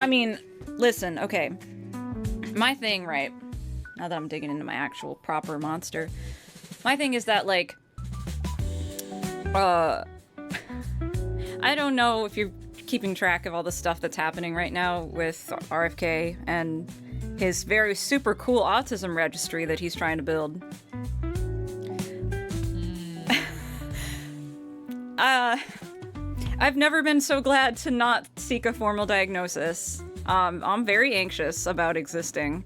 I mean, listen, okay. My thing, right, now that I'm digging into my actual proper monster, my thing is that, like, I don't know if you're keeping track of all the stuff that's happening right now with RFK and his very super cool autism registry that he's trying to build. I've never been so glad to not seek a formal diagnosis. I'm very anxious about existing,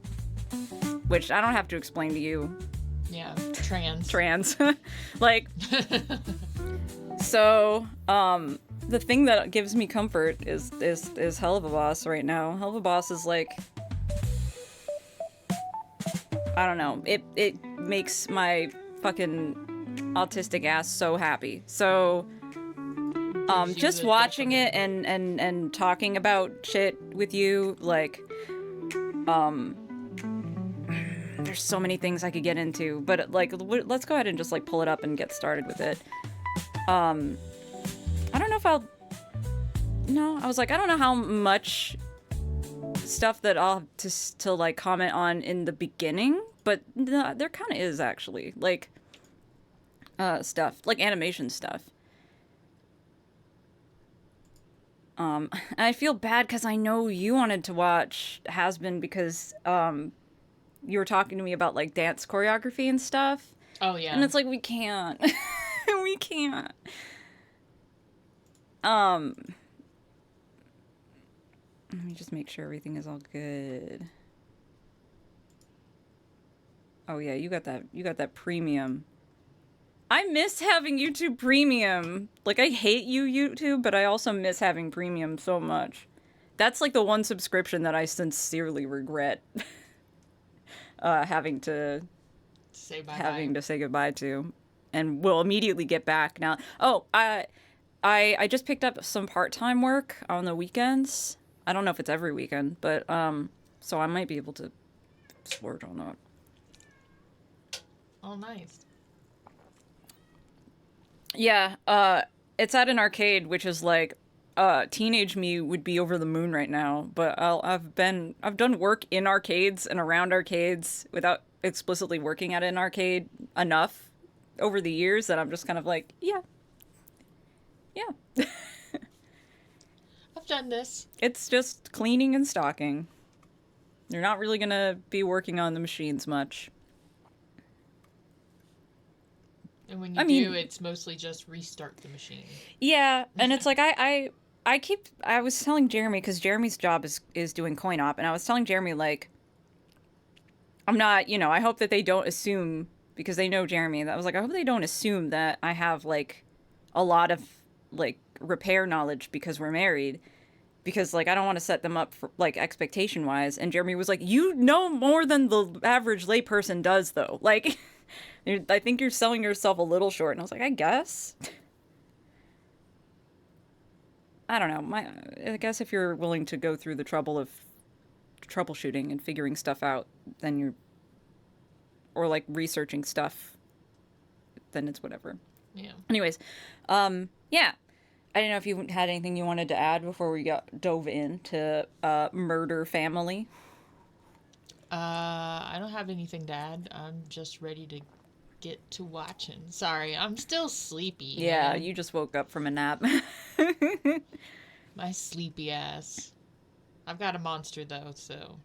which I don't have to explain to you. Yeah, trans. Trans. Like, so, the thing that gives me comfort is Helluva Boss right now. Helluva Boss is like, I don't know, it makes my fucking autistic ass so happy. So, just watching it and talking about shit with you, like, there's so many things I could get into, but, like, let's go ahead and just, like, pull it up and get started with it. I don't know if I'll... No, I was like, I don't know how much stuff that I'll have to like, comment on in the beginning, but there kind of is, actually. Like, stuff. Like, animation stuff. I feel bad because I know you wanted to watch Has Been because, you were talking to me about, like, dance choreography and stuff. Oh, yeah. And it's like, we can't. We can't. Let me just make sure everything is all good. Oh yeah, you got that premium. I miss having YouTube Premium. Like, I hate you, YouTube, but I also miss having Premium so much. That's like the one subscription that I sincerely regret having to say goodbye to, and will immediately get back now. Oh, I just picked up some part-time work on the weekends. I don't know if it's every weekend, but so I might be able to splurge on that. Oh, nice. Yeah, it's at an arcade, which is like, teenage me would be over the moon right now. But I've done work in arcades and around arcades without explicitly working at an arcade enough over the years that I'm just kind of like, yeah. I've done this. It's just cleaning and stocking. You're not really gonna be working on the machines much. And when you do, it's mostly just restart the machine. Yeah, and it's like I was telling Jeremy, because Jeremy's job is doing coin op, and I was telling Jeremy, like, I'm not, I hope that they don't assume, because they know Jeremy, that I was like, I hope they don't assume that I have, like, a lot of, like, repair knowledge because we're married, because, like, I don't want to set them up for, like, expectation wise. And Jeremy was like, you know more than the average layperson does, though. Like, I think you're selling yourself a little short. And I was like, I guess. I don't know. I guess if you're willing to go through the trouble of troubleshooting and figuring stuff out, then you're, or like researching stuff, then it's whatever. Yeah. Anyways, yeah. I don't know if you had anything you wanted to add before we dove into Murder Family. I don't have anything to add. I'm just ready to get to watching. Sorry, I'm still sleepy. Yeah, you just woke up from a nap. My sleepy ass. I've got a monster though, so.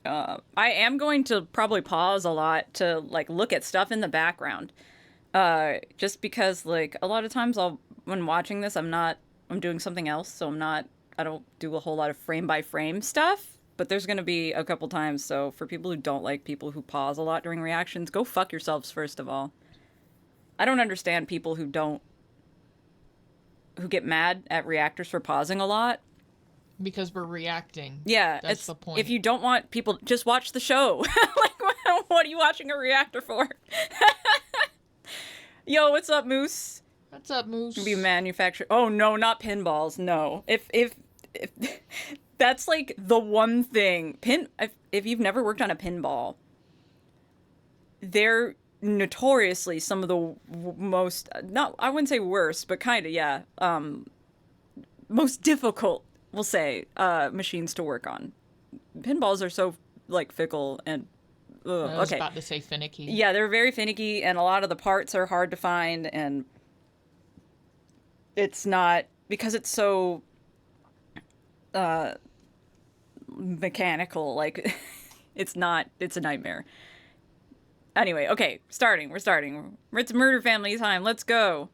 I am going to probably pause a lot to like look at stuff in the background. Just because like a lot of times when watching this, I'm doing something else, so I don't do a whole lot of frame by frame stuff, but there's going to be a couple times, so for people who don't like people who pause a lot during reactions, go fuck yourselves first of all. I don't understand people who get mad at reactors for pausing a lot. Because we're reacting. Yeah, that's the point. If you don't want people, just watch the show. Like, what are you watching a reactor for? Yo, what's up, Moose? What's up, Moose? Be manufactured. Oh no, not pinballs. No, if that's like the one thing. If you've never worked on a pinball, they're notoriously some of the most, not, I wouldn't say worst, but kind of, yeah, most difficult we'll say, machines to work on. Pinballs are so, like, fickle and... I was okay. about to say finicky. Yeah, they're very finicky, and a lot of the parts are hard to find, and it's not... Because it's so... mechanical, like, it's a nightmare. Anyway, okay, we're starting. It's murder family time, let's go.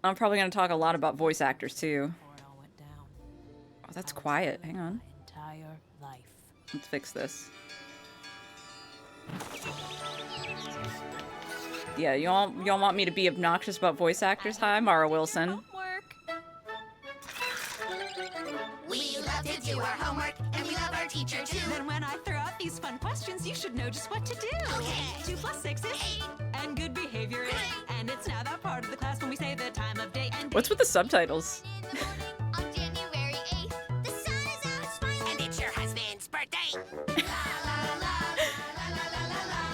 I'm probably gonna talk a lot about voice actors, too. Oh, that's quiet, hang on. Let's fix this. Yeah, y'all want me to be obnoxious about voice actors? Hi, Mara Wilson. We love to do our homework, and we love our teacher too. Then when I throw out these fun questions, you should know just what to do. Okay. 2 + 6 is 8, and good behavior is. And it's now that part of the class when we say the time of day and What's with the subtitles? On January 8th, the sun is out smiling, and it's your husband's birthday. La la la la la la la la.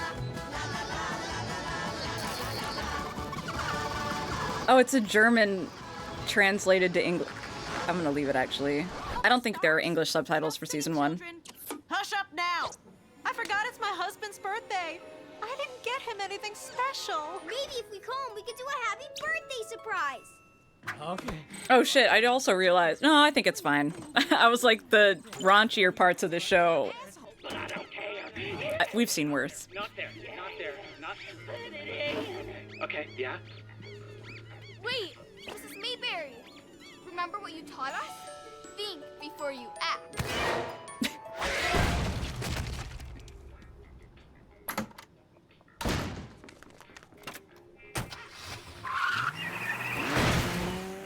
Oh, it's a German translated to English. I'm gonna leave it, actually. I don't think there are English subtitles for season 1. Children, hush up now! I forgot it's my husband's birthday. I didn't get him anything special. Maybe if we call him, we could do a happy birthday surprise. Okay. Oh shit, I also realized. No, I think it's fine. I was like, the raunchier parts of the show. We've seen worse. Not there. Not Okay, yeah. Wait, this is Mayberry. Remember what you taught us? Think before you act.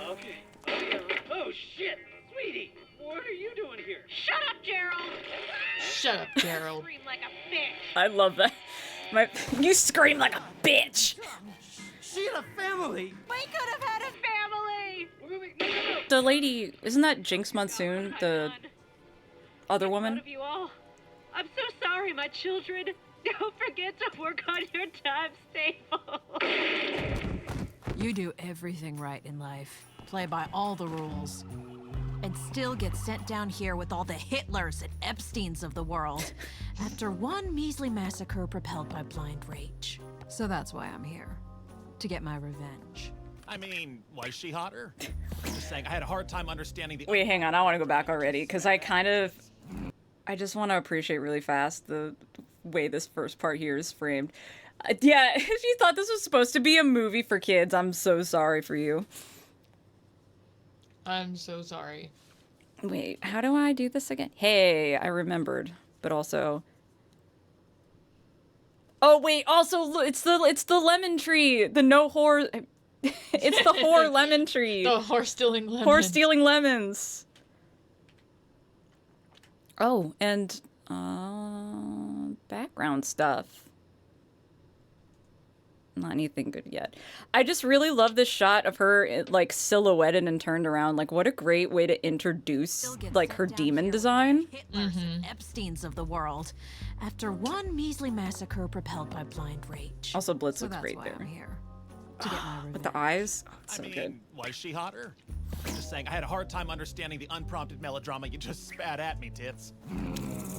Okay. Oh, shit. Sweetie, what are you doing here? Shut up, Gerald! Shut up, Gerald. Scream like a bitch. I love that. You scream like a bitch! She had a family. We could have had a Family! Wait, no. The lady, isn't that Jinx Monsoon, the other One woman? of you all. I'm so sorry, my children. Don't forget to work on your times table. You do everything right in life, play by all the rules, and still get sent down here with all the Hitlers and Epsteins of the world after one measly massacre propelled by blind rage. So that's why I'm here, to get my revenge. I mean, was she hotter? Just saying, I had a hard time understanding the... Wait, hang on, I want to go back already, because I just want to appreciate really fast the way this first part here is framed. Yeah, if you thought this was supposed to be a movie for kids, I'm so sorry for you. I'm so sorry. Wait, how do I do this again? Hey, I remembered, but also... Oh wait, also look, it's the lemon tree, the no whore... It's the whore lemon tree. The horse stealing lemon. Horse stealing lemons. Oh, and background stuff. Not anything good yet. I just really love this shot of her like silhouetted and turned around. Like, what a great way to introduce like her demon design. Hitlers and Epsteins of the world after one measly massacre propelled by blind rage. Also, Blitz So looks that's great why there. I'm here, to get my revenge. With the eyes, oh, it's so I mean, good. was she hotter? Just saying, I had a hard time understanding the unprompted melodrama you just spat at me, tits.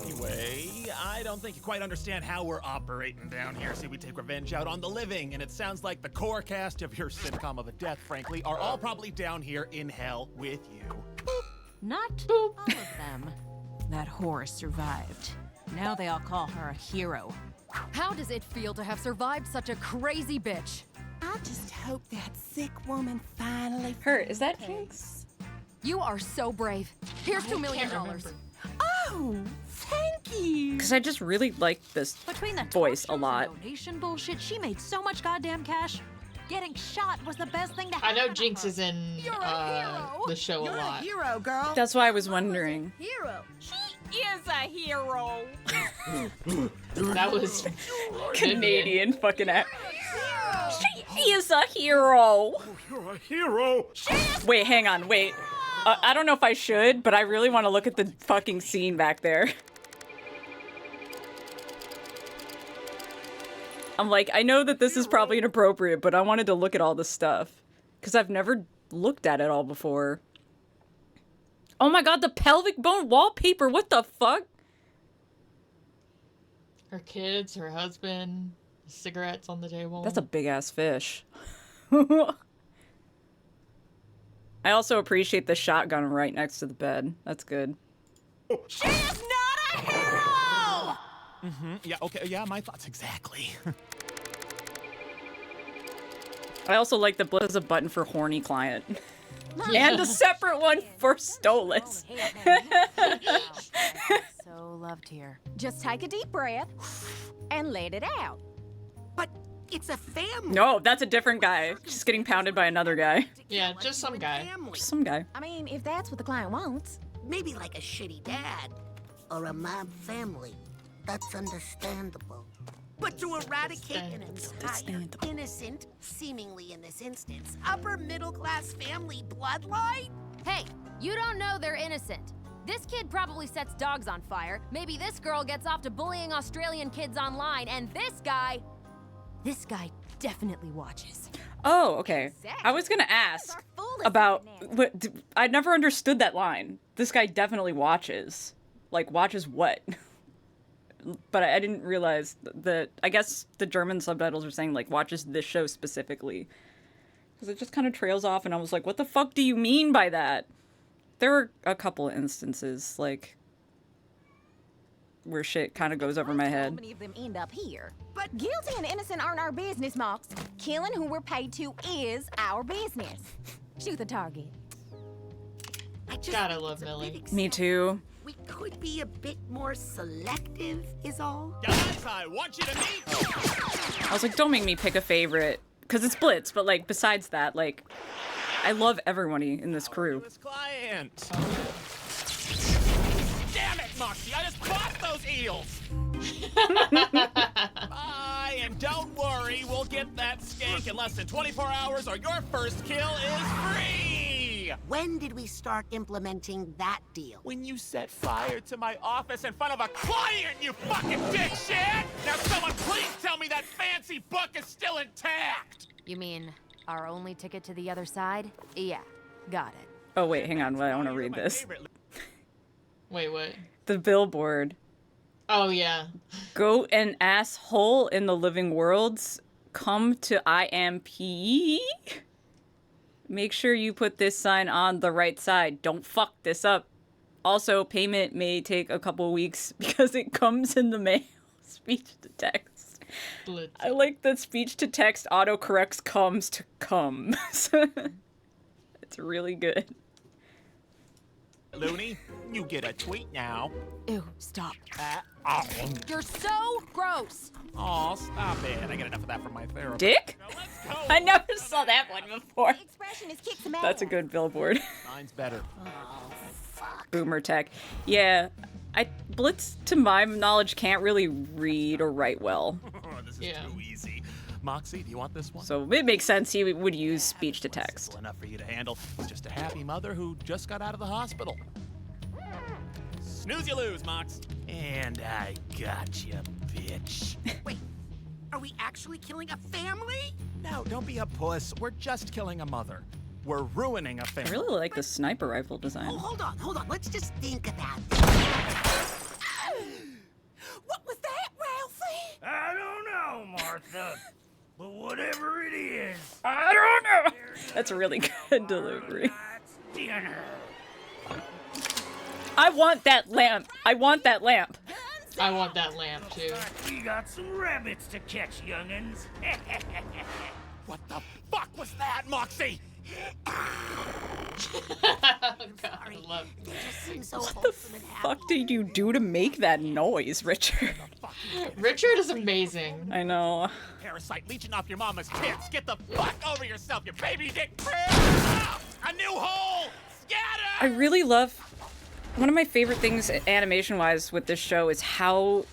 Anyway, I don't think you quite understand how we're operating down here. See, we take revenge out on the living, and it sounds like the core cast of your sitcom of a death, frankly, are all probably down here in hell with you. Not all of them. That whore survived. Now they all call her a hero. How does it feel to have survived such a crazy bitch? I just hope that sick woman finally... Her, is that Jinx? You are so brave. Here's $2 million. Oh, thank you. Because I just really like this Between the voice a tortures and lot. donation bullshit, she made so much goddamn cash. Getting shot was the best thing to I happen know to Jinx her. is in the show You're a a lot. hero, girl. That's why I was wondering. Hero. He is a hero. That was Canadian fucking act. She is a hero. You're a hero! Wait, hang on, wait. I don't know if I should, but I really want to look at the fucking scene back there. I'm like, I know that this is probably inappropriate, but I wanted to look at all this stuff. Because I've never looked at it all before. Oh my god, the pelvic bone wallpaper. What the fuck? Her kids, her husband, cigarettes on the table. That's a big ass fish. I also appreciate the shotgun right next to the bed. That's good. She is not a hero! Yeah, okay, yeah, my thoughts exactly. I also like that Blitz has a button for horny client. Yeah. And a separate one for Stolas. So loved here. Just take a deep breath and let it out. But it's a family. No, that's a different guy. Just getting pounded by another guy. Yeah, just some guy. Just some guy. I mean, if that's what the client wants. Maybe like a shitty dad or a mob family. That's understandable. But to eradicate an entire innocent, seemingly in this instance, upper middle class family bloodline? Hey, you don't know they're innocent. This kid probably sets dogs on fire. Maybe this girl gets off to bullying Australian kids online, and this guy definitely watches. Oh, okay. I was gonna ask about what. I never understood that line. This guy definitely watches. Like, watches what? But I didn't realize that. I guess the German subtitles are saying, like, watches this show specifically. Because it just kind of trails off, and I was like, what the fuck do you mean by that? There were a couple of instances, like, where shit kind of goes over my So head. many of them end up here. But guilty and innocent aren't our business, Mox. Killing who we're paid to is our business. Shoot the target. I just Gotta think love it's a Millie. bit Me excessive. too. We could be a bit more selective, is all. Guys, I want you to meet. I was like, don't make me pick a favorite. Because it's Blitz, but, like, besides that, like, I love everybody in this crew. This client. Damn it, Moxie! I just bought those eels. Bye, and don't worry, we'll get that skank in less than 24 hours, or your first kill is free. When did we start implementing that deal? When you set fire to my office in front of a client, you fucking dipshit! Now someone please tell me that fancy book is still intact! You mean our only ticket to the other side? Yeah, got it. Oh, wait, hang on. I want to read this. Wait, what? The billboard. Oh, yeah. Goat and asshole in the living worlds. Come to IMP. Make sure you put this sign on the right side. Don't fuck this up. Also, payment may take a couple weeks because it comes in the mail. Speech to text. Blitz. I like that speech to text autocorrects comes to come. It's really good. Looney, you get a tweet now. Ew, stop. Oh, You're so gross. stop it. I get enough of that from my therapist. Dick? Now let's go. I never saw that one before. The expression is kick some ass. That's a good billboard. Mine's better. Boomer tech. Yeah, Blitz, to my knowledge, can't really read or write well. This is Yeah. too easy. Moxie, do you want this one? So it makes sense he would use speech to text. Simple enough for you to handle. It's just a happy mother who just got out of the hospital. Snooze you lose, Mox. And I got you, bitch. Wait, are we actually killing a family? No, don't be a puss. We're just killing a mother. We're ruining a I family. really like the sniper rifle design. Oh, hold on. Let's just think about What was that, Ralphie? I don't know, Martha. But whatever it is, I don't know. That's a really good delivery. tonight's dinner. I want that lamp. I want that lamp. I want that lamp, too. We got some rabbits to catch, youngins. What the fuck was that, Moxie? God, I love it. They just seem so What the wholesome and happy. fuck did you do to make that noise, Richard? Richard is amazing. I know. Parasite leeching off your mama's kids. Get the fuck over yourself, you baby dick prick! Ah, a new hole! Scatter! I really love. One of my favorite things animation-wise with this show is how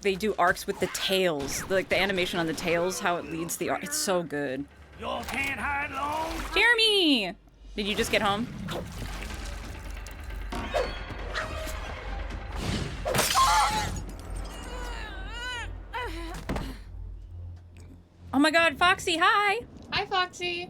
they do arcs with the tails. Like the animation on the tails, how it leads the arc. It's so good. Y'all can't hide long. Jeremy! Did you just get home? Oh my god, Foxy, hi! Hi, Foxy.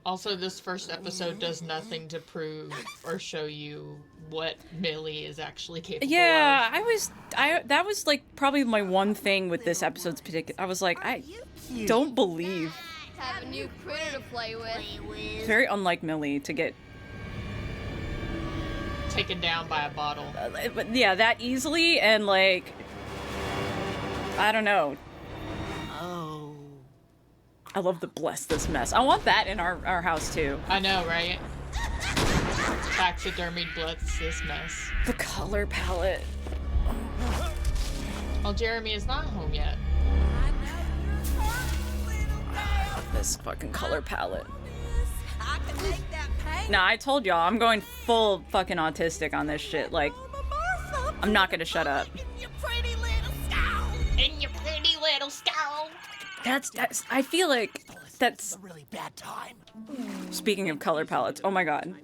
Also, this first episode does nothing to prove or show you what Millie is actually capable Yeah, of. that was like probably my one thing with this episode's particular. I was like, I don't believe. Have a new critter to play with. It's very unlike Millie to get Taken down by a bottle. but yeah, that easily, and like, I don't know. Oh. I love the bless this mess. I want that in our house too. I know, right? Taxidermied blitz this mess. The color palette. Well, Jeremy is not home yet. This fucking color palette. I can make that paint. Nah, I told y'all, I'm going full fucking autistic on this shit. Like, I'm not gonna shut up. In your pretty little skull. In your pretty little skull. That's I feel like that's a really bad time. Speaking of color palettes, oh my god.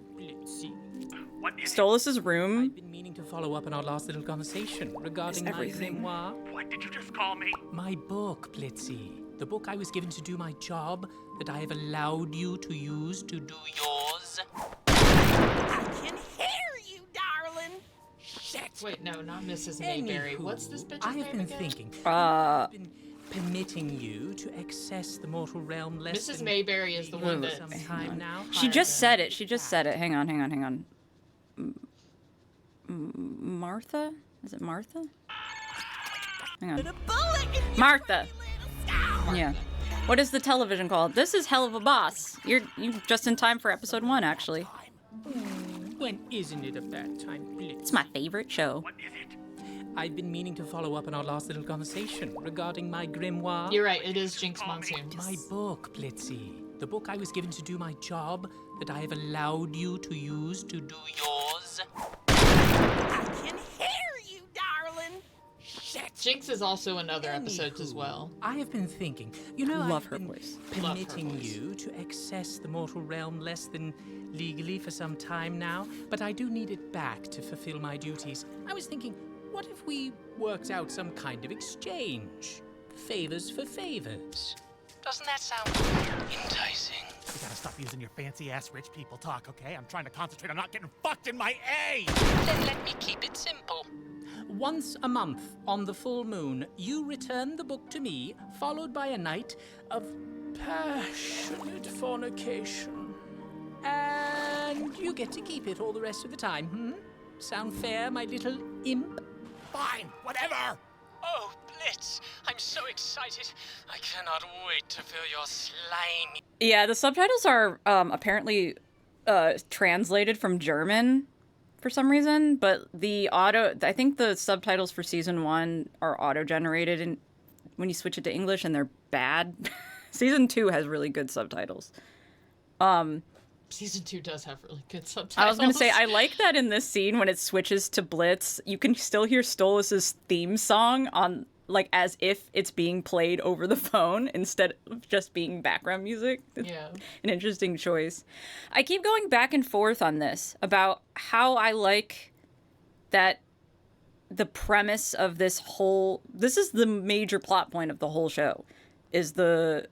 What is Stolas's room. I've been meaning to follow up on our last little conversation regarding my everything. grimoire. it? What did you just call me? My book, Blitzy. The book I was given to do my job that I have allowed you to use to do yours. I can hear you, darling. Shit. Wait, no, not Mrs. Mayberry. Anywho, What's this bitch's I have name been again? thinking. I've been permitting you to access the mortal realm less Mrs. than Mayberry is the one that... some time now. She just said it. She just said it. Hang on. Martha? Is it Martha? Hang on. Martha. Yeah. What is the television called? This is Helluva Boss. You just in time for episode 1, actually. When isn't it about time, Blitz? It's my favorite show. What is it? I've been meaning to follow up on our last little conversation regarding my grimoire. You're right, it is Jinx Monsoon. My book, Blitzy. The book I was given to do my job that I have allowed you to use to do yours. I can hear you, darling. Shit. Jinx is also in other episodes as well. I have been thinking, you know, Love I've her been voice. permitting you to access the mortal realm less than legally for some time now, but I do need it back to fulfill my duties. I was thinking, what if we worked out some kind of exchange? Favors for favors. Doesn't that sound enticing? You gotta stop using your fancy-ass rich people talk, okay? I'm trying to concentrate on not getting fucked in my A! Then let me keep it simple. Once a month, on the full moon, you return the book to me, followed by a night of passionate fornication. And you get to keep it all the rest of the time, Sound fair, my little imp? Fine, whatever! Oh, Blitz, I'm so excited. I cannot wait to feel your slimy... Yeah, the subtitles are apparently translated from German for some reason, but I think the subtitles for season 1 are auto-generated and when you switch it to English, and they're bad. Season 2 has really good subtitles. Season 2 does have really good subtitles. I was going to say, I like that in this scene when it switches to Blitz, you can still hear Stolas's theme song on, like, as if it's being played over the phone instead of just being background music. It's an interesting choice. I keep going back and forth on this about how I like that the premise of this is the major plot point of the whole show, is the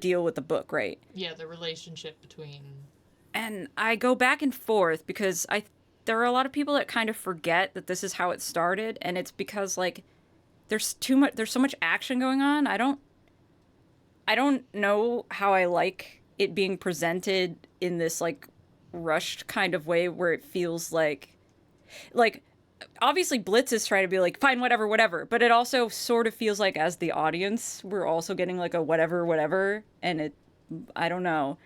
deal with the book, right? Yeah, the relationship between... And I go back and forth because there are a lot of people that kind of forget that this is how it started, and it's because, like, there's so much action going on. I don't know how I like it being presented in this, like, rushed kind of way where it feels like obviously Blitz is trying to be like, fine, whatever, but it also sort of feels like, as the audience, we're also getting like a whatever, and I don't know.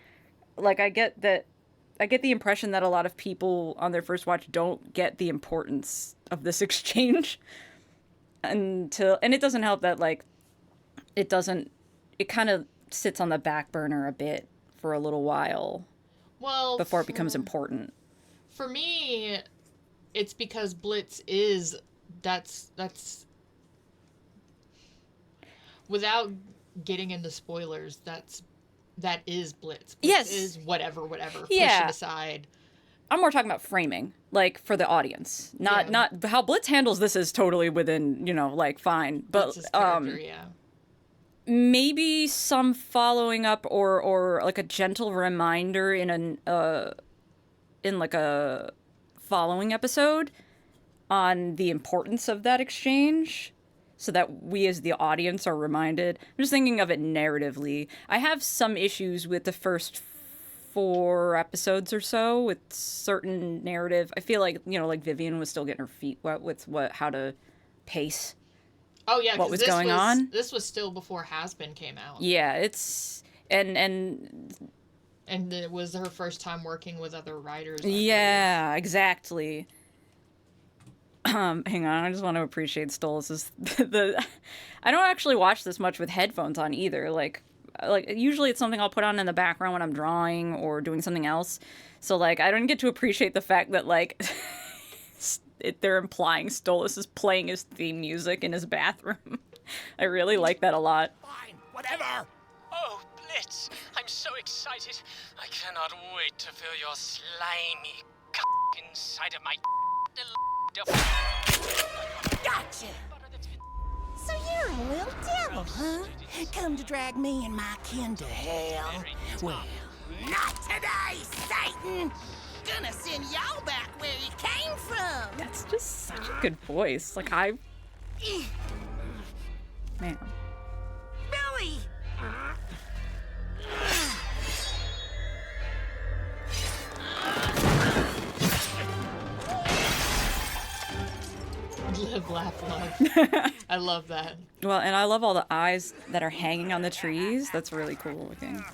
Like, I get the impression that a lot of people on their first watch don't get the importance of this exchange and it doesn't help that, like, it kind of sits on the back burner a bit for a little while before it becomes important. For me, it's because Blitz is that's without getting into spoilers, that is Blitz. Blitz is whatever, push it aside. I'm more talking about framing, like, for the audience. Not how Blitz handles this is totally within, like, fine. But Blitz's character, maybe some following up or like a gentle reminder in like a following episode on the importance of that exchange, so that we as the audience are reminded. I'm just thinking of it narratively. I have some issues with the first 4 episodes or so with certain narrative. I feel like, like Vivian was still getting her feet wet with how to pace. Oh yeah, what was going on. This was still before Has Been came out. Yeah, it's and it was her first time working with other writers. Yeah, exactly. Hang on, I just want to appreciate Stolas' I don't actually watch this much with headphones on either. Like usually it's something I'll put on in the background when I'm drawing or doing something else. So like I don't get to appreciate the fact that like they're implying Stolas is playing his theme music in his bathroom. I really like that a lot. Fine, whatever. Oh, Blitz, I'm so excited. I cannot wait to feel your slimy inside of my Gotcha! So you're a little devil, huh? Come to drag me and my kin to hell? Well, not today, Satan! Gonna send y'all back where you came from! That's just such a good voice. Like, Man. Billy! Live, laugh, love. I love that. Well, and I love all the eyes that are hanging on the trees. That's really cool looking.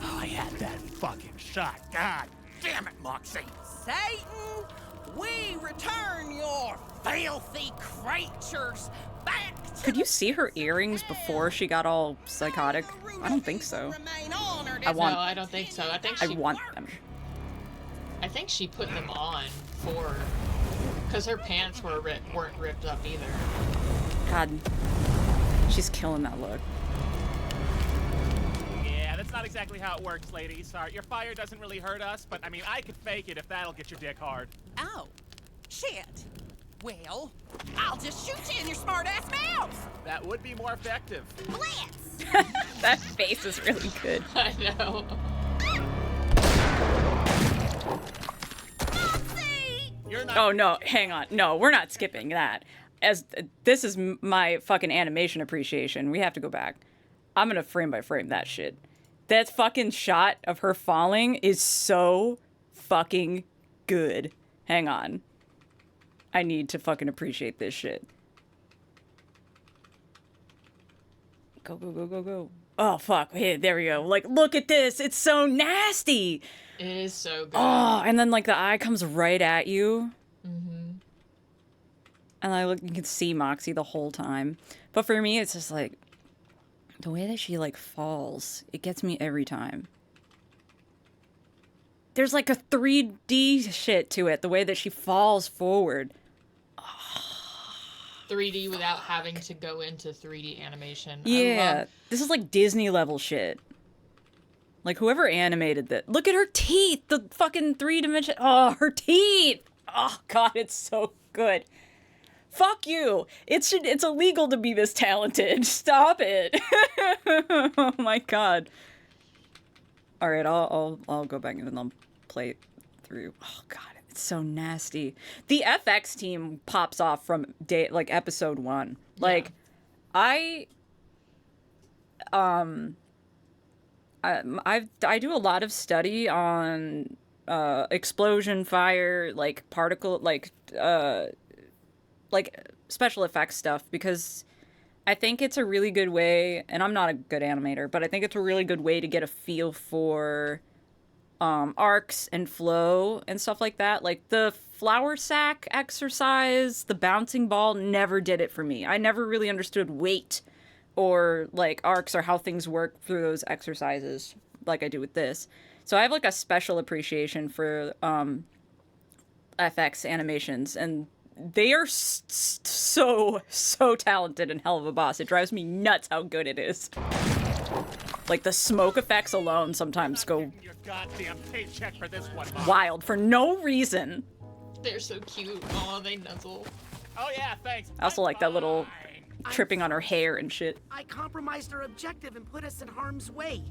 Oh, I had that fucking shot. God damn it, Moxie. Satan, we return your filthy creatures back to Could you see her earrings before she got all psychotic? I don't think so. No, I don't think so. I want them. I think she put them on because her pants weren't ripped up either. God, she's killing that look. Yeah, that's not exactly how it works, ladies. Sorry, your fire doesn't really hurt us, but I mean, I could fake it if that'll get your dick hard. Oh, shit. Well, I'll just shoot you in your smart-ass mouth. That would be more effective. Blitz! That face is really good. I know. Oh no, hang on. No, we're not skipping that. As this is my fucking animation appreciation. We have to go back. I'm gonna frame by frame that shit. That fucking shot of her falling is so fucking good. Hang on. I need to fucking appreciate this shit. Go, go, go, go, go. Oh, fuck. Hey, there we go. Like, look at this. It's so nasty. It is so good. Oh, and then, like, the eye comes right at you. Mm-hmm. And you can see Moxie the whole time. But for me, it's just, like, the way that she, like, falls, it gets me every time. There's, like, a 3D shit to it, the way that she falls forward. 3D without having to go into 3D animation. Yeah, this is like Disney level shit. Like whoever animated that. Look at her teeth, the fucking 3-dimension. Oh, her teeth. Oh God, it's so good. Fuck you. It's illegal to be this talented. Stop it. Oh my God. All right, I'll go back and I'll play it through. Oh God. It's so nasty. The FX team pops off from episode 1. Like, I do a lot of study on explosion, fire, like particle, like special effects stuff, because I think it's a really good way, and I'm not a good animator, but I think it's a really good way to get a feel for arcs and flow and stuff like that. Like the flour sack exercise, the bouncing ball never did it for me. I never really understood weight or like arcs or how things work through those exercises like I do with this. So I have like a special appreciation for FX animations, and they are so talented in Helluva Boss. It drives me nuts how good it is. Like, the smoke effects alone sometimes go for this one, wild for no reason. They're so cute. Oh, they nuzzle. Oh, yeah, thanks. I also like that little tripping on her hair and shit. I compromised our objective and put us in harm's way.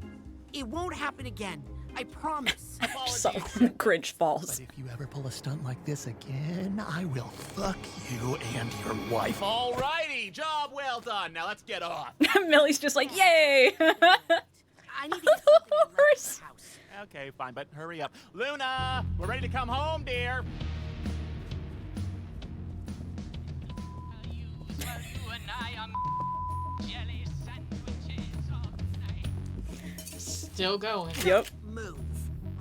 It won't happen again. I promise. So cringe falls. But if you ever pull a stunt like this again, I will fuck you and your wife. Alrighty, job well done. Now let's get off. Millie's just like, yay! I need to get something left horse. in the house. Okay, fine, but hurry up. Luna, we're ready to come home, dear. Still going. Yep. Move.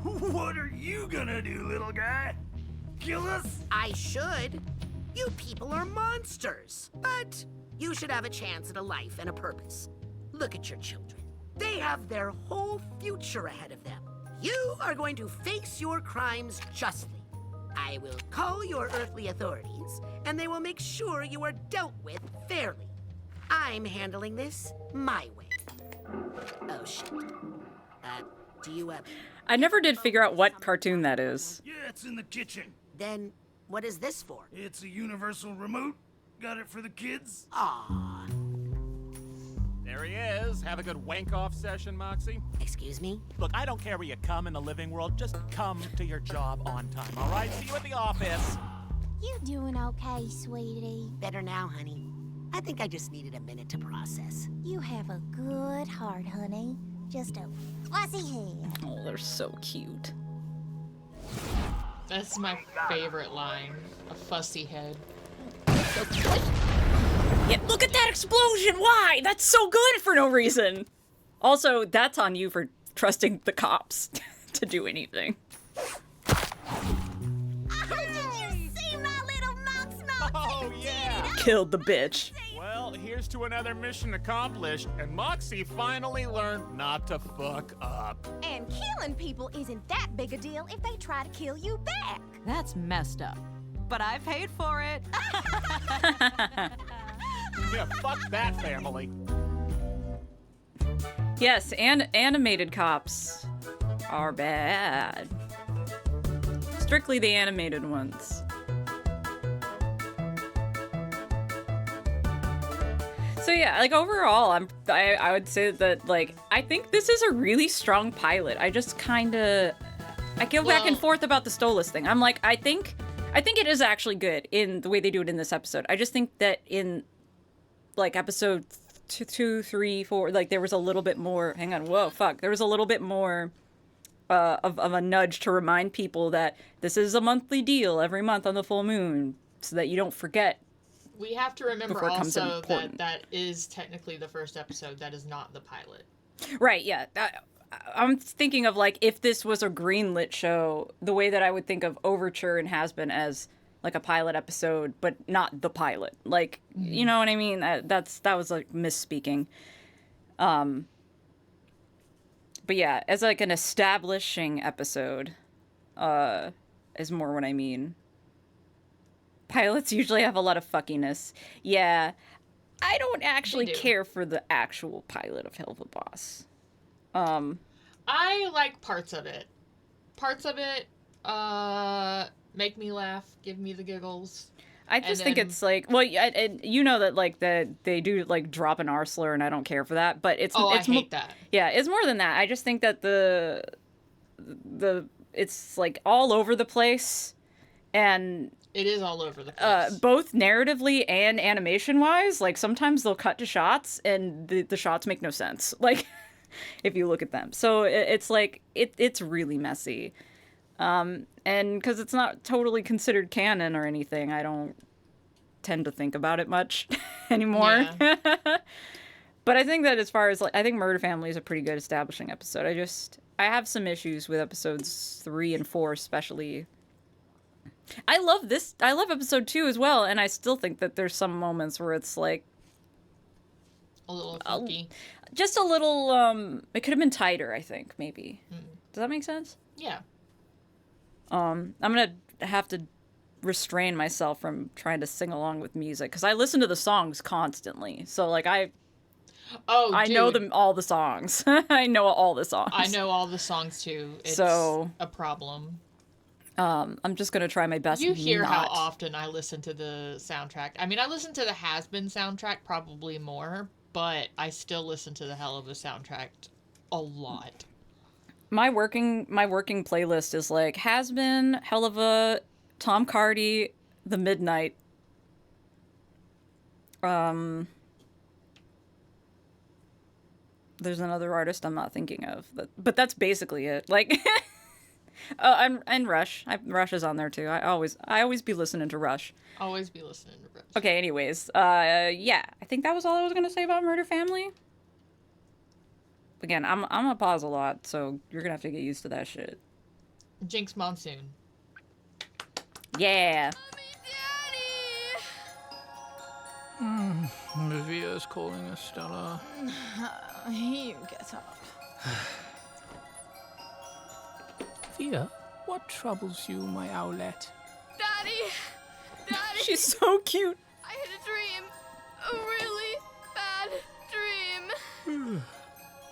What are you gonna do, little guy? Kill us? I should. You people are monsters. But you should have a chance at a life and a purpose. Look at your children. They have their whole future ahead of them. You are going to face your crimes justly. I will call your earthly authorities, and they will make sure you are dealt with fairly. I'm handling this my way. Oh, shit. Do you, I never did figure out what cartoon that is. Yeah, it's in the kitchen. Then, what is this for? It's a universal remote. Got it for the kids? Aww. There he is. Have a good wank-off session, Moxie. Excuse me? Look, I don't care where you come in the living world. Just come to your job on time, all right? See you at the office. You doing okay, sweetie? Better now, honey. I think I just needed a minute to process. You have a good heart, honey. Just a fuzzy head. Oh, they're so cute. That's my favorite line. A fussy head. Yeah, look at that explosion! Why? That's so good for no reason! Also, that's on you for trusting the cops to do anything. Did you see my little mouse? Oh, yeah! Killed the bitch. Well, here's to another mission accomplished, and Moxie finally learned not to fuck up. And killing people isn't that big a deal if they try to kill you back. That's messed up. But I paid for it. Yeah, fuck that family. Yes, and animated cops are bad. Strictly the animated ones. So yeah, like overall, I would say that like I think this is a really strong pilot. I just kind of I go back and forth about the Stolas thing. I'm like I think it is actually good in the way they do it in this episode. I just think that in like episode 2, 3, 4, like there was a little bit more. Hang on, whoa, fuck. There was a little bit more of a nudge to remind people that this is a monthly deal every month on the full moon, so that you don't forget. We have to remember also that that is technically the first episode. That is not the pilot. Right, yeah. I'm thinking of, like, if this was a greenlit show, the way that I would think of Overture and Has Been as, like, a pilot episode, but not the pilot. Like, you know what I mean? That was, like, misspeaking. But yeah, as, like, an establishing episode, is more what I mean. Pilots usually have a lot of fuckiness. Yeah, I don't actually care for the actual pilot of Helluva Boss. I like parts of it. Parts of it make me laugh, give me the giggles. I just think it's like, well, and you know that like they do like drop an R slur, and I don't care for that. But it's I hate that. Yeah, it's more than that. I just think that the it's like all over the place, and it is all over the place. Both narratively and animation wise. Like sometimes they'll cut to shots, and the shots make no sense. Like if you look at them, so it's like it's really messy. And because it's not totally considered canon or anything, I don't tend to think about it much anymore. Yeah. But I think that as far as, like, I think Murder Family is a pretty good establishing episode. I have some issues with episodes 3 and 4 especially. I love episode 2 as well, and I still think that there's some moments where it's like a little funky. Just a little, it could have been tighter, I think, maybe. Does that make sense? Yeah. I'm gonna have to restrain myself from trying to sing along with music because I listen to the songs constantly. So like I know all the songs. I know all the songs. I know all the songs too. It's a problem. I'm just gonna try my best. You hear how not. often I listen to the soundtrack. I mean, I listen to the Has Been soundtrack probably more, but I still listen to the Helluva soundtrack a lot. My working playlist is like Has Been, Helluva, Tom Cardy, The Midnight. There's another artist I'm not thinking of, but that's basically it. Like, and Rush. Rush is on there too. I always be listening to Rush. Always be listening to Rush. Okay. Anyways, yeah, I think that was all I was gonna say about Murder Family. Again, I'm gonna pause a lot, so you're gonna have to get used to that shit. Jinx Monsoon. Yeah. Vivia's calling us, Stella. You get up. Via, what troubles you, my owlet? Daddy! Daddy! She's so cute. I had a dream. A really bad dream.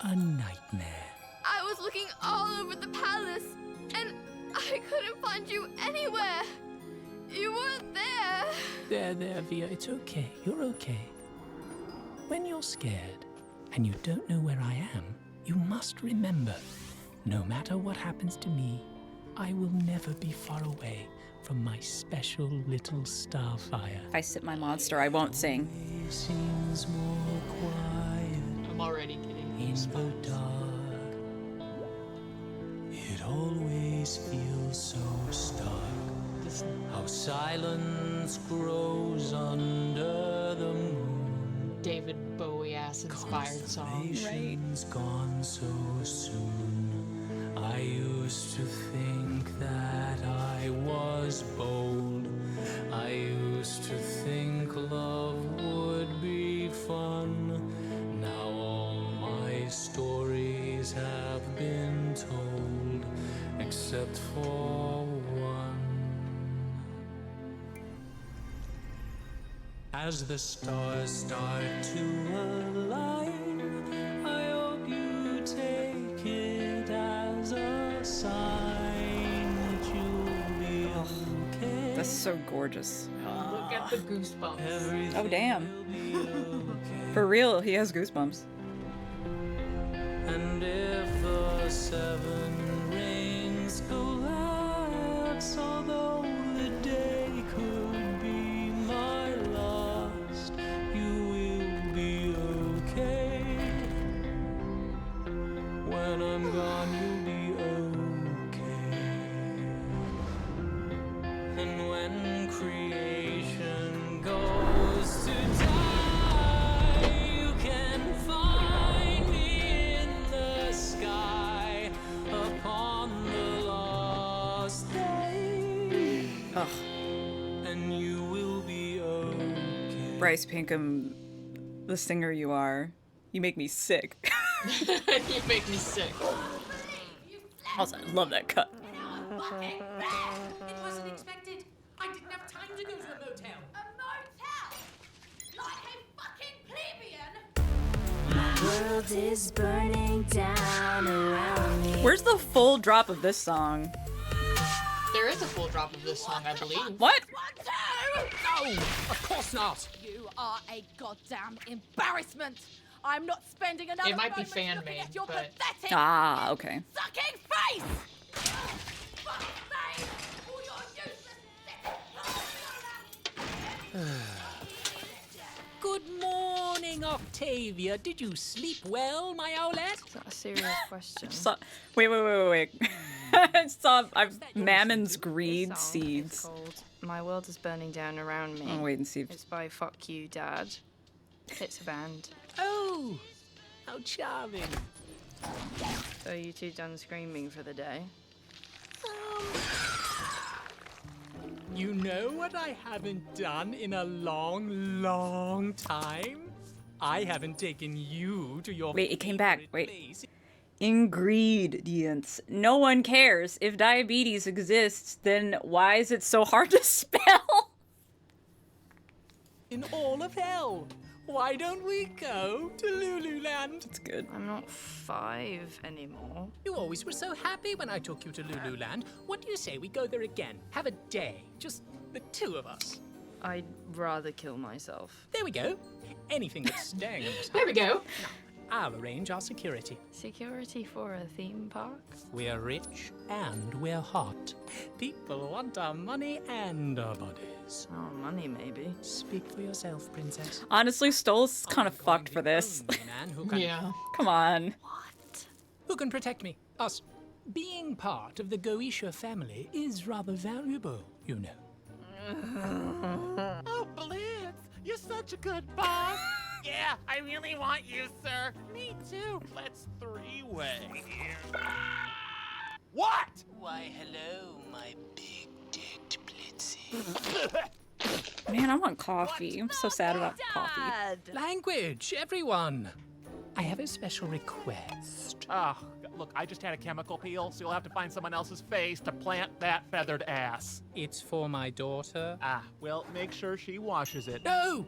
A nightmare. I was looking all over the palace, and I couldn't find you anywhere. You weren't there. There, Via, it's okay. You're okay. When you're scared and you don't know where I am, you must remember, no matter what happens to me, I will never be far away from my special little starfire. If I sit my monster, I won't sing. Seems more quiet. I'm already getting In the dark, it always feels so stark. How silence grows under the moon. David Bowie ass inspired song. Right. Gone so soon. I used to think that I was bold. I used to think love would be fun. Now all my stories have been told, except for one. As the stars start to align, I hope you take it as a sign that you'll be okay. That's so gorgeous. Look at the goosebumps. Oh damn. For real, he has goosebumps. And if the seven rings collapse, although the day could be my last, you will be okay. When I'm gone, you'll be okay. And when creation goes to die, you can find me in the sky upon the lost day. Ugh. And you will be okay. Bryce Pinkham, the singer you are, you make me sick. You make me sick. Also, I love that cut. It wasn't expected. I didn't have time to go to a motel. A motel? Like a fucking plebeian? My world is burning down around me. Where's the full drop of this song? There is a full drop of this song, I believe. What? No, of course not. You are a goddamn embarrassment. I'm not spending another It might be moment fan looking made, at your but pathetic Ah, okay. sucking face. Fuck's sake! All your useless Good morning, Octavia. Did you sleep well, my owlet? Is that a serious question? Wait. I saw Mammon's Greed This song is Seeds. called My World is Burning Down Around Me. I'll wait and see if... It's by Fuck You, Dad. It's a band. Oh, how charming. So are you two done screaming for the day? You know what I haven't done in a long, long time? I haven't taken you to your Wait, it came back. favorite Wait. place. Ingredients. No one cares. If diabetes exists, then why is it so hard to spell? In all of hell. Why don't we go to Lululand? It's good. I'm not 5 anymore. You always were so happy when I took you to Lululand. What do you say we go there again? Have a day. Just the two of us. I'd rather kill myself. There we go. Anything that's staying in this house. There we go. I'll arrange our security. Security for a theme park? We're rich and we're hot. People want our money and our bodies. Oh, money maybe. Speak for yourself, princess. Honestly, Stoll's kind of fucked for this. Man who can... Yeah. Come on. Who can protect me? Us. Being part of the Goetia family is rather valuable, you know. Oh, Blitz, you're such a good boss. Yeah, I really want you, sir. Me too. Let's three-way. What? Why, hello, my big-dicked Blitzy. Man, I want coffee. I'm so sad about coffee. Language, everyone. I have a special request. Oh, look, I just had a chemical peel, so you'll have to find someone else's face to plant that feathered ass. It's for my daughter. Ah, well, make sure she washes it. No.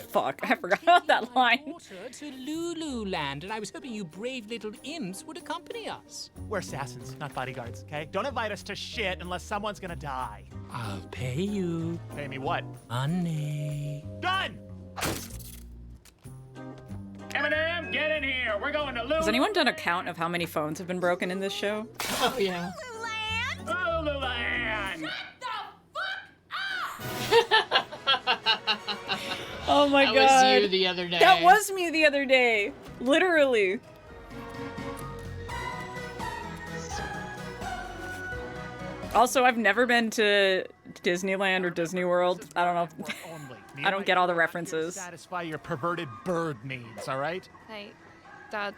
Fuck, I forgot about that line. Daughter to Lululand, and I was hoping you brave little imps would accompany us. We're assassins, not bodyguards, okay? Don't invite us to shit unless someone's gonna die. I'll pay you. Pay me what? Money. Done! Eminem, get in here. We're going to Lulu. Has anyone done a count of how many phones have been broken in this show? Oh, yeah. Lululand! Oh my god. That was you the other day. That was me the other day. Literally. Also, I've never been to Disneyland or Disney World. I don't know. I don't get all the references. Satisfy your perverted bird needs, all right? Hey, Dad,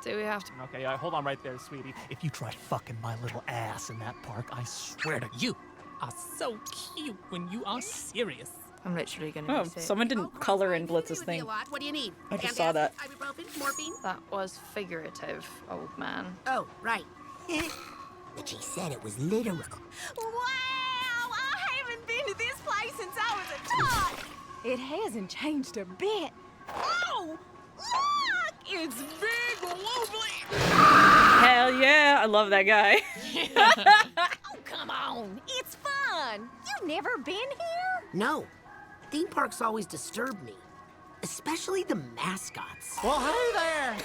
do we have to... Okay, hold on right there, sweetie. If you try fucking my little ass in that park, I swear to You are so cute when you are serious. I'm literally gonna Oh, be sick. someone didn't color in Blitz's thing. What do you need? I just saw that. Ibuprofen? Morphine? That was figurative, old man. Oh, right. But she said it was literal. Wow! I haven't been to this place since I was a tot! It hasn't changed a bit. Oh! Look! It's big wobbly! Hell yeah, I love that guy. Oh, come on! It's fun! You've never been here? No. Theme parks always disturb me. Especially the mascots. Well, hey there!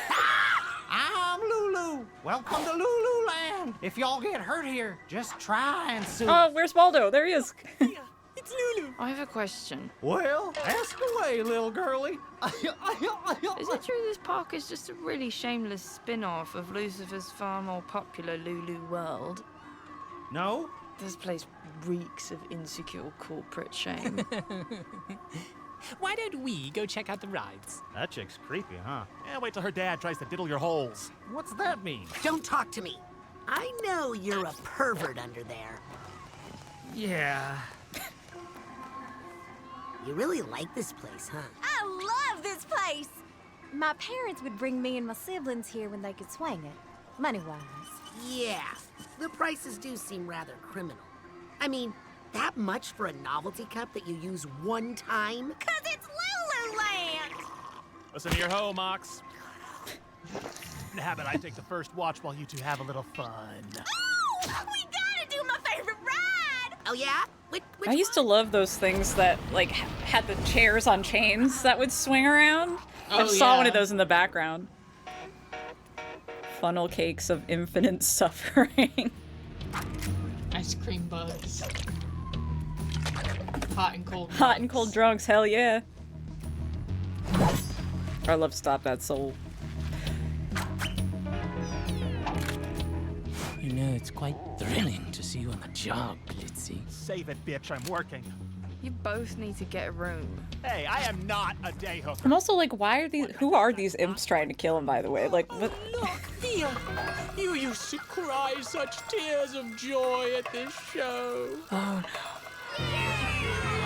I'm Lulu. Welcome to Lululand. If y'all get hurt here, just try and sue. Oh, where's Waldo? There he is. It's Lulu. I have a question. Well, ask away, little girlie. Is it true this park is just a really shameless spin-off of Lucifer's far more popular Lulu World? No. This place reeks of insecure corporate shame. Why don't we go check out the rides? That chick's creepy, huh? Yeah, wait till her dad tries to diddle your holes. What's that mean? Don't talk to me. I know you're a pervert under there. Yeah. You really like this place, huh? I love this place! My parents would bring me and my siblings here when they could swing it, money-wise. Yeah, the prices do seem rather criminal. I mean, that much for a novelty cup that you use one time? 'Cause it's Lululand! Listen to your hoe, Mox. How about I take the first watch while you two have a little fun? Oh! We gotta do my favorite ride! Oh, yeah? Which I used to love those things that like had the chairs on chains that would swing around. I Oh, just saw one yeah. of those in the background. Funnel cakes of infinite suffering. Ice cream bugs. Hot and cold. Hot and cold drunks, hell yeah. I love Stop That Soul. You know, it's quite thrilling to see you on the job, Blitzy. Save it, bitch, I'm working. You both need to get a room. Hey, I am not a day hooker. I'm also like, who are these imps trying to kill him, by the way? Like, what? Look, Theo! You used to cry such tears of joy at this show. Oh, no.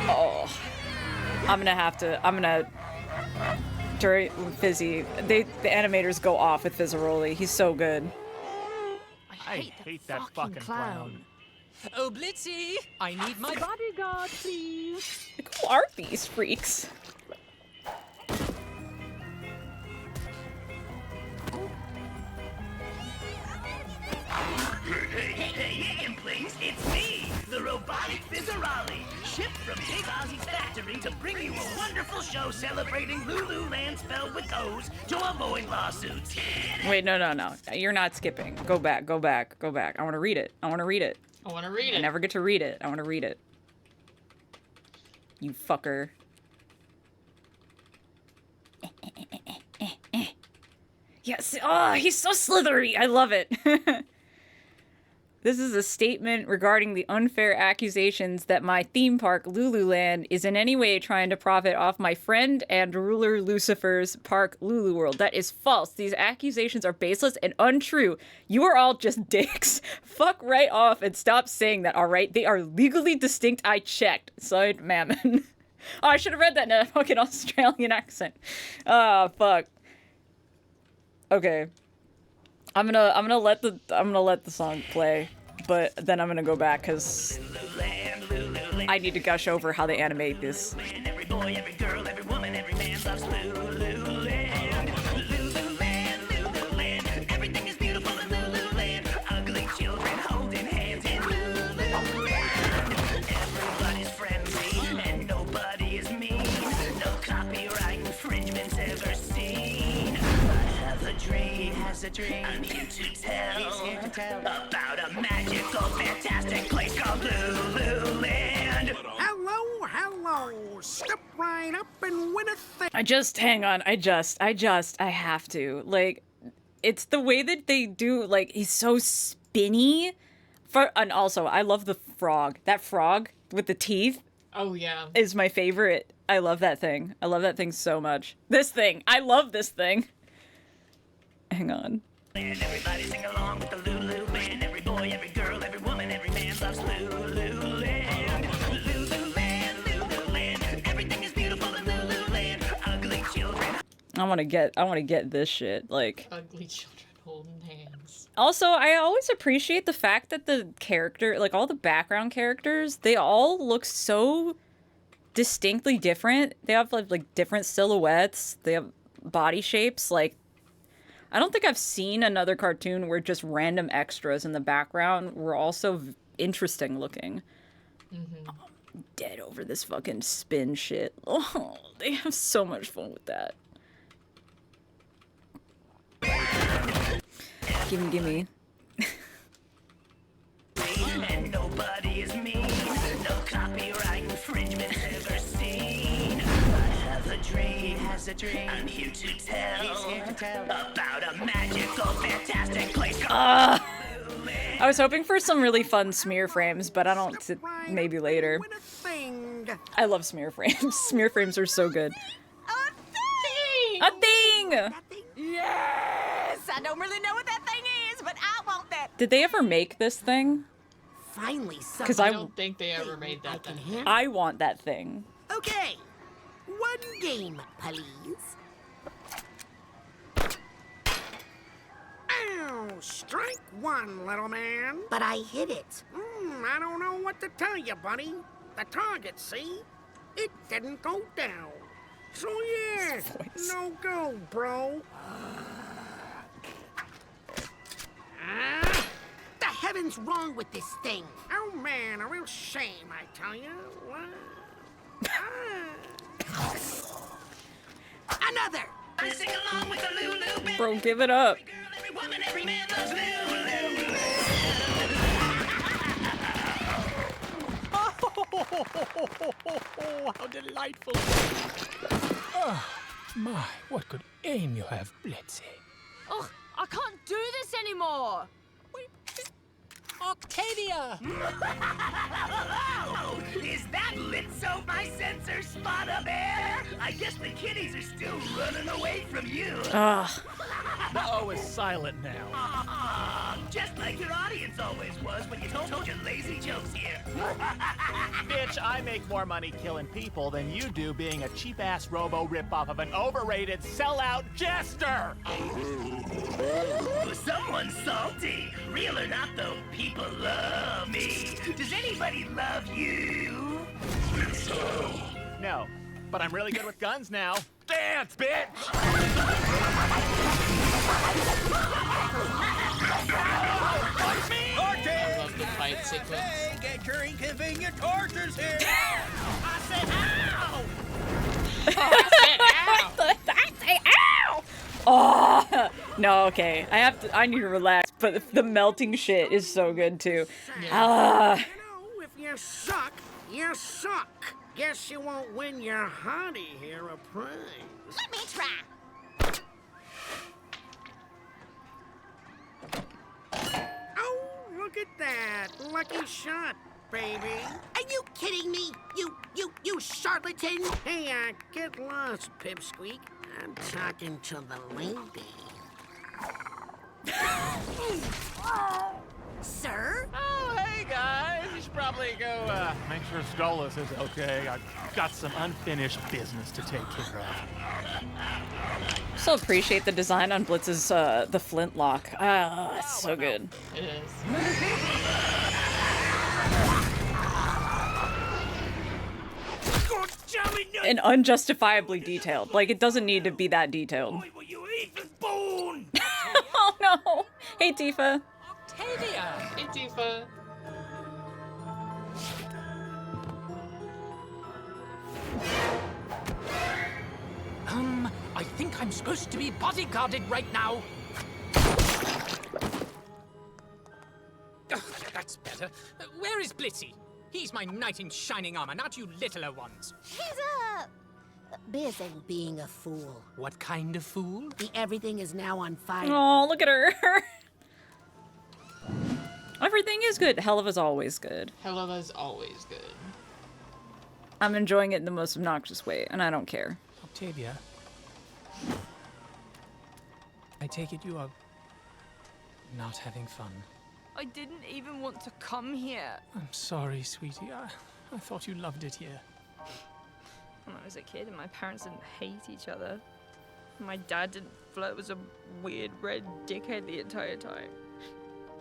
Oh. I'm gonna during Fizzy, the animators go off with Fizzaroli. He's so good. I hate that fucking clown. Oh, Blitzy! I need my bodyguard, please. Like, who are these freaks? darlings, it's me, the robotic Fizzerali, shipped from Big Ozzy's factory to bring you a wonderful show celebrating Lululand spelled with O's to avoid lawsuits. Wait, no. You're not skipping. Go back. I want to read it. I want to read it. I never get to read it. I want to read it. You fucker. Yes. Oh, he's so slithery. I love it. This is a statement regarding the unfair accusations that my theme park, Lululand, is in any way trying to profit off my friend and ruler Lucifer's park, Lulu World. That is false. These accusations are baseless and untrue. You are all just dicks. Fuck right off and stop saying that, alright? They are legally distinct. I checked. Signed, Mammon. Oh, I should have read that in a fucking Australian accent. Oh, fuck. Okay. I'm gonna let the song play, but then I'm gonna go back because I need to gush over how they animate this. Every boy, every girl, every woman, every man loves Lululand. Lululand. Everything is beautiful in Lululand. Ugly children holding hands in Lululand. Everybody's friendly and nobody is mean. No copyright infringements ever seen. I have a dream. I'm here to tell about a magical, fantastic place called Lululand. Hello. Step right up and win a thing. I have to. Like, it's the way that they do, like, he's so spinny. And also, I love the frog. That frog with the teeth. Oh, yeah. Is my favorite. I love that thing. I love that thing so much. This thing. I love this thing. Hang on. And everybody sing along with the Lulu band. Every boy, every girl, every woman, every man loves Lululand. Lululand. Everything is beautiful in Lululand. Ugly children. I want to get this shit. Like, ugly children holding hands. Also, I always appreciate the fact that the character, like all the background characters, they all look so distinctly different. They have like different silhouettes. They have body shapes. Like, I don't think I've seen another cartoon where just random extras in the background were also interesting looking. Mm-hmm. I'm dead over this fucking spin shit. Oh, they have so much fun with that. Gimme. And nobody is mean. No copyright infringement ever seen. I have a dream. I'm here to tell about a magical, fantastic place called I was hoping for some really fun smear frames, but I don't. Maybe later. I love smear frames. Smear frames are so good. A thing! Yes! I don't really know what that thing is, but I want that. Did they ever make this thing? Finally, Because I don't think they ever made that thing. I want that thing. Okay, one game, please. Ow! Strike one, little man. But I hit it. I don't know what to tell you, buddy. The target, see? It didn't go down. So yeah, no go, bro. The heavens wrong with this thing? Oh man, a real shame, I tell you. Another! I sing along with the Lulu band. Bro, give it up. Every woman, every man loves Lulu. Oh, how delightful. Oh, my, what good aim you have, Bletzy. Ugh, I can't do this anymore. Octavia! Oh, is that Litso, my sensor spot up there? I guess the kitties are still running away from you. Ugh. The O is silent now. Just like your audience always was when you told your lazy jokes here. Bitch, I make more money killing people than you do being a cheap-ass robo ripoff of an overrated sellout jester! Someone's salty. Real or not, though, people love me. Does anybody love you? No, but I'm really good with guns now. Dance, bitch! I love the fight sequence. Hey, get your inconvenient tortures here! I said, ow! I say ow! Oh no, okay. I need to relax, but the melting shit is so good too. Ah. You know, if you suck, you suck. Guess you won't win your hottie here a prize. Let me try. Oh, look at that. Lucky shot, baby. Are you kidding me? You charlatan! Hey, get lost, Pipsqueak. I'm talking to the lady. Sir? Oh, hey guys! You should probably go make sure Stolas is okay. I've got some unfinished business to take care of. So appreciate the design on Blitz's the flintlock. Ah, it's so good. It is. God damn it, no! And unjustifiably detailed. Like, it doesn't need to be that detailed. Why will you eat this bone? Oh no! Hey Tifa. Octavia! Hey, Tifa. I think I'm supposed to be bodyguarded right now. Oh, that's better. Where is Blitzy? He's my knight in shining armor, not you littler ones. He's busy being a fool. What kind of fool? The everything is now on fire. Oh, look at her. Everything is good. Helluva's always good. Helluva's always good. I'm enjoying it in the most obnoxious way, and I don't care. Octavia, I take it you are not having fun. I didn't even want to come here. I'm sorry, sweetie. I thought you loved it here. When I was a kid and my parents didn't hate each other. My dad didn't flirt with some weird red dickhead the entire time.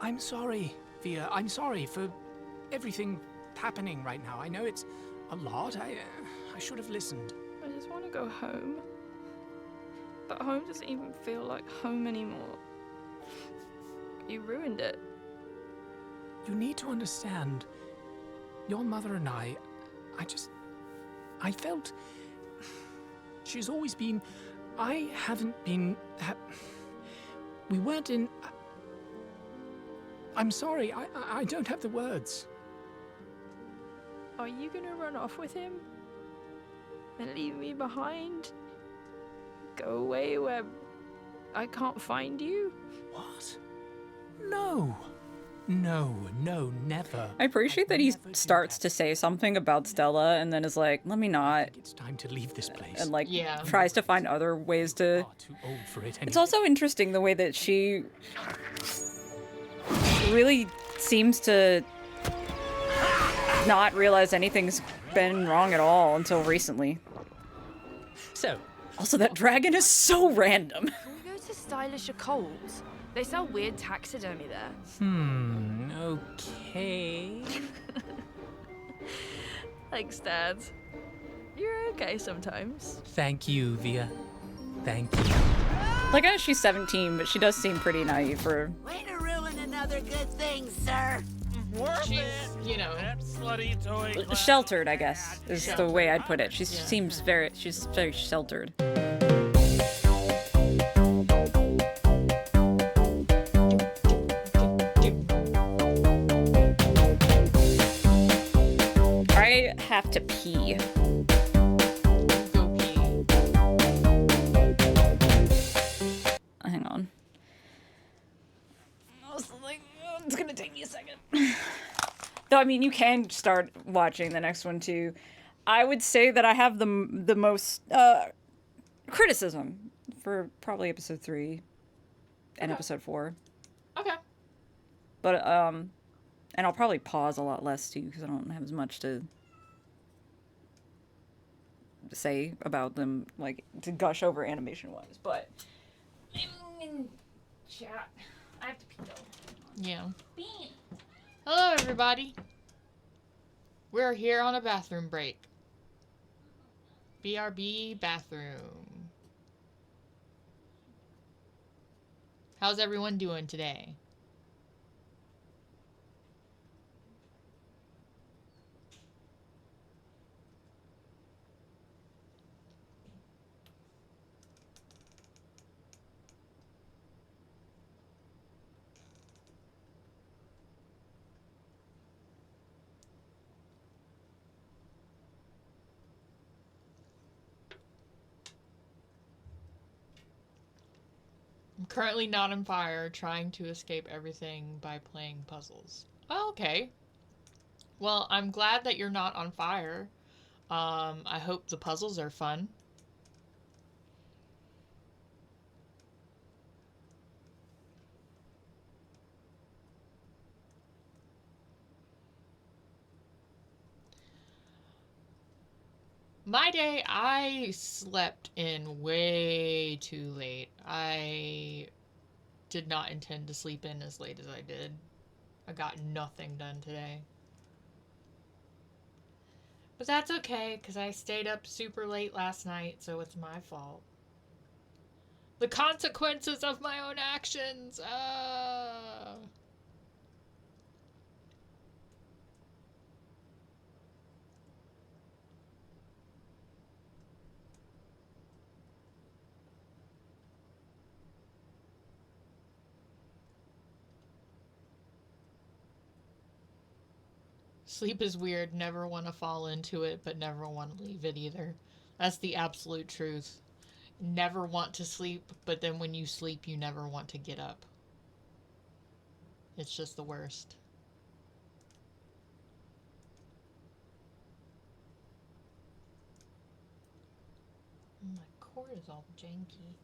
I'm sorry, Via. I'm sorry for everything happening right now. I know it's a lot. I should have listened. I just want to go home. But home doesn't even feel like home anymore. You ruined it. You need to understand. Your mother and I felt she's always been. I haven't been. We weren't in. I'm sorry. I don't have the words. Are you gonna run off with him? And leave me behind? Go away where I can't find you? What? No. No, never. I appreciate that he starts to say something about Stella and then is like, let me not. It's time to leave this place. And like tries to find other ways to. Too old for it It's also interesting the way that she really seems to not realize anything's been wrong at all until recently. So. Also, that dragon is so random. Can we go to Stylish Coles? They sell weird taxidermy there. Okay. Thanks, Dad. You're okay sometimes. Thank you, Via. Thank you. Like, I know she's 17, but she does seem pretty naive for. Way to ruin another good thing, sir. She's, you know, slutty toy. Sheltered, I guess, is the way I'd put it. She's very sheltered. I have to pee. Go pee. Hang on. It's gonna take me a second. Though, I mean, you can start watching the next one too. I would say that I have the most criticism for probably episode 3 and episode 4. Okay. But and I'll probably pause a lot less too because I don't have as much to say about them, like to gush over animation wise. But in chat, I have to pee though. Yeah. Hello, everybody. We're here on a bathroom break. BRB bathroom. How's everyone doing today? Currently not on fire, trying to escape everything by playing puzzles. Oh, okay. Well, I'm glad that you're not on fire. I hope the puzzles are fun. My day, I slept in way too late. I did not intend to sleep in as late as I did. I got nothing done today. But that's okay, because I stayed up super late last night, so it's my fault. The consequences of my own actions! Sleep is weird, never want to fall into it, but never want to leave it either. That's the absolute truth. Never want to sleep, but then when you sleep, you never want to get up. It's just the worst. My cord is all janky.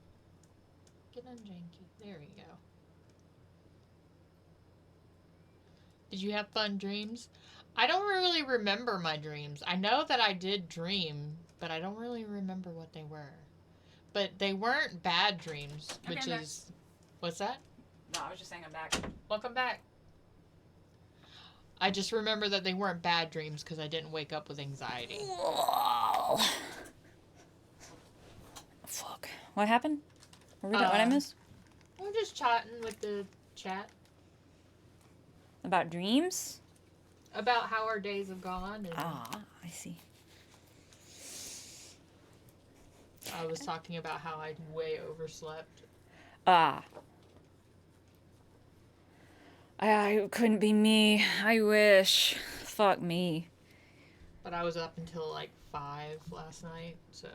Get unjanky. There we go. Did you have fun dreams? I don't really remember my dreams. I know that I did dream, but I don't really remember what they were. But they weren't bad dreams, which is... What's that? No, I was just saying I'm back. Welcome back. I just remember that they weren't bad dreams because I didn't wake up with anxiety. Whoa. Fuck. What happened? What did I miss? We're just chatting with the chat. About dreams? About how our days have gone. And I see. I was talking about how I way overslept. I couldn't be me. I wish. Fuck me. But I was up until like 5 last night, so...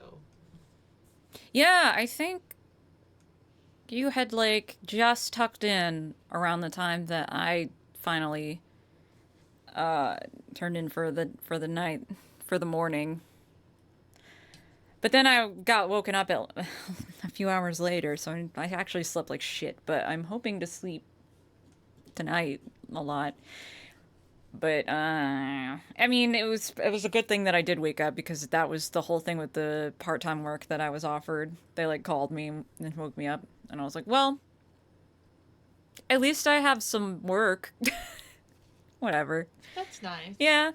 Yeah, I think you had like just tucked in around the time that I finally turned in for the night, for the morning. But then I got woken up a few hours later, so I actually slept like shit. But I'm hoping to sleep tonight a lot. But I mean, it was a good thing that I did wake up, because that was the whole thing with the part-time work that I was offered. They like called me and woke me up, and I was like, well, at least I have some work. Whatever. That's nice. Yeah.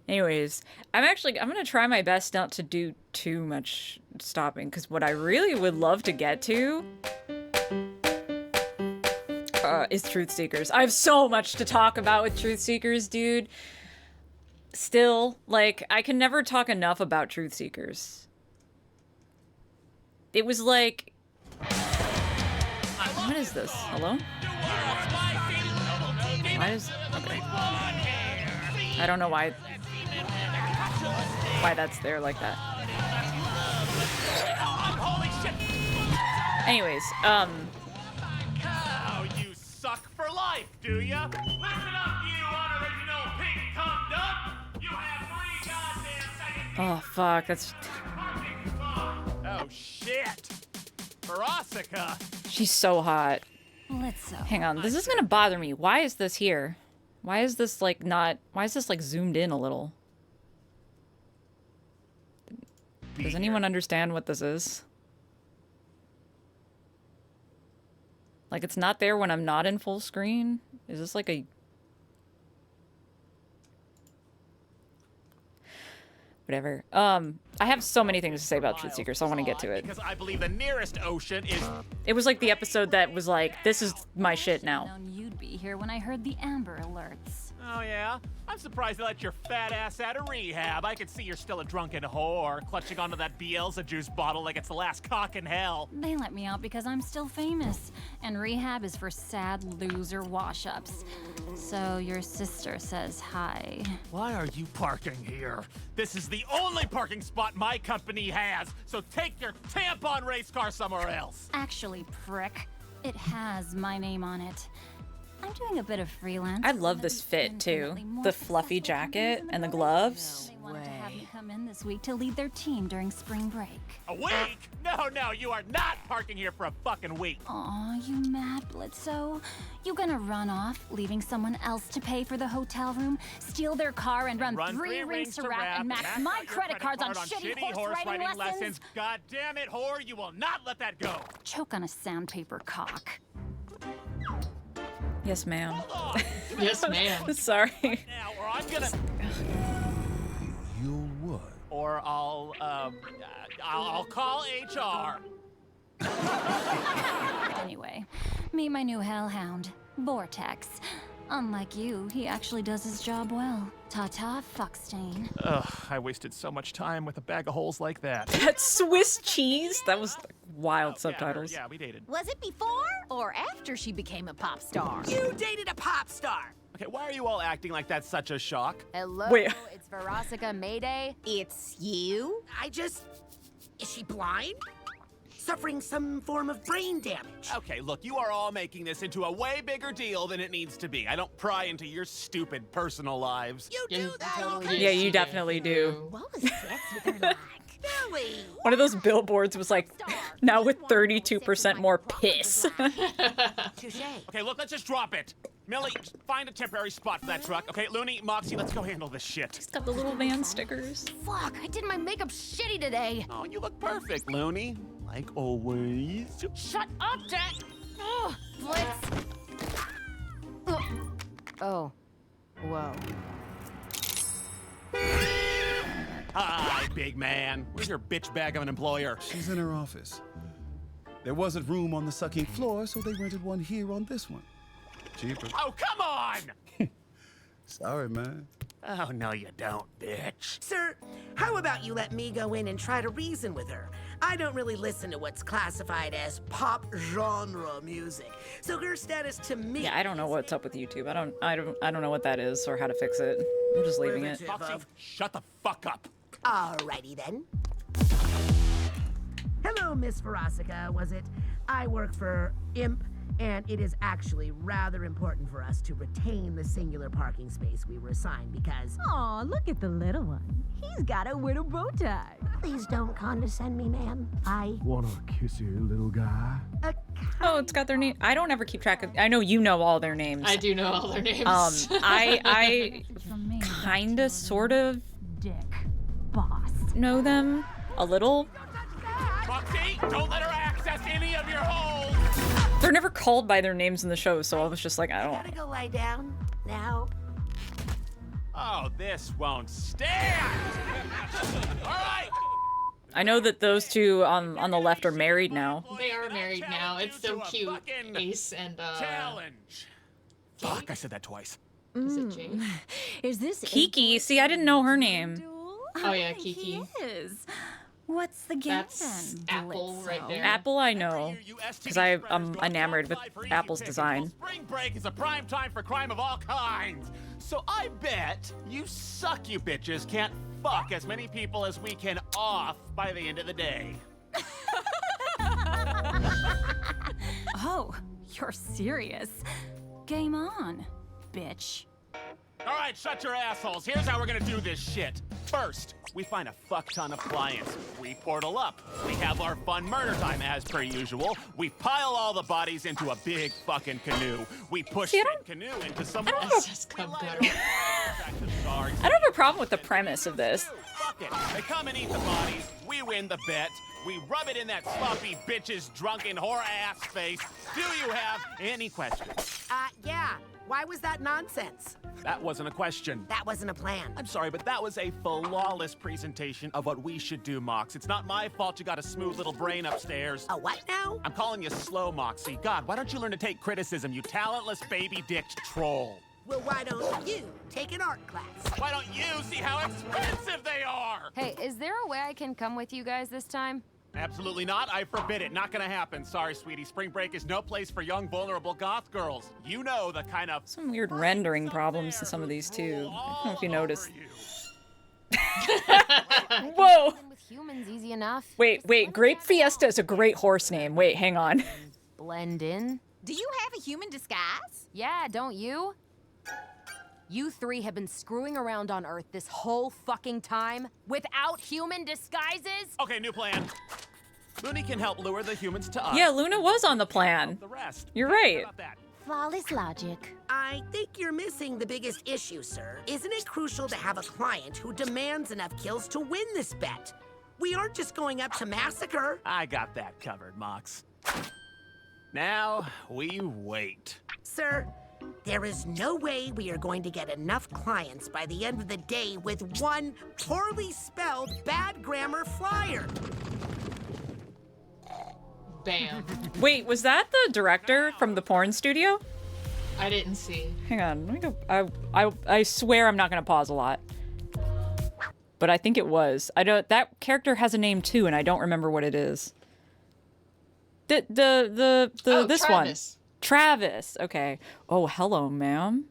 Anyways, I'm gonna try my best not to do too much stopping, because what I really would love to get to is Truth Seekers. I have so much to talk about with Truth Seekers, dude. Still, like, I can never talk enough about Truth Seekers. It was like... What is this? Hello? Why is... Okay. I don't know why that's there like that. Anyways, Oh, you suck for life, do ya? Listen up, you unoriginal pink-tongued duck! You have 3 goddamn seconds. oh fuck, that's... Oh shit! Verosica! She's so hot. Let's Hang on, this is gonna bother me. Why is this here? Why is this like not... Why is this like zoomed in a little? Does anyone understand what this is? Like, it's not there when I'm not in full screen? Is this like a... Whatever. I have so many things to say about Truth Seekers, so I want to get to it. Because I believe the nearest ocean is... It was like the episode that was like, this is my shit now. Known you'd be here when I heard the Amber Alerts. Oh, yeah? I'm surprised they let your fat ass out of rehab. I could see you're still a drunken whore, clutching onto that Bielsa juice bottle like it's the last cock in hell. They let me out because I'm still famous, and rehab is for sad loser wash-ups. So your sister says hi. Why are you parking here? This is the only parking spot my company has, so take your tampon race car somewhere else. Actually, prick, it has my name on it. I'm doing a bit of freelance. I love this fit too. The fluffy jacket and the gloves. They wanted to have me come in this week to lead their team during spring break. A week? No, you are not parking here for a fucking week. Aw, you mad, Blitzo? You gonna run off, leaving someone else to pay for the hotel room, steal their car, and run 3 rings to wrap and max my credit cards on shitty horse riding lessons? God damn it, whore, you will not let that go. Choke on a sandpaper cock. Yes, ma'am. Yes, ma'am. Sorry. Now, or I'm gonna. You'll what? Or I'll call HR. Anyway, meet my new hellhound, Vortex. Unlike you, he actually does his job well. Ta-ta, fuckstain. Ugh, I wasted so much time with a bag of holes like that. That Swiss cheese? That was wild subtitles. Yeah, we dated. Was it before or after she became a pop star? You dated a pop star. Okay, why are you all acting like that's such a shock? Hello, Wait. it's Verosika Mayday. It's you? Is she blind? Suffering some form of brain damage. Okay, look, you are all making this into a way bigger deal than it needs to be. I don't pry into your stupid personal lives. You do that all totally Yeah, you definitely do. What was sex with her like? Billy. One of those billboards was like, now with 32% more piss. Touche. Okay, look, let's just drop it. Millie, find a temporary spot for that truck. Okay, Looney, Moxie, let's go handle this shit. It's got the little van stickers. Fuck, I did my makeup shitty today. Oh, you look perfect, Looney. Like always. Shut up, Jack. Oh, Blitz. Oh. Whoa. Hi, big man. Where's your bitch bag of an employer? She's in her office. There wasn't room on the sucking floor, so they rented one here on this one. Cheaper. Oh, come on! Sorry, man. Oh, no, you don't, bitch. Sir, how about you let me go in and try to reason with her? I don't really listen to what's classified as pop genre music, so her status to me. Yeah, I don't know what's up with YouTube. I don't know what that is or how to fix it. I'm just leaving it. Moxie, shut the fuck up. Alrighty then. Hello, Miss Verosika, was it? I work for Imp, and it is actually rather important for us to retain the singular parking space we were assigned because... Aw, look at the little one. He's got a widow bow tie. Please don't condescend me, ma'am. I... Wanna kiss you, little guy? Oh, it's got their name. I don't ever keep track of. I know you know all their names. I do know all their names. I kinda, sort of Dick. Boss. know them a little. Moxie, don't let her access any of your holes! They're never called by their names in the show, so I was just like, I don't. Gotta go lie down now. Oh, this won't stand! All right! I know that those two on the left are married now. They are married now. It's so cute. Fucking Ace and challenge. Fuck, I said that twice. Is it Jake? Is this Kiki, see, I didn't know her name. Oh yeah, Kiki. He is. What's the game That's then, Apple Blitzo? right there. Apple, I know, because I'm enamored with Apple's design. Spring break is a prime time for crime of all kinds. So I bet you suck, you bitches, can't fuck as many people as we can off by the end of the day. Oh, you're serious. Game on, bitch. All right, shut your assholes. Here's how we're gonna do this shit. First, we find a fuck ton of clients. We portal up. We have our fun murder time as per usual. We pile all the bodies into a big fucking canoe. We push the canoe into someone else's I don't have a problem with the premise of this. Fuck it. They come and eat the bodies. We win the bet. We rub it in that sloppy bitch's drunken whore ass face. Do you have any questions? Yeah. Why was that nonsense? That wasn't a question. That wasn't a plan. I'm sorry, but that was a flawless presentation of what we should do, Mox. It's not my fault you got a smooth little brain upstairs. A what now? I'm calling you slow, Moxie. God, why don't you learn to take criticism, you talentless baby-dicked troll? Well, why don't you take an art class? Why don't you see how expensive they are? Hey, is there a way I can come with you guys this time? Absolutely not. I forbid it. Not gonna happen. Sorry, sweetie. Spring break is no place for young, vulnerable goth girls. You know the kind of... Some weird rendering problems in some of these, too. I don't know if you noticed. Whoa! With humans, easy enough. Wait. Grape Fiesta is a great horse name. Wait, hang on. Blend in. Do you have a human disguise? Yeah, don't you? You three have been screwing around on Earth this whole fucking time without human disguises? Okay, new plan. Looney can help lure the humans to us. Yeah, Luna was on the plan. The rest. You're right. How about that? Flawless logic. I think you're missing the biggest issue, sir. Isn't it crucial to have a client who demands enough kills to win this bet? We aren't just going up to massacre. I got that covered, Mox. Now, we wait. Sir, there is no way we are going to get enough clients by the end of the day with one poorly spelled, bad grammar flyer. Bam. Wait, was that the director from the porn studio? I didn't see. Hang on, let me go. I swear I'm not gonna pause a lot. But I think it was. I don't. That character has a name too, and I don't remember what it is. This Travis. one. Travis. Okay. Oh, hello, ma'am.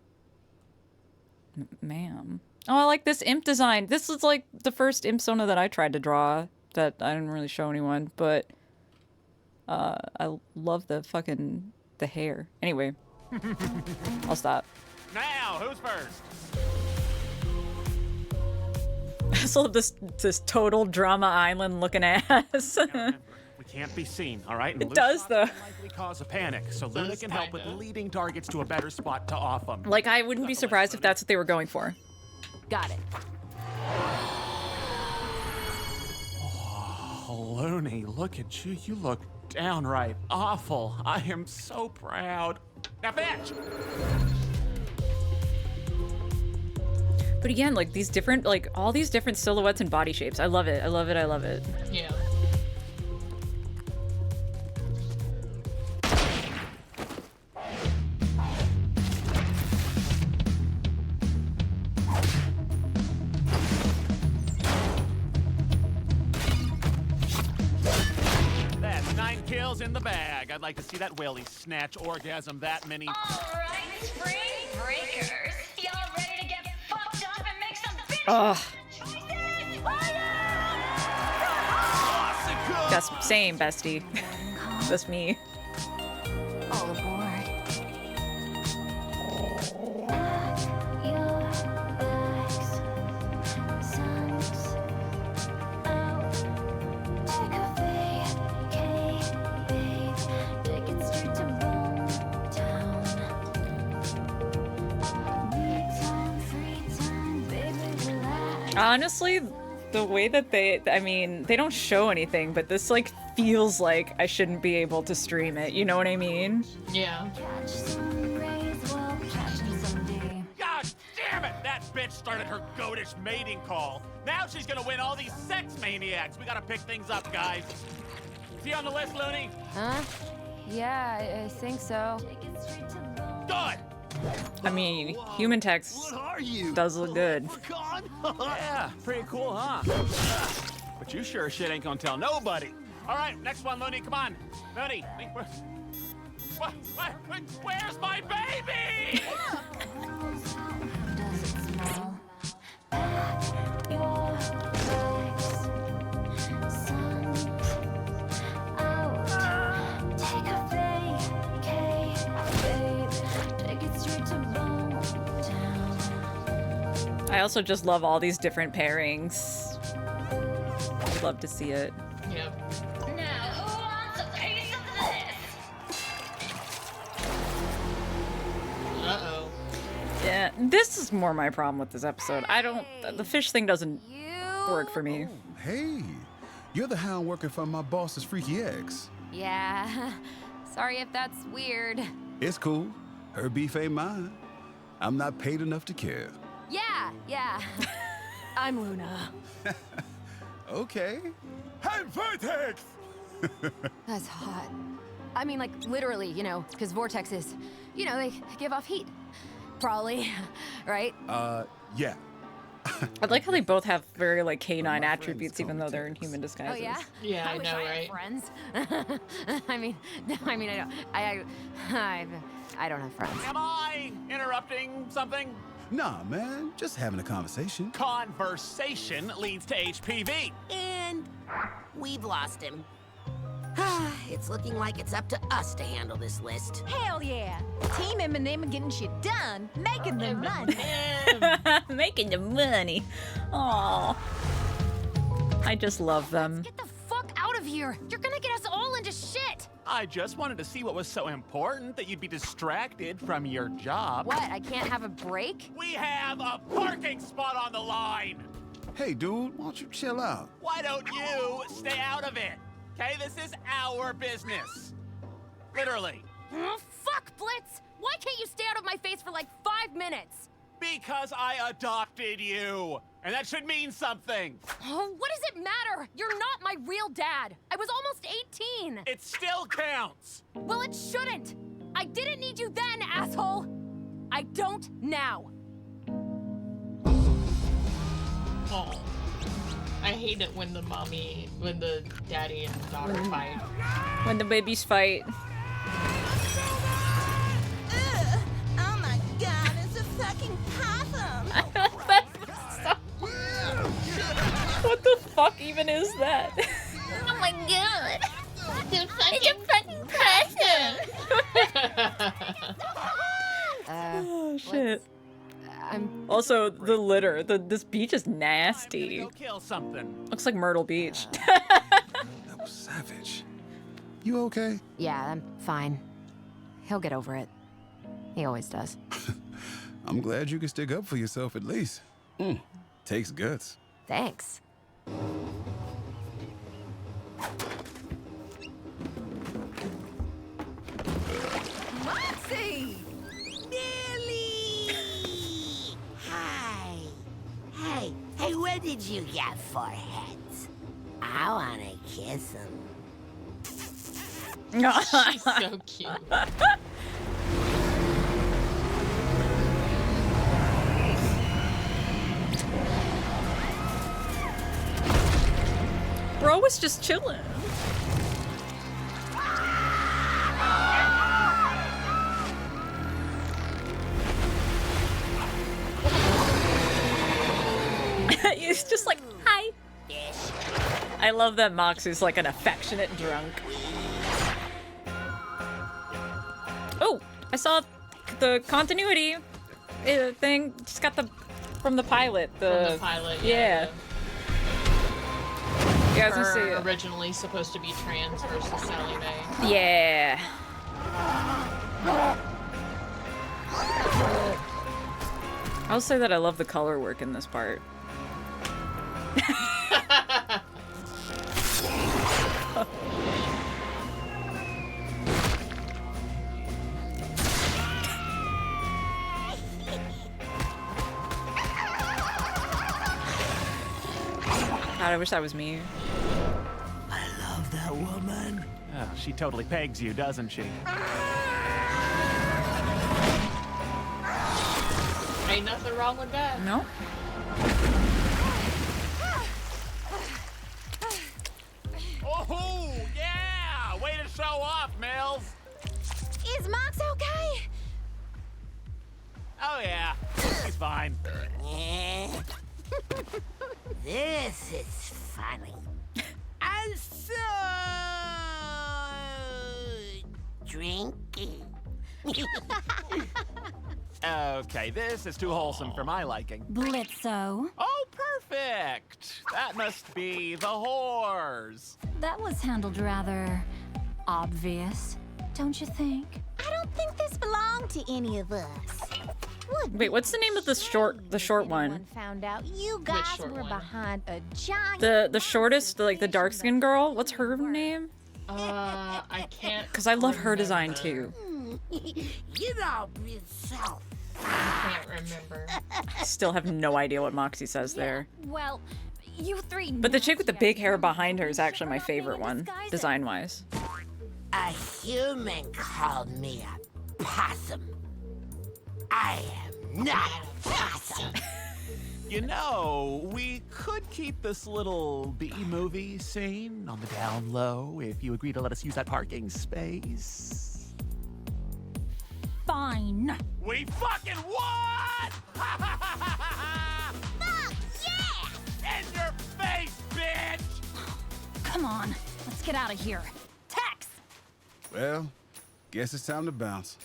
Ma'am. Oh, I like this imp design. This is like the first imp Sona that I tried to draw that I didn't really show anyone, but I love the hair. Anyway, I'll stop. Now, who's first? I still have this total drama island looking ass. We can't be seen, all right? And It does, though. Likely cause a panic, so Luna can help with leading targets to a better spot to off them. Like, I wouldn't be surprised if that's what they were going for. Got it. Oh, Looney, look at you. You look downright awful. I am so proud. Now fetch! But again, like these different, like all these different silhouettes and body shapes. I love it. I love it. I love it. Yeah. That's 9 kills in the bag. I'd like to see that whaley snatch orgasm that many. All right, spring breakers. Y'all ready to get fucked up and make some big choices? That's same, bestie. That's me. All aboard. Honestly, the way that they don't show anything, but this like feels like I shouldn't be able to stream it. You know what I mean? Yeah. God damn it! That bitch started her goatish mating call. Now she's gonna win all these sex maniacs. We gotta pick things up, guys. Is he on the list, Looney? Huh? Yeah, I think so. Good! I mean, human text does look good. Yeah, pretty cool, huh? But you sure as shit ain't gonna tell nobody. All right, next one, Looney, come on. Looney, where's my baby? I also just love all these different pairings. I'd love to see it. Yep. Now, who wants a piece of this? Uh-oh. Yeah, this is more my problem with this episode. The fish thing doesn't work for me. Hey, you're the hound working for my boss's freaky ex. Yeah. Sorry if that's weird. It's cool. Her beef ain't mine. I'm not paid enough to care. Yeah. I'm Luna. Okay. I'm Vortex! That's hot. I mean, like, literally, you know, because vortexes, you know, they give off heat. Probably, right? Yeah. I like how they both have very like canine attributes, even though they're in human disguises. Oh yeah. Yeah, I wish know, had right? Friends. I mean, I don't have friends. Am I interrupting something? Nah, man, just having a conversation. Conversation leads to HPV. And we've lost him. It's looking like it's up to us to handle this list. Hell yeah! Team Eminem getting shit done, making the money. Making the money. Aww. I just love them. Get the fuck out of here! You're gonna get us all into shit! I just wanted to see what was so important that you'd be distracted from your job. What, I can't have a break? We have a parking spot on the line! Hey, dude, why don't you chill out? Why don't you stay out of it? Okay, this is our business. Literally. Oh, fuck, Blitz! Why can't you stay out of my face for like 5 minutes? Because I adopted you. And that should mean something. Oh, what does it matter? You're not my real dad. I was almost 18. It still counts. Well, it shouldn't. I didn't need you then, asshole. I don't now. Oh. I hate it when the daddy and daughter fight. When the babies fight. Oh my god, it's a fucking possum! What the fuck even is that? Oh my god! It's a fucking person! Oh shit. I'm Also, the litter. This beach is nasty. Go kill something. Looks like Myrtle Beach. That was savage. You okay? Yeah, I'm fine. He'll get over it. He always does. I'm glad you can stick up for yourself at least. Takes guts. Thanks. Moxie! Billy! Hi. Hey, what did you get for heads? I wanna kiss him. She's so cute. Bro was just chilling. He's just like, hi. I love that Moxie's like an affectionate drunk. Oh, I saw the continuity thing. Just got from the pilot. From the pilot, yeah. Yeah, I was gonna Her say originally supposed to be trans versus Sally Mae. yeah. I'll say that I love the color work in this part. God, I wish that was me. I love that woman. Oh, she totally pegs you, doesn't she? Ain't nothing wrong with that. No. Oh, yeah! Way to show off, Mills! Is Mox okay? Oh, yeah. He's fine. This is funny. And so drinking. Okay, this is too wholesome for my liking. Blitzo. Oh, perfect! That must be the whores. That was handled rather obvious, don't you think? I don't think this belonged to any of us. Wait, what's the name of the short one? Found out you guys short were one? behind a giant. The shortest, like the dark skinned girl. What's her name? I can't. Because I love her design too. You know yourself. I can't remember. I still have no idea what Moxie says there. Well, you three. But the chick with the big hair behind her is actually my favorite one, design wise. A human called me a possum. I am Not awesome. You know, we could keep this little B-movie scene on the down low if you agree to let us use that parking space. Fine. We fucking won! Fuck yeah! In your face, bitch! Come on, let's get out of here. Tex! Well, guess it's time to bounce.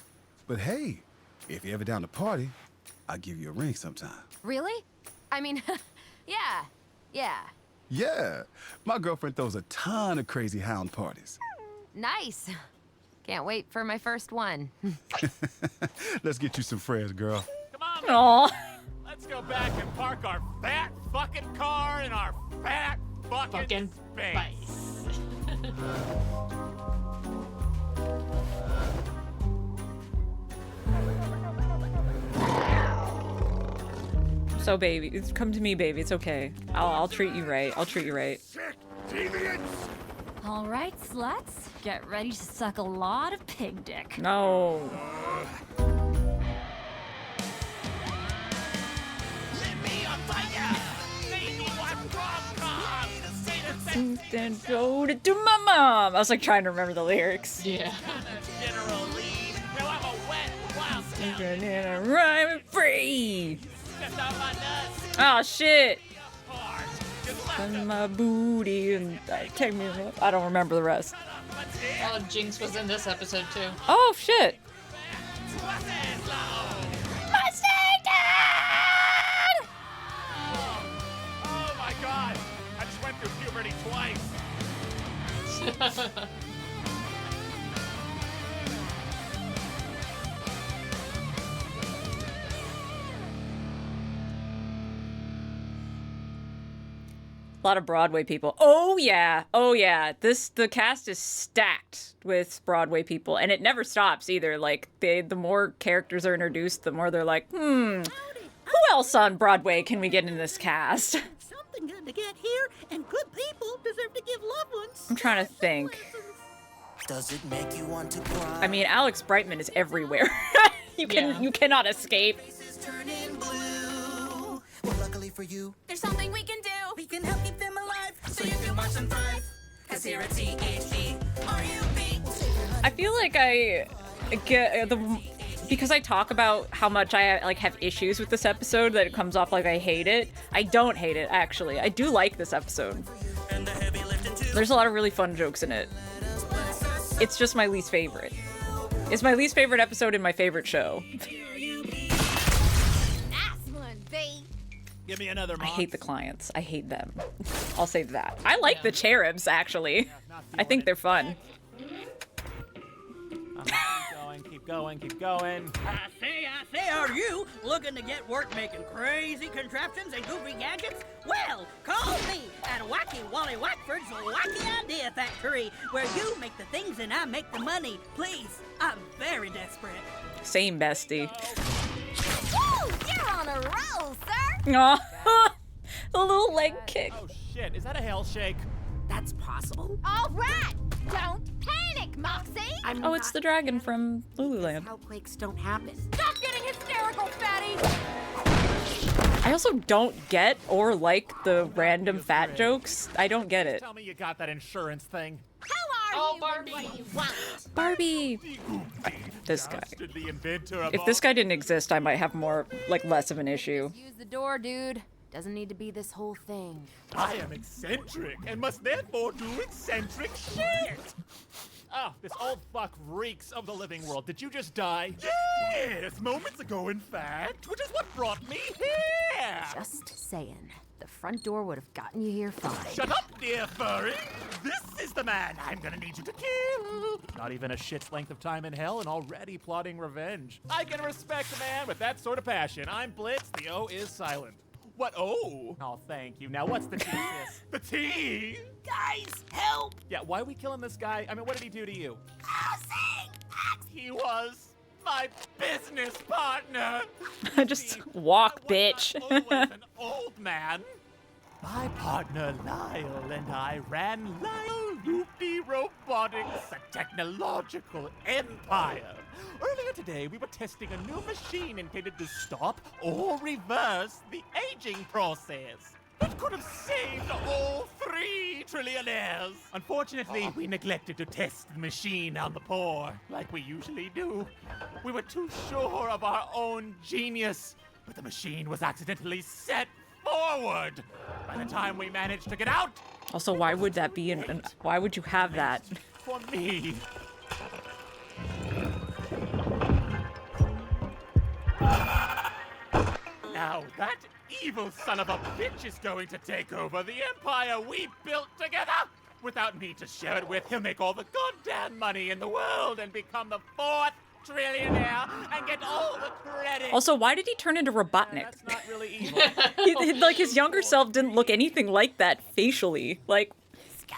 But hey, if you're ever down to party, I'll give you a ring sometime. Really? I mean, yeah. Yeah, my girlfriend throws a ton of crazy hound parties. Nice. Can't wait for my first one. Let's get you some friends, girl. Come on, man. Let's go back and park our fat fucking car in our fat fucking space. So, baby, come to me, baby. It's okay. I'll treat you right. I'll treat you right. All right, sluts. Get ready to suck a lot of pig dick. No. Then go to my mom. I was like trying to remember the lyrics. Yeah. Rhyme free. Oh shit. And my booty and take me. I don't remember the rest. Oh, Jinx was in this episode too. Oh shit. Oh my god! I just went through puberty twice. A lot of Broadway people. Oh yeah. The cast is stacked with Broadway people, and it never stops either. Like the more characters are introduced, the more they're like, who else on Broadway can we get in this cast? Something good to get here, and good people deserve to give loved ones. I'm trying to think. Does it make you want to cry? I mean, Alex Brightman is everywhere. You cannot escape. Well, luckily for you, There's something we can do. we can help keep them alive, so you can watch them thrive. 'Cause here at THG-RUB, I feel like I get because I talk about how much I like have issues with this episode, that it comes off like I hate it. I don't hate it, actually. I do like this episode. There's a lot of really fun jokes in it. It's just my least favorite. It's my least favorite episode in my favorite show. Nice one, B. Give me another I mom. hate the clients. I hate them. I'll say that. I like the cherubs, actually. I think they're fun. Keep going. I say, are you looking to get work making crazy contraptions and goofy gadgets? Well, call me at Wacky Wally Wackford's Wacky Idea Factory, where you make the things and I make the money. Please, I'm very desperate. Same bestie. Woo! You're on a roll, sir. Aw. The little leg kick. Oh shit, is that a hell shake? That's possible. All right. Don't panic, Moxie. Oh, it's the dragon from Lululand. Hellquakes don't happen. Stop getting hysterical, fatty. I also don't get or like the random fat jokes. I don't get it. Tell me you got that insurance thing. How are you? Barbie. What you want? Barbie. This guy. Bastard, the inventor of If this guy didn't exist, I might have less of an issue. Use the door, dude. Doesn't need to be this whole thing. I am eccentric and must therefore do eccentric shit. Oh, this old fuck reeks of the living world. Did you just die? Yes, moments ago, in fact, which is what brought me here. Just saying. The front door would have gotten you here fine. Shut up, dear furry. This is the man I'm gonna need you to kill. Not even a shit's length of time in hell and already plotting revenge. I can respect a man with that sort of passion. I'm Blitz. The O is silent. What? Oh. Oh, thank you. Now, what's the tea, sis? The tea? Guys, help! Yeah, why are we killing this guy? I mean, what did he do to you? He was my business partner. Just walk, bitch. Always an old man. My partner Lyle and I ran Lyle Loopy robotics, a technological empire. Earlier today, we were testing a new machine intended to stop or reverse the aging process. It could have saved all 3 trillionaires. Unfortunately, we neglected to test the machine on the poor, like we usually do. We were too sure of our own genius, but the machine was accidentally set forward. By the time we managed to get out, Also, why would that be why would you have that? for me. Now that evil son of a bitch is going to take over the empire we built together. Without me to share it with, he'll make all the goddamn money in the world and become the 4th trillionaire and get all the credit. Also, why did he turn into Robotnik? That's not really evil. Like, his younger self didn't look anything like that facially. Like,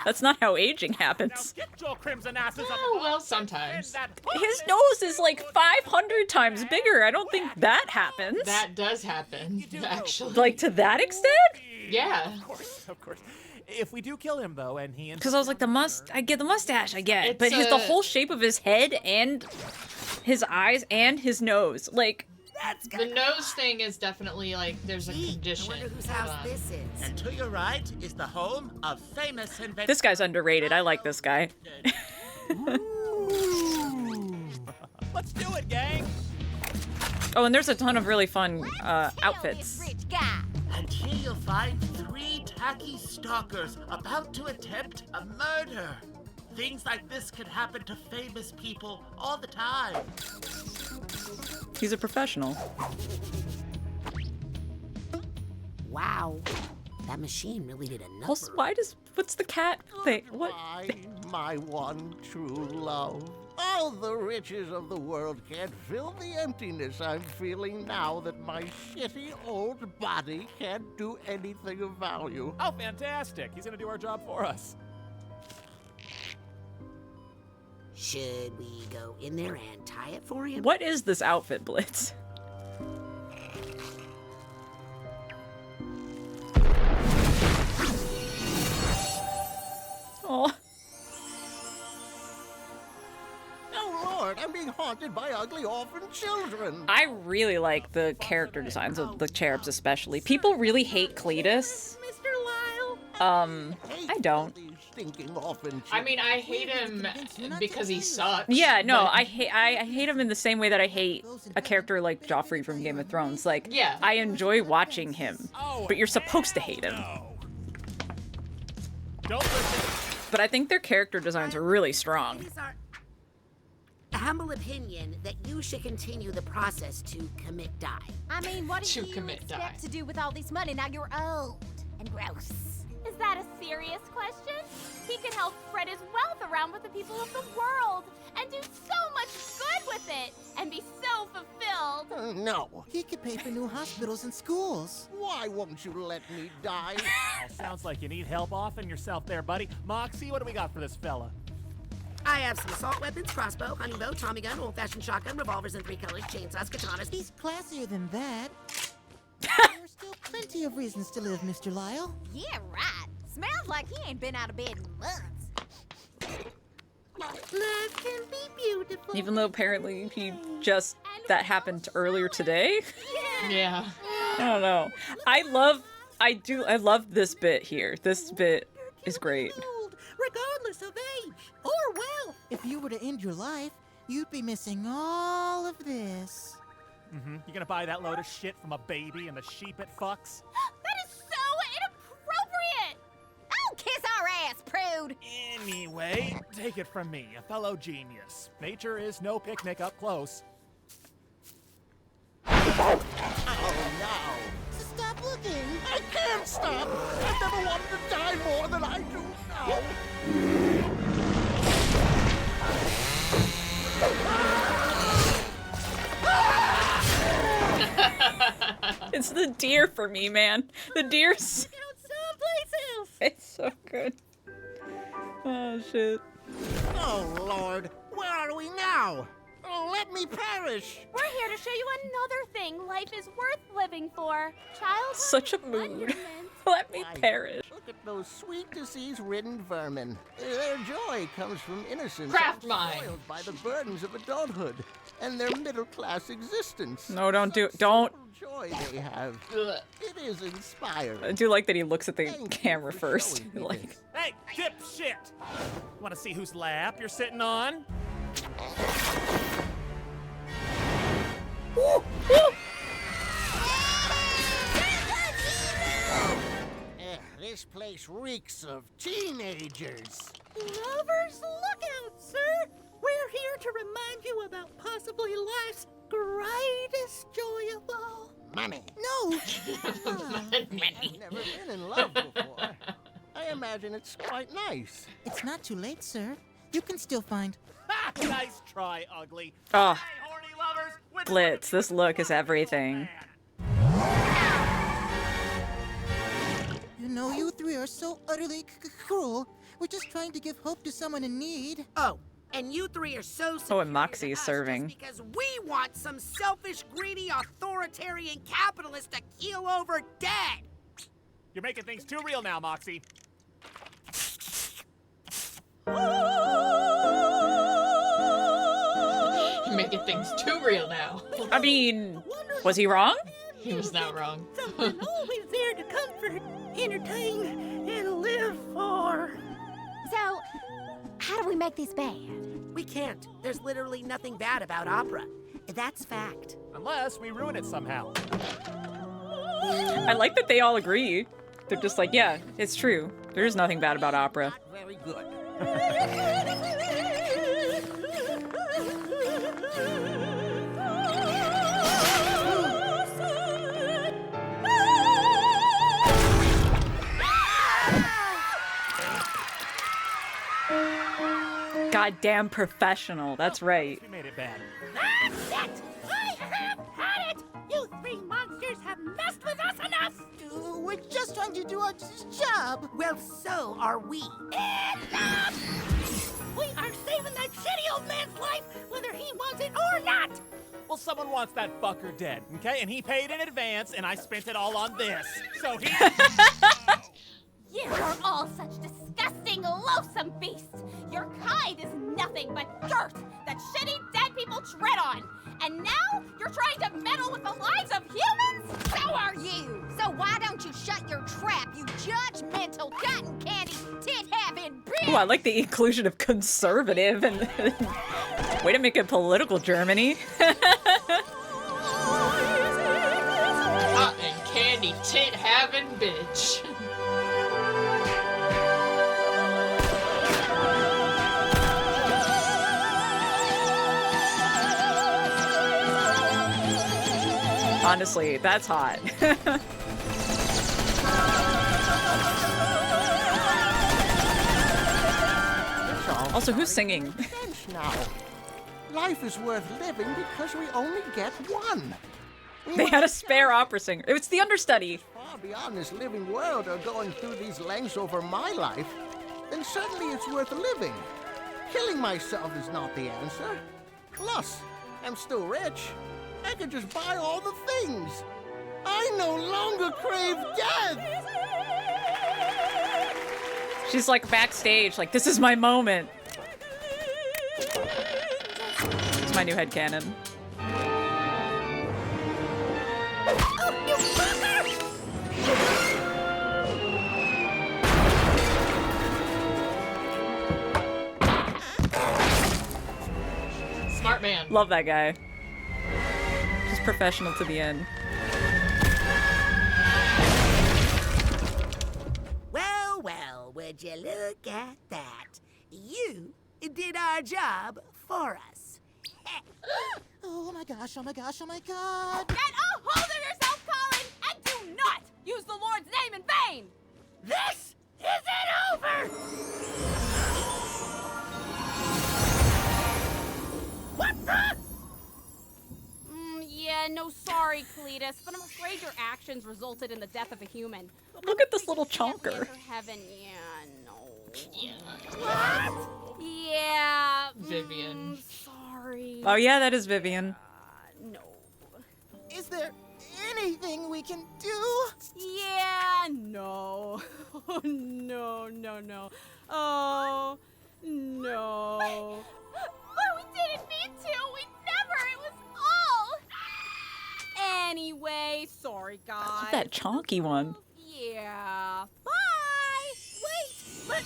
that's not how aging happens. Get your crimson asses up. Oh, well, sometimes. His nose is like 500 times bigger. I don't think that happens. That does happen, actually. Like, to that extent? Yeah. Of course. If we do kill him, though, and he... Because I was like, I get the mustache, I get. It's But the whole shape of his head and his eyes and his nose, like... The nose thing is definitely like there's a condition. I wonder whose house this is. And to your right is the home of famous inventor. This guy's underrated. I like this guy. Let's do it, gang. Oh, and there's a ton of really fun outfits. And here you'll find 3 tacky stalkers about to attempt a murder. Things like this can happen to famous people all the time. He's a professional. Wow. That machine really did enough. Also, what's the cat thing? What? My one true love. All the riches of the world can't fill the emptiness I'm feeling now that my shitty old body can't do anything of value. Oh, fantastic. He's gonna do our job for us. Should we go in there and tie it for him? What is this outfit, Blitz? Oh. Oh, Lord, I'm being haunted by ugly orphan children. I really like the character designs of the cherubs, especially. People really hate Cletus. Mr. Lyle. I don't. I mean, I hate him because he sucks. Yeah, no, but- I hate him in the same way that I hate a character like Joffrey from Game of Thrones. Like, Yeah. I enjoy watching him, but you're supposed to hate him. Don't listen. But I think their character designs are really strong. It is our humble opinion that you should continue the process to commit die. I mean, what do To you commit expect die. to do with all this money now you're old and gross? Is that a serious question? He can help spread his wealth around with the people of the world and do so much good with it and be so fulfilled. No, he could pay for new hospitals and schools. Why won't you let me die? Oh, sounds like you need help offing yourself there, buddy. Moxie, what do we got for this fella? I have some assault weapons, crossbow, hunting bow, Tommy gun, old-fashioned shotgun, revolvers in 3 colors, chainsaws, katanas. He's classier than that. There's still plenty of reasons to live, Mr. Lyle. Yeah, right. Smells like he ain't been out of bed in months. Life can be beautiful. Even though apparently that happened earlier today. Yeah. I don't know. I love this bit here. This bit is great. Regardless of age or wealth. If you were to end your life, you'd be missing all of this. Mm-hmm. You gonna buy that load of shit from a baby and the sheep it fucks? That is so inappropriate! Oh, kiss our ass, prude! Anyway, take it from me, a fellow genius. Nature is no picnic up close. Oh, no. Stop looking. I can't stop. I've never wanted to die more than I do now. It's the deer for me, man. The deer's... It's so good. Oh, shit. Oh, Lord. Where are we now? Oh, let me perish. We're here to show you another thing life is worth living for. Childhood Such a mood. wonderment. Let me perish. Look at those sweet disease-ridden vermin. Their joy comes from innocence Craft mine. unspoiled by the burdens of adulthood and their middle-class existence. No, don't do. Such Don't. simple joy they have. It is inspiring. I do like that he looks at the camera first. Like, Hey, dipshit! Want to see whose lap you're sitting on? This place reeks of teenagers. Lovers, look out, sir! We're here to remind you about possibly life's greatest joy of all. Money. No! I've never been in love before. I imagine it's quite nice. It's not too late, sir. You can still find... Nice try, ugly. oh, Hey, horny lovers! Which Blitz. This look is everything. You know, you three are so utterly cruel. We're just trying to give hope to someone in need. Oh, and you three are so Oh, and Moxie is serving. because we want some selfish, greedy, authoritarian capitalist to keel over dead. You're making things too real now, Moxie. You're making things too real now. I mean, was he wrong? He was not wrong. Something always there to comfort, entertain, and live for. So, how do we make these bad? We can't. There's literally nothing bad about opera. That's fact. Unless we ruin it somehow. I like that they all agree. They're just like, yeah, it's true. There is nothing bad about opera. Very good. Goddamn professional. That's right. We made it bad. That's it! I have had it! You three monsters have messed with us enough! We're just trying to do our job. Well, so are we. Enough! We are saving that shitty old man's life, whether he wants it or not! Well, someone wants that fucker dead, okay? And he paid in advance, and I spent it all on this. So he... You are all such disgusting, loathsome beasts. Your kind is nothing but dirt that shitty dead people tread on. And now you're trying to meddle with the lives of humans? So are you! So why don't you shut your trap, you judgmental cotton candy tit-having bitch! Ooh, I like the inclusion of conservative and way to make it political, Germany. Cotton candy tit having bitch. Honestly, that's hot. Also, who's singing? Now, life is worth living because we only get one. They had a spare opera singer. It's the understudy. Far beyond this living world are going through these lengths over my life, then certainly it's worth living. Killing myself is not the answer. Plus, I'm still rich. I could just buy all the things. I no longer crave death. She's like backstage, like, this is my moment. It's my new headcanon. Smart man. Love that guy. Just professional to the end. Well, well, would you look at that? You did our job for us. Oh my gosh, oh my gosh, oh my god. Get a hold of yourself, Colin, and do not use the Lord's name in vain! This isn't over! What the? Yeah, no sorry, Cletus, but I'm afraid your actions resulted in the death of a human. Look at this little chonker. Enter heaven, yeah, no. What? Yeah. Vivian. Sorry. Oh yeah, that is Vivian. No. Is there anything we can do? Yeah, no. Oh, no, no, no. Oh, no. But we didn't need to. We never. It was all. Anyway, sorry, guys. I love that chonky one. Yeah. Bye. Wait, but.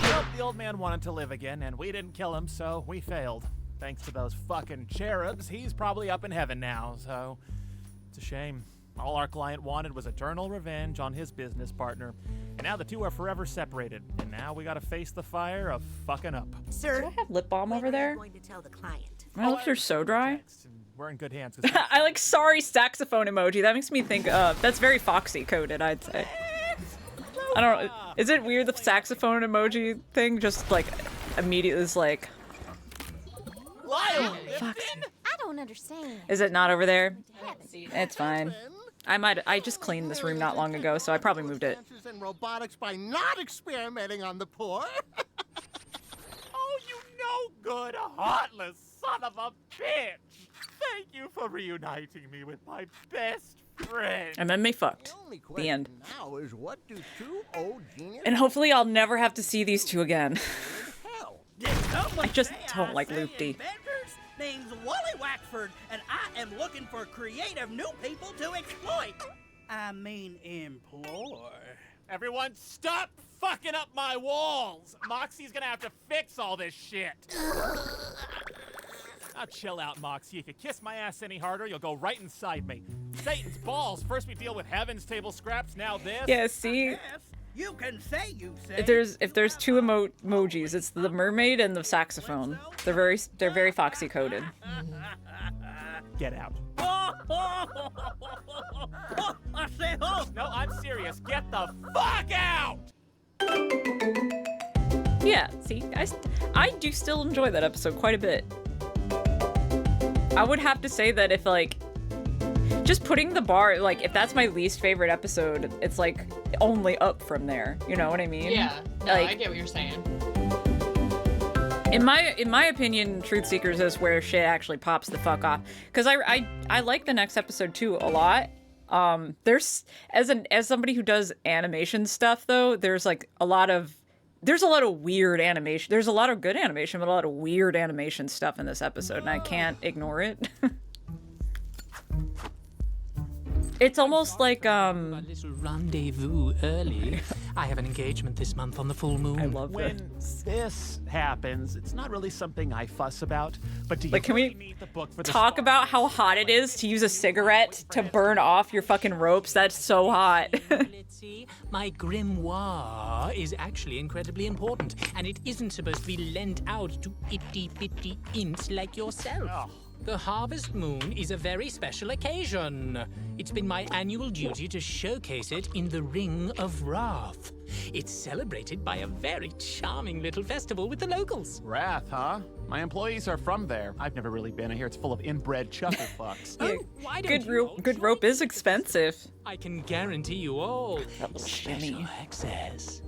Well, the old man wanted to live again, and we didn't kill him, so we failed. Thanks to those fucking cherubs, he's probably up in heaven now, so it's a shame. All our client wanted was eternal revenge on his business partner, and now the two are forever separated, and now we gotta face the fire of fucking up. Sir, Do I have lip balm over there? going to tell the client. My lips are so dry. We're in good hands. I like sorry saxophone emoji. That makes me think that's very Foxy coded, I'd say. I don't know. Is it weird the saxophone emoji thing just like immediately is like I don't understand. is it not over there? It's fine. I just cleaned this room not long ago, so I probably moved it. And robotics by not experimenting on the poor. Oh, you no good, heartless son of a bitch! Thank you for reuniting me with my best friend. And then they fucked. The end. Now is what do two old geniuses And hopefully I'll never have to see these two again. I just don't like Loopty. Name's Wally Wackford, and I am looking for creative new people to exploit. I mean, employ. Everyone, stop fucking up my walls! Moxie's gonna have to fix all this shit. Now chill out, Moxie. If you kiss my ass any harder, you'll go right inside me. Satan's balls. First we deal with heaven's table scraps, now this. Yeah, see? You can say you say. If there's two emojis, it's the mermaid and the saxophone. They're very Foxy coded. Get out. I say ho. No, I'm serious. Get the fuck out! Yeah, see, I do still enjoy that episode quite a bit. I would have to say that if like just putting the bar, like if that's my least favorite episode, it's like only up from there. You know what I mean? Yeah. No, like, I get what you're saying. In my opinion, Truth Seekers is where shit actually pops the fuck off. Because I like the next episode too a lot. There's as somebody who does animation stuff though, there's a lot of weird animation. There's a lot of good animation, but a lot of weird animation stuff in this episode, and I can't ignore it. It's almost like A little rendezvous early. I have an engagement this month on the full moon. I love When this happens, it's not really something I fuss about, but do you Like, can really we need the book for the talk about how hot it is to use a cigarette to burn off your fucking ropes? That's so hot. Let's see. My grimoire is actually incredibly important, and it isn't supposed to be lent out to itty-bitty imps like yourself. The harvest moon is a very special occasion. It's been my annual duty to showcase it in the Ring of Wrath. It's celebrated by a very charming little festival with the locals. Wrath, huh? My employees are from there. I've never really been. I hear it's full of inbred chuckle fucks. Why don't Good rope is expensive. I can guarantee you all That little shimmy. access.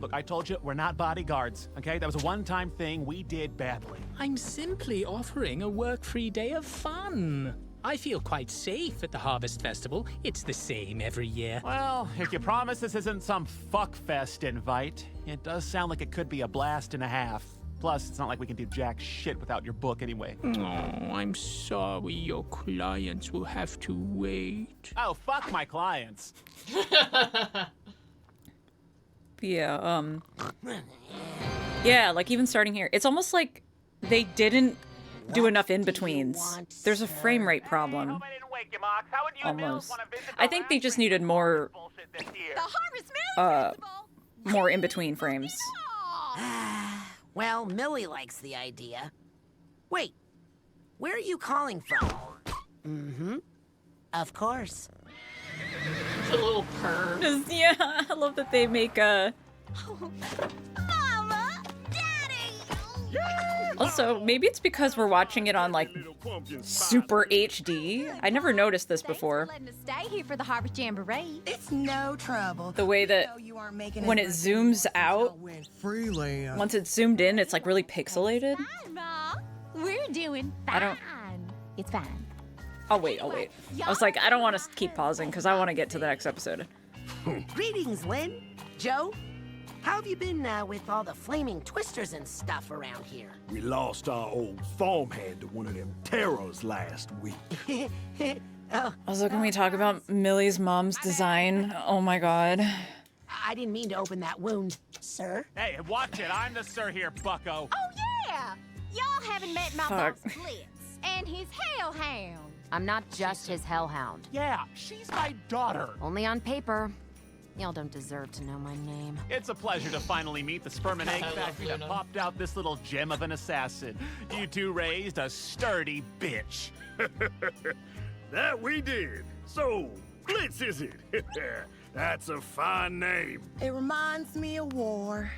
Look, I told you, we're not bodyguards, okay? That was a one-time thing we did badly. I'm simply offering a work-free day of fun. I feel quite safe at the Harvest Festival. It's the same every year. Well, if you promise this isn't some fuckfest invite, it does sound like it could be a blast and a half. Plus, it's not like we can do jack shit without your book anyway. Oh, I'm sorry your clients will have to wait. Oh, fuck my clients. Yeah, yeah, like even starting here, it's almost like they didn't do enough in-betweens. There's a frame rate problem. Almost. I think they just needed more, more in-between frames. Well, Millie likes the idea. Wait, where are you calling from? Mm-hmm. Of course. It's a little purr. Yeah, I love that they make Mama! Daddy! Also, maybe it's because we're watching it on, like, super HD. I never noticed this before. Letting us stay here for the Harvest Jamboree. It's no trouble. The way that when it zooms out, Freeland. once it's zoomed in, it's, like, really pixelated. Fine, Ma. We're doing fine. I don't... It's fine. I'll wait. I was like, I don't want to keep pausing because I want to get to the next episode. Greetings, Lynn. Joe, how have you been with all the flaming twisters and stuff around here? We lost our old farmhand to one of them terrors last week. Also, can we talk about Millie's mom's design? Oh my god. I didn't mean to open that wound, sir. Hey, watch it. I'm the sir here, bucko. Oh, yeah! Y'all haven't met my Fuck. boss, Blitz, and his hellhound. I'm not just his hellhound. Yeah, she's my daughter. Only on paper. Y'all don't deserve to know my name. It's a pleasure to finally meet the sperm and egg factory that popped out this little gem of an assassin. You two raised a sturdy bitch. That we did. So, Blitz is it? That's a fine name. It reminds me of war.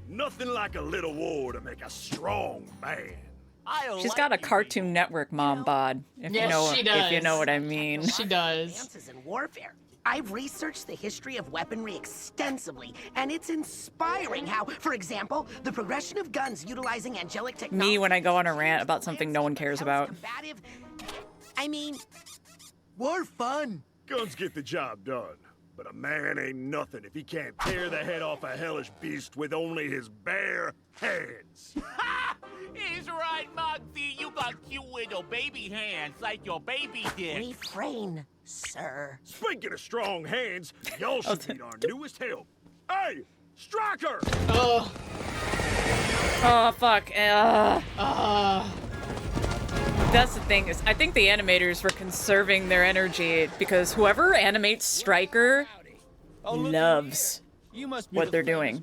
Nothing like a little war to make a strong man. She's got a Cartoon Network mom bod, if Yes, you know she does. if you know what I mean. She does. Advances in warfare. I've researched the history of weaponry extensively, and it's inspiring how, for example, the progression of guns utilizing angelic technology. Me when I go on a rant about something no one cares about. Combative. I mean, war fun. Guns get the job done, but a man ain't nothing if he can't tear the head off a hellish beast with only his bare hands. He's right, Moxie. You got cute little baby hands like your baby did. Refrain, sir. Speaking of strong hands, y'all should meet our newest help. Hey, Striker! Oh. Oh fuck. That's the thing is, I think the animators were conserving their energy because whoever animates Stryker loves what they're doing.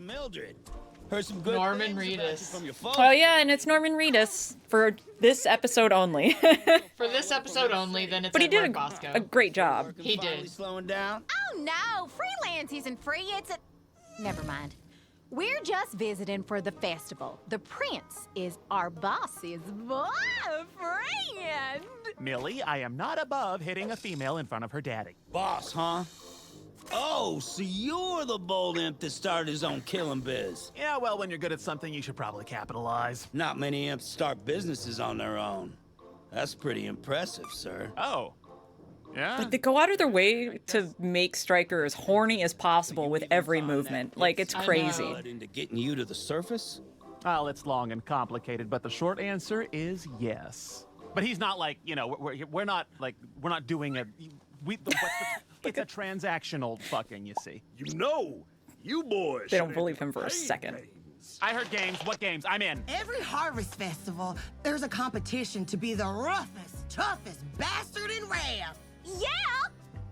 Heard some good Norman Reedus. Oh yeah, and it's Norman Reedus for this episode only. For this episode only, then it's But he did Edward Bosco. a great job. He did. Slowing down. Oh, no. Freelance isn't free. It's a... Never mind. We're just visiting for the festival. The prince is our boss's boyfriend. Millie, I am not above hitting a female in front of her daddy. Boss, huh? Oh, so you're the bold imp that started his own killing biz. Yeah, well, when you're good at something, you should probably capitalize. Not many imps start businesses on their own. That's pretty impressive, sir. Oh. Yeah. Like they go out of their way to make Stryker as horny as possible with every movement. Like it's crazy. Into getting you to the surface? Well, it's long and complicated, but the short answer is yes. But he's not like, you know, we're not doing a... It's a transactional fucking, you see. You know, you boys... They don't believe him for a second. I heard games. What games? I'm in. Every harvest festival, there's a competition to be the roughest, toughest bastard in Wrath. Yeah!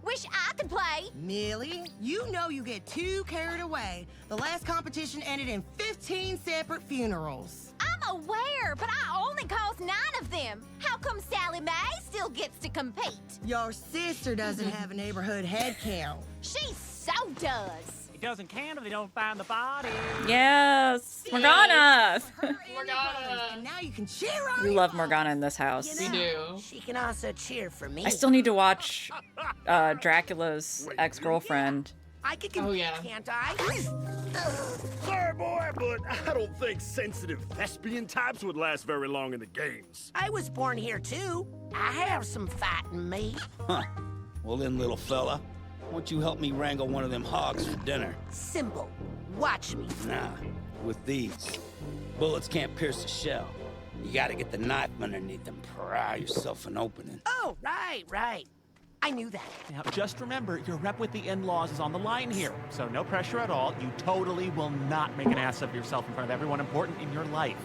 Wish I could play. Millie, you know you get too carried away. The last competition ended in 15 separate funerals. I'm aware, but I only caused 9 of them. How come Sally Mae still gets to compete? Your sister doesn't have a neighborhood head count. She so does. It doesn't count if they don't find the body. Yes! Morgana! And now you can cheer on We love Morgana in this house. We do. She can also cheer for me. I still need to watch Dracula's ex-girlfriend. I could can't I? Sorry, boy, but I don't think sensitive thespian types would last very long in the games. I was born here too. I have some fight in me. Huh. Well then, little fella, won't you help me wrangle one of them hogs for dinner? Simple. Watch me. Nah, with these. Bullets can't pierce the shell. You gotta get the knife underneath and pry yourself an opening. Oh, right. I knew that. Now, just remember, your rep with the in-laws is on the line here, so no pressure at all. You totally will not make an ass of yourself in front of everyone important in your life.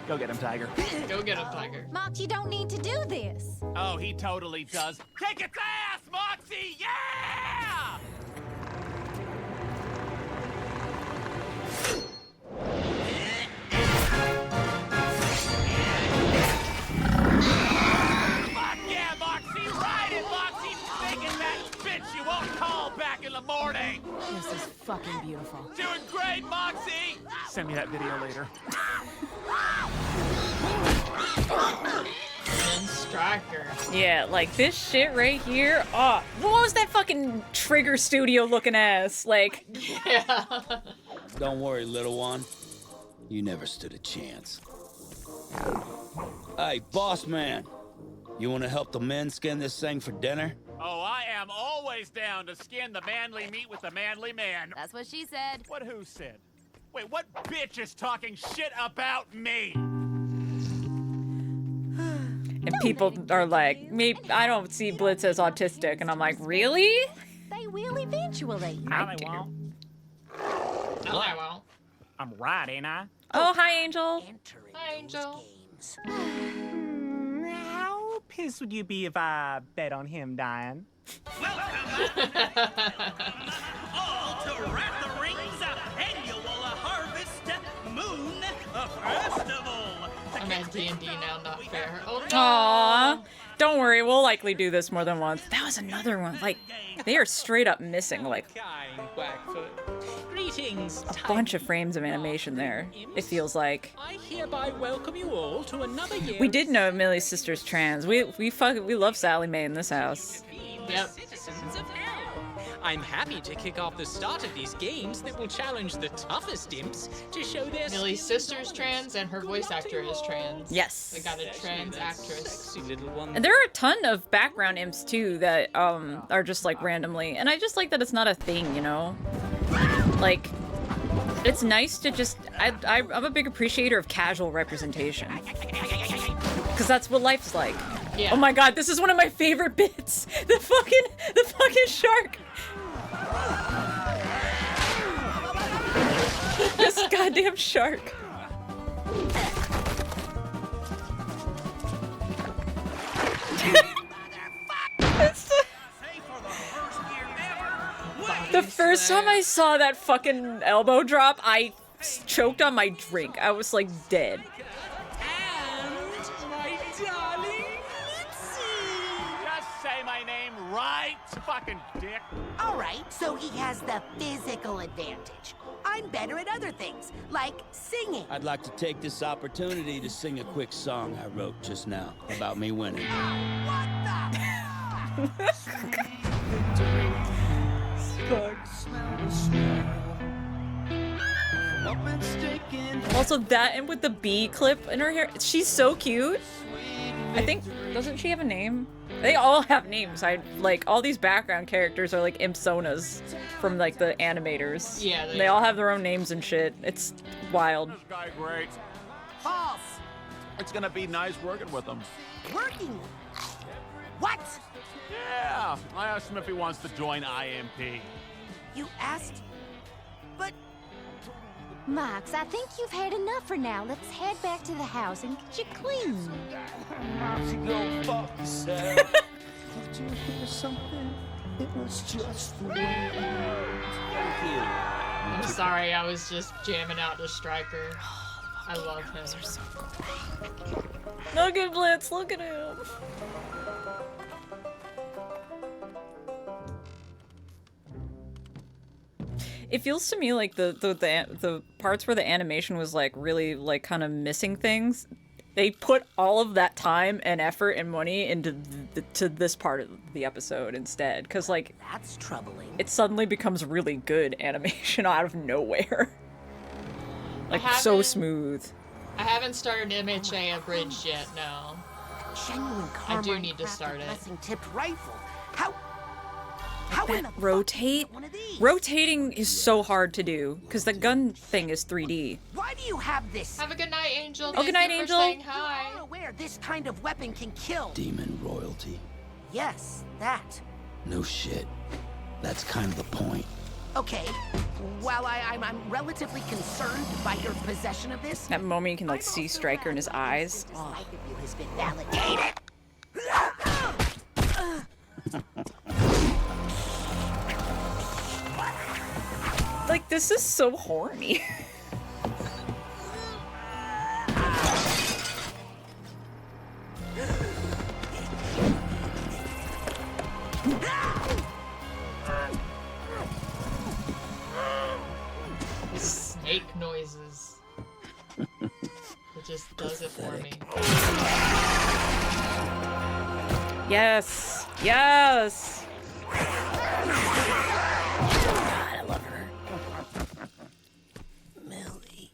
Go get him, Tiger. Go get him, Tiger. Mox, you don't need to do this. Oh, he totally does. Kick its ass, Moxie! Yeah! Fuck yeah, Moxie! Ride it, Moxie! Making that bitch you won't call back in the morning! This is fucking beautiful. Doing great, Moxie! Send me that video later. And Striker. Yeah, like this shit right here. Oh, what was that fucking Trigger Studio looking ass? Like, yeah. Don't worry, little one. You never stood a chance. Hey, boss man. You want to help the men skin this thing for dinner? Oh, I am always down to skin the manly meat with the manly man. That's what she said. What who said? Wait, what bitch is talking shit about me? and people are like, maybe I don't see Blitz as autistic, and I'm like, really? They will eventually. No, they won't. No, I won't. I'm right, ain't I? Oh, hi, Angel. Hi, Angel. How pissed would you be if I bet on him dying? All to Wrap the Rings annual Harvest Moon Festival. I'm at D&D now, not fair. Oh no! Aww. Don't worry, we'll likely do this more than once. That was another one. Like, they are straight up missing, like, Greetings, a bunch of frames of animation there, it feels like. I hereby welcome you all to another year. We did know Millie's sister's trans. We love Sally Mae in this house. Yep. Citizens of Hell. I'm happy to kick off the start of these games that will challenge the toughest imps to show their Millie's sister's trans and her voice actor is trans. Yes. They got a trans actress. Sexy little one. And there are a ton of background imps too that are just like randomly, and I just like that it's not a thing, you know? Like, it's nice to just I'm a big appreciator of casual representation. Because that's what life's like. Yeah. Oh my god, this is one of my favorite bits. The fucking shark. This goddamn shark. The first time I saw that fucking elbow drop, I choked on my drink. I was like dead. My darling just say my name right, fucking dick. All right, so he has the physical advantage. I'm better at other things, like singing. I'd like to take this opportunity to sing a quick song I wrote just now about me winning. Also, that and with the bee clip in her hair, she's so cute. I think, doesn't she have a name? They all have names. Like, all these background characters are like Impsonas from like the animators. Yeah, they all have their own names and shit. It's wild. This guy great. False. It's gonna be nice working with him. Working. What? Yeah, I asked him if he wants to join IMP. You asked? But Max, I think you've had enough for now. Let's head back to the house and get you clean. Mousy, go fuck yourself. Did you hear something? It was just the wind. Thank you. I'm sorry, I was just jamming out to Striker. I love him. Look at Blitz, look at him. It feels to me like the parts where the animation was like really like kind of missing things, they put all of that time and effort and money into to this part of the episode instead, because like that's troubling. It suddenly becomes really good animation out of nowhere. Like so smooth. I haven't started MHA Abridged yet, no. Genuine I do need to start it. Tipped rifle. How Rotating is so hard to do because the gun thing is 3D. Why do you have this? Have a good night, Angel. Oh, good night, Thank you Angel. for saying hi. I'm aware this kind of weapon can kill. Demon royalty. Yes, that. No shit. That's kind of the point. Okay. While I'm relatively concerned by your possession of this, That moment you can like see Stryker in his eyes. this life of you has been validated. Like, this is so horny. Snake noises. Which just does it for me. Yes. Yes. God, I love her. Millie.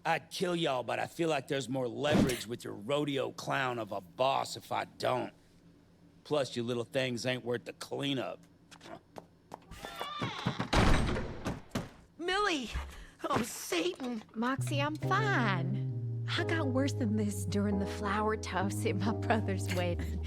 I'd kill y'all, but I feel like there's more leverage with your rodeo clown of a boss if I don't. Plus, you little things ain't worth the cleanup. Millie! Oh, Satan! Moxie, I'm fine. I got worse than this during the flower toss at my brother's wedding.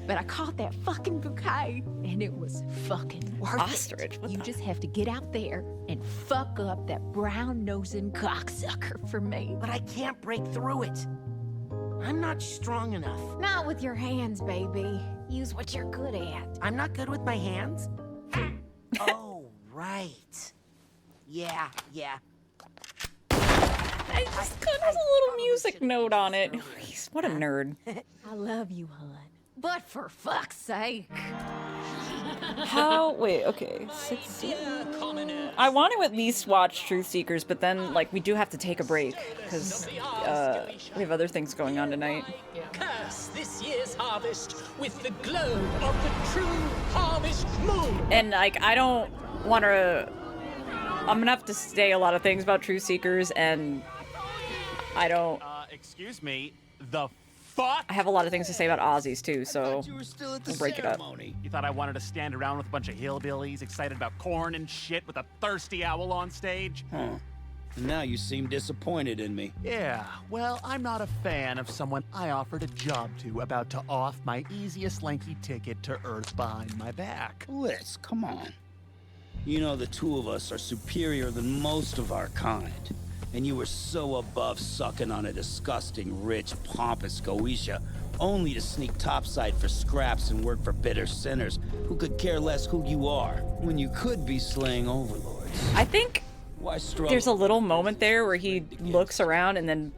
But I caught that fucking bouquet, and it was fucking worth Ostrich? it. You just have to get out there and fuck up that brown-nosing cocksucker for me. But I can't break through it. I'm not strong enough. Not with your hands, baby. Use what you're good at. I'm not good with my hands? Oh, right. Yeah. I just got a little music note on it. What a nerd. I love you, hon. But for fuck's sake. How? Wait, okay. 16. I want to at least watch Truth Seekers, but then, like, we do have to take a break because we have other things going on tonight. Curse this year's harvest with the glow of the true harvest moon. And, like, I don't want to. I'm gonna have to say a lot of things about Truth Seekers, and I don't. Excuse me. The fuck? I have a lot of things to say about Aussies too, so we'll break it up. You thought I wanted to stand around with a bunch of hillbillies excited about corn and shit with a thirsty owl on stage? Huh. Now you seem disappointed in me. Yeah, well, I'm not a fan of someone I offered a job to about to off my easiest lanky ticket to Earth behind my back. Blitz, come on. You know the two of us are superior than most of our kind. And you were so above sucking on a disgusting, rich, pompous Goetia, only to sneak topside for scraps and work for bitter sinners who could care less who you are, when you could be slaying overlords. I think there's a little moment there where he looks around and then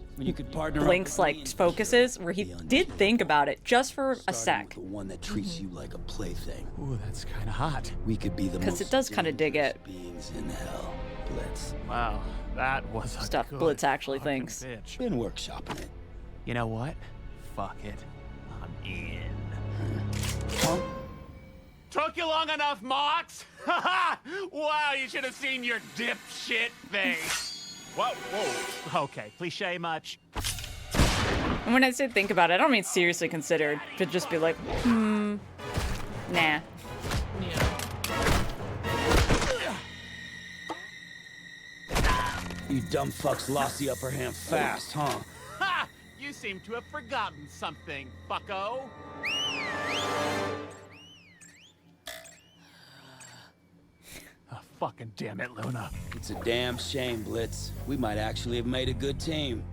blinks, like, focuses, where he did think about it just for a sec. The one that treats you like a plaything. Ooh, that's kind of hot. We could be the Because it does kind of dig it. beings in hell, Blitz. Wow, that was a Stuff good Blitz actually fucking thinks. bitch. Been workshopping it. You know what? Fuck it. I'm in. Took you long enough, Mox? Wow, you should have seen your dipshit face. Whoa. Okay, cliche much? And when I say think about it, I don't mean seriously considered. To just be like, nah. You dumb fucks lost the upper hand fast, huh? Ha! You seem to have forgotten something, bucko. Oh, fucking damn it, Luna. It's a damn shame, Blitz. We might actually have made a good team.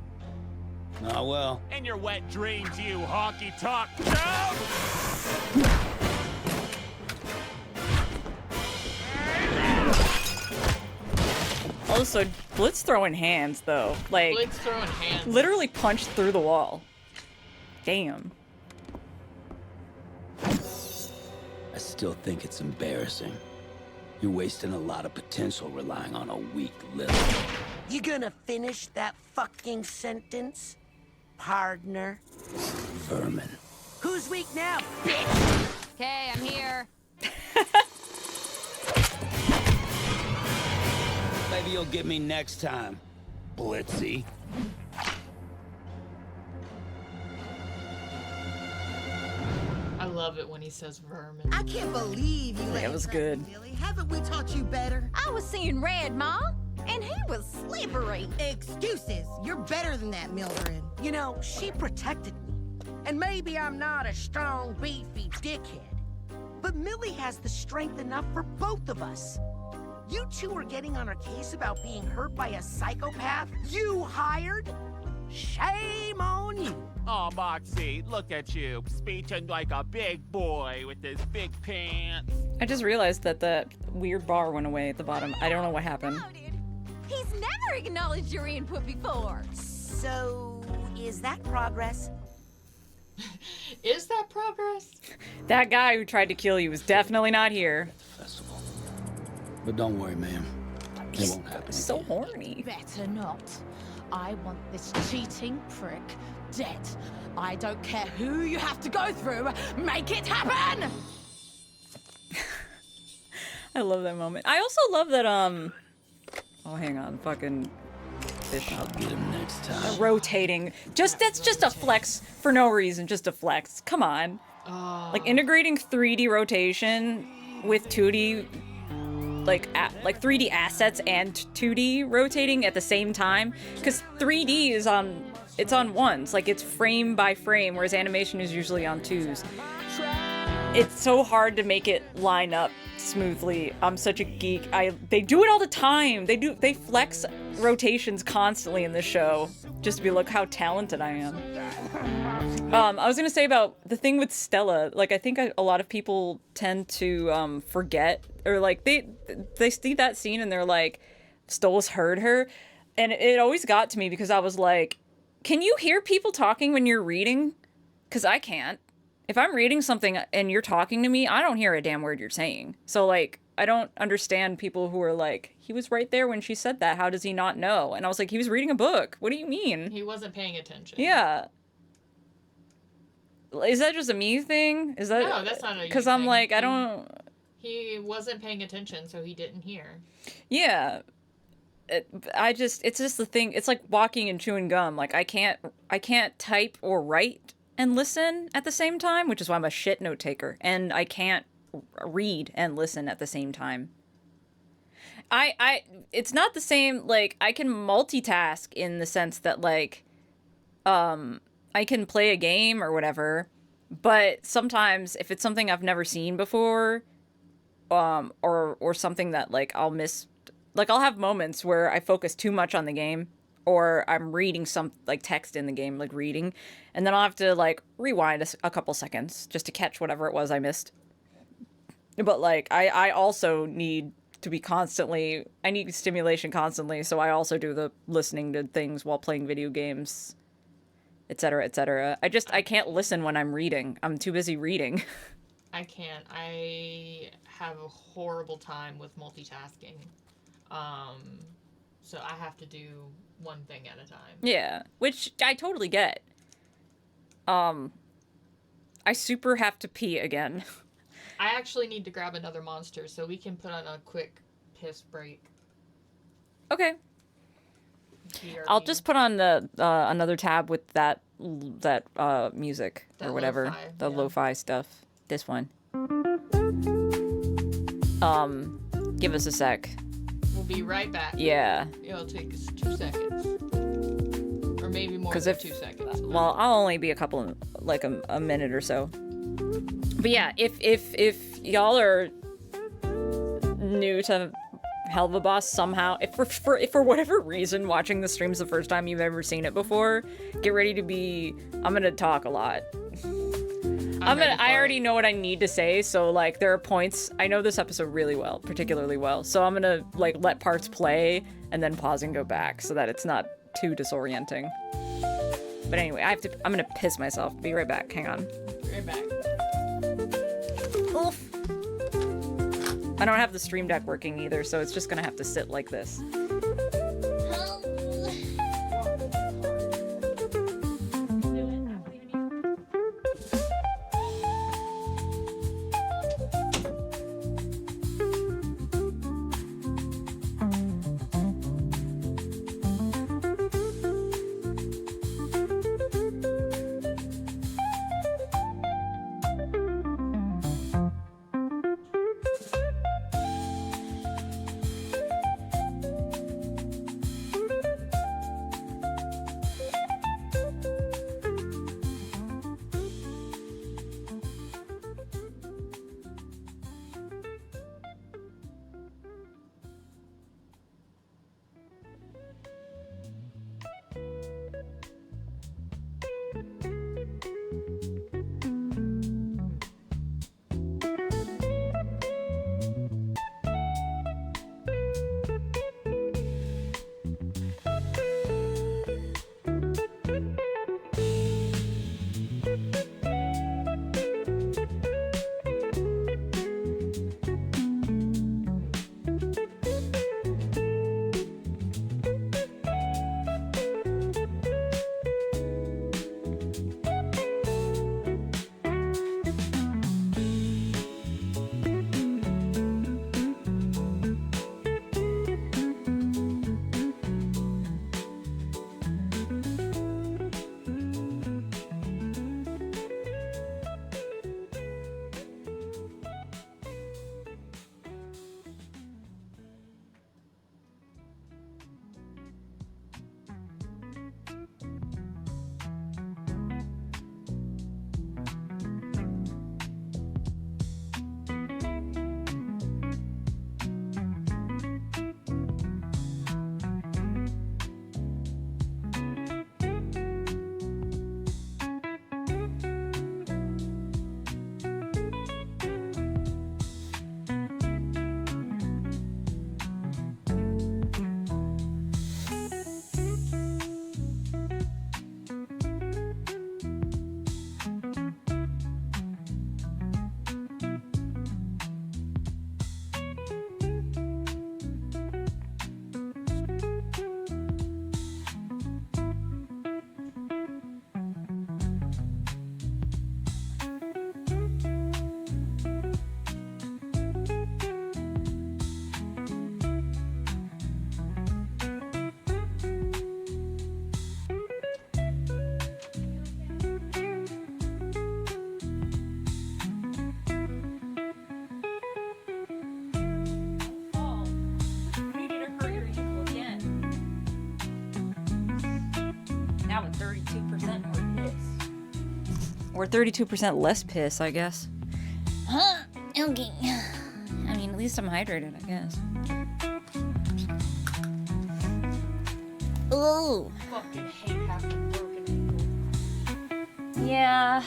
Ah, well. In your wet dreams, you honky-tonk Also, Blitz throwing hands, though. Like, Blitz throwing hands. literally punched through the wall. Damn. I still think it's embarrassing. You're wasting a lot of potential relying on a weak little. You gonna finish that fucking sentence, partner? Vermin. Who's weak now, bitch? Okay, I'm here. Maybe you'll get me next time, Blitzy. I love it when he says vermin. I can't believe you let It was him good. track me, Millie. Haven't we taught you better? I was seeing red, Ma, and he was slippery. Excuses. You're better than that, Mildred. You know, she protected me. And maybe I'm not a strong, beefy dickhead. But Millie has the strength enough for both of us. You two are getting on her case about being hurt by a psychopath you hired? Shame on you. Oh, Moxie, look at you, speeching like a big boy with his big pants. I just realized that the weird bar went away at the bottom. I don't know what happened. He's never acknowledged your input before. So, is that progress? Is that progress? That guy who tried to kill you was definitely not here. But don't worry, ma'am. It won't happen. So horny. Better not. I want this cheating prick dead. I don't care who you have to go through. Make it happen! I love that moment. I also love that, oh, hang on. Fucking fish. I'll get him next time. Rotating. That's just a flex for no reason. Just a flex. Come on. Like, integrating 3D rotation with 2D, like 3D assets and 2D rotating at the same time. Because 3D is it's on ones. Like, it's frame by frame, whereas animation is usually on twos. It's so hard to make it line up smoothly. I'm such a geek. They do it all the time. They flex rotations constantly in this show just to be look how talented I am. I was gonna say about the thing with Stella. Like, I think a lot of people tend to forget, or like they see that scene and they're like, Stolas heard her, and it always got to me because I was like, can you hear people talking when you're reading? Because I can't. If I'm reading something and you're talking to me, I don't hear a damn word you're saying. So, like, I don't understand people who are like, he was right there when she said that. How does he not know? And I was like, he was reading a book. What do you mean? He wasn't paying attention. Yeah. Is that just a me thing? Is that... No, that's not a you because I'm thing. like, I don't... He wasn't paying attention, so he didn't hear. Yeah. It's just the thing. It's like walking and chewing gum. Like, I can't type or write and listen at the same time, which is why I'm a shit note taker, and I can't read and listen at the same time. It's not the same. Like, I can multitask in the sense that, like, I can play a game or whatever, but sometimes if it's something I've never seen before, or something that, like, I'll miss, like, I'll have moments where I focus too much on the game, or I'm reading some, like, text in the game, like, reading, and then I'll have to, like, rewind a couple seconds just to catch whatever it was I missed. But, like, I also need to be I need stimulation constantly, so I also do the listening to things while playing video games, etc., etc. I can't listen when I'm reading. I'm too busy reading. I can't. I have a horrible time with multitasking. So I have to do one thing at a time. Yeah, which I totally get. I super have to pee again. I actually need to grab another monster, so we can put on a quick piss break. Okay. I'll just put on the another tab with that music That or whatever, lo-fi, the yeah. lo-fi stuff. This one. Give us a sec. We'll be right back. Yeah. It'll take us 2 seconds. Or maybe more 'Cause than if- 2 seconds. Well, I'll only be a minute or so. But yeah, if y'all are new to Helluva Boss somehow, if for whatever reason watching the stream's the first time you've ever seen it before, get ready to be. I'm gonna talk a lot. I already know what I need to say, so, like, there are points. I know this episode really well, particularly well, so I'm gonna, like, let parts play and then pause and go back so that it's not too disorienting. But anyway, I'm gonna piss myself. Be right back. Hang on. Right back. Oof. I don't have the stream deck working either, so it's just gonna have to sit like this. now with 32% more piss. Or 32% less piss, I guess. Huh? Okay. I mean, at least I'm hydrated, I guess. Ooh. Fucking hate having broken people. Yeah.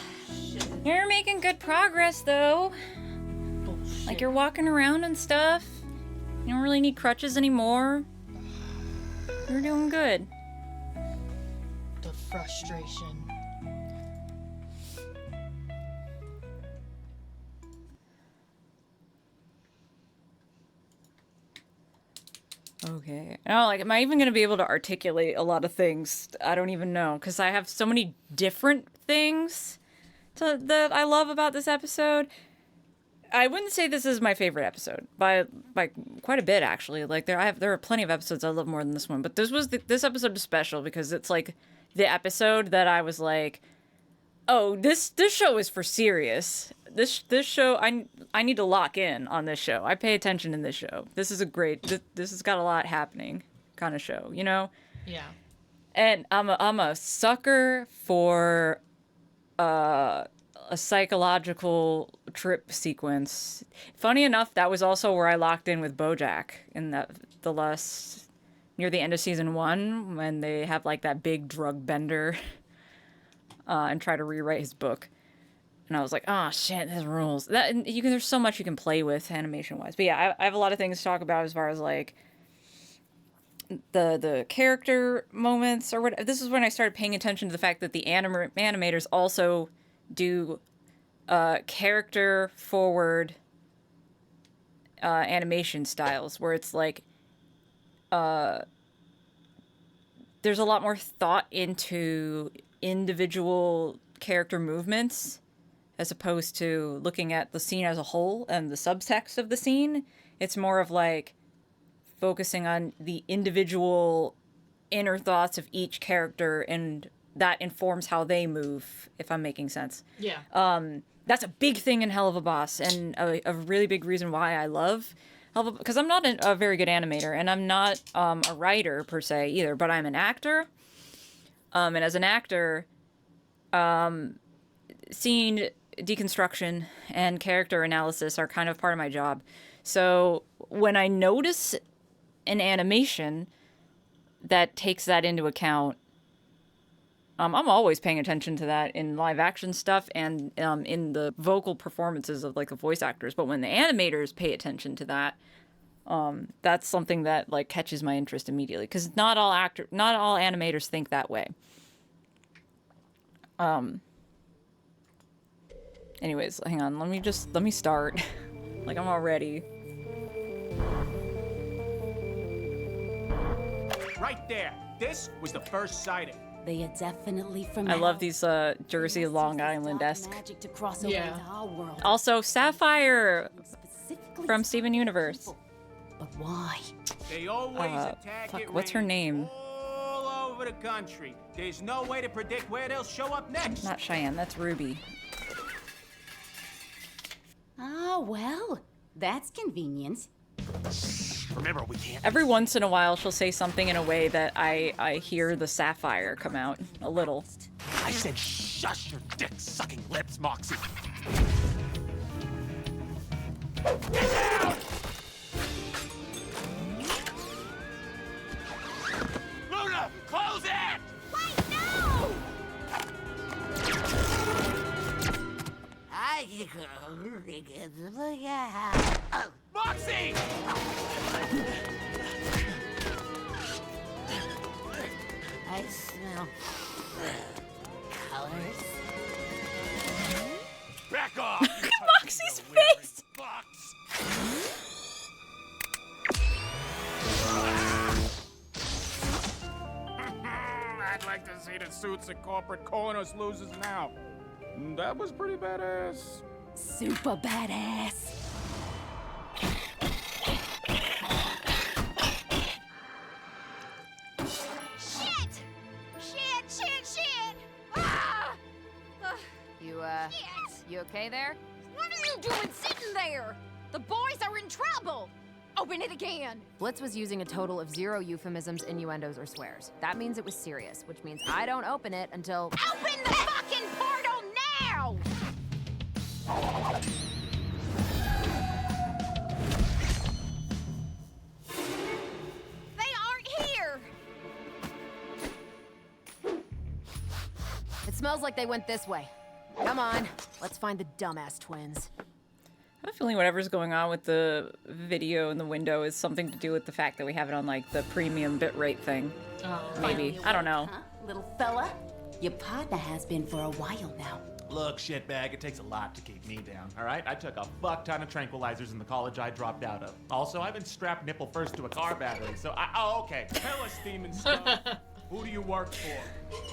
You're making good progress, though. Bullshit. Like, you're walking around and stuff. You don't really need crutches anymore. You're doing good. The frustration. Okay. Oh, like, am I even gonna be able to articulate a lot of things? I don't even know, because I have so many different things that I love about this episode. I wouldn't say this is my favorite episode by quite a bit, actually. Like, there are plenty of episodes I love more than this one, but this episode is special because it's like the episode that I was like, oh, this show is for serious. This show, I need to lock in on this show. I pay attention in this show. This is a great, this has got a lot happening kind of show, you know? Yeah. And I'm a sucker for a psychological trip sequence. Funny enough, that was also where I locked in with BoJack in the last, near the end of season 1, when they have like that big drug bender and try to rewrite his book. And I was like, oh shit, this rules. There's so much you can play with animation wise. But yeah, I have a lot of things to talk about as far as like the character moments or what. This is when I started paying attention to the fact that the animators also do character forward animation styles, where it's like there's a lot more thought into individual character movements as opposed to looking at the scene as a whole and the subtext of the scene. It's more of like focusing on the individual inner thoughts of each character, and that informs how they move, if I'm making sense. Yeah. That's a big thing in Helluva Boss, and a really big reason why I love Helluva, because I'm not a very good animator, and I'm not a writer per se either, but I'm an actor. And as an actor, seeing deconstruction and character analysis are kind of part of my job. So when I notice an animation that takes that into account, I'm always paying attention to that in live action stuff and in the vocal performances of like the voice actors. But when the animators pay attention to that, that's something that like catches my interest immediately, because not all animators think that way. Anyways, hang on. Let me start. Like, I'm all ready. Right there. This was the first sighting. They are definitely from. I love these Jersey, Long Island-esque. Magic to cross over into our world. Also, Sapphire from Steven Universe. But why? They always attack fuck, it what's her name? all over the country. There's no way to predict where they'll show up next. Not Cheyenne, that's Ruby. Oh, well, that's convenient. Remember, we can't. Every once in a while, she'll say something in a way that I hear the Sapphire come out a little. I said shush your dick-sucking lips, Moxie. Get down! Luna, close it! Wait, no! Moxie! I smell colors. Back off! Moxie's face! I'd like to see the suits at corporate corners losers now. That was pretty badass. Super badass. Shit! Ah! You okay there? What are you doing sitting there? The boys are in trouble. open it again. Blitz was using a total of 0 euphemisms, innuendos, or swears. That means it was serious, which means I don't open it until... Open the fucking portal now! They aren't here! It smells like they went this way. Come on, let's find the dumbass twins. I have a feeling whatever's going on with the video in the window is something to do with the fact that we have it on, like, the premium bitrate thing. Oh, maybe. I don't know. Huh, little fella? Your partner has been for a while now. Look, shitbag, it takes a lot to keep me down, all right? I took a fuck ton of tranquilizers in the college I dropped out of. Also, I've been strapped nipple first to a car battery, so oh, okay. Tell us, demon scum. Who do you work for?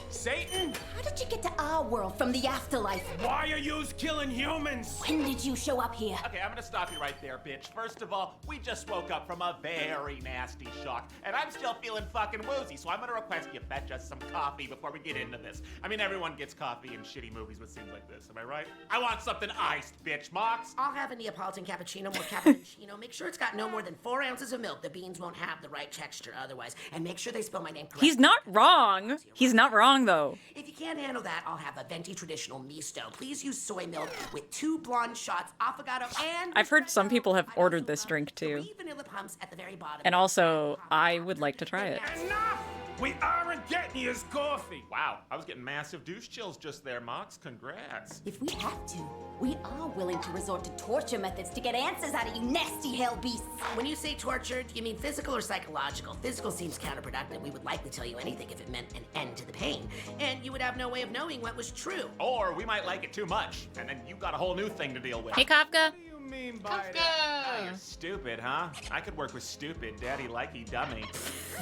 Satan? How did you get to our world from the afterlife? Why are yous killing humans? When did you show up here? Okay, I'm gonna stop you right there, bitch. First of all, we just woke up from a very nasty shock, and I'm still feeling fucking woozy, so I'm gonna request you fetch us some coffee before we get into this. I mean, everyone gets coffee in shitty movies with scenes like this, am I right? I want something iced, bitch. Mox? I'll have a Neapolitan cappuccino, more cappuccino. Make sure it's got no more than 4 ounces of milk. The beans won't have the right texture otherwise. And make sure they spell my name correctly. He's not wrong. He's not wrong, though. If you can't handle that, I'll have a venti traditional misto. Please use soy milk with 2 blonde shots, affogato, and... I've heard some people have ordered this drink, too. vanilla pumps at the very bottom. And also, I would like to try it. Enough! We aren't getting his coffee. Wow, I was getting massive douche chills just there, Mox. Congrats. If we have to, we are willing to resort to torture methods to get answers out of you nasty hell beasts. When you say torture, do you mean physical or psychological? Physical seems counterproductive. We would likely tell you anything if it meant an end to the pain. And you would have no way of knowing what was true. Or we might like it too much, and then you've got a whole new thing to deal with. Hey, Kafka. Mean by Kafka! Oh, you're stupid, huh? I could work with stupid, daddy likey dummy.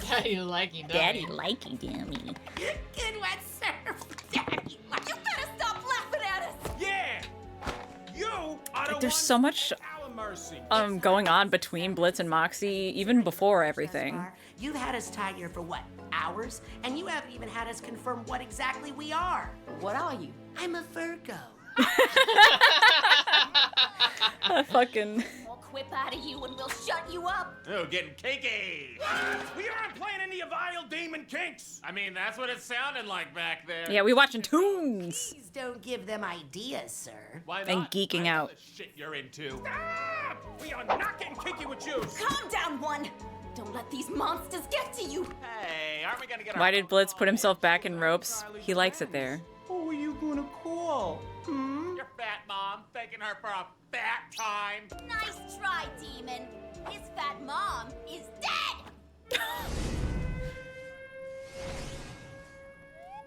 Daddy likey dummy. Daddy likey dummy. Good one, sir. Daddy, You better stop laughing at us! Yeah! You are the Like, there's one so much our mercy. going on between Blitz and Moxie, even before everything. You've had us tied here for what, hours? And you haven't even had us confirm what exactly we are. What are you? I'm a Virgo. Fucking. We'll quip out of you and we'll shut you up. Oh, getting cakey. We aren't playing any of Vile Demon Kinks. I mean, that's what it sounded like back there. Yeah, we watching tunes. Please don't give them ideas, sir. Why not? And geeking I know out. the shit you're into. Stop! We are not getting kinky with you. Calm down, one. Don't let these monsters get to you. Hey, aren't we gonna get Why did Blitz put himself back in ropes? He likes it there. Who are you gonna call? Your fat mom taking her for a fat time? Nice try, demon. His fat mom is dead.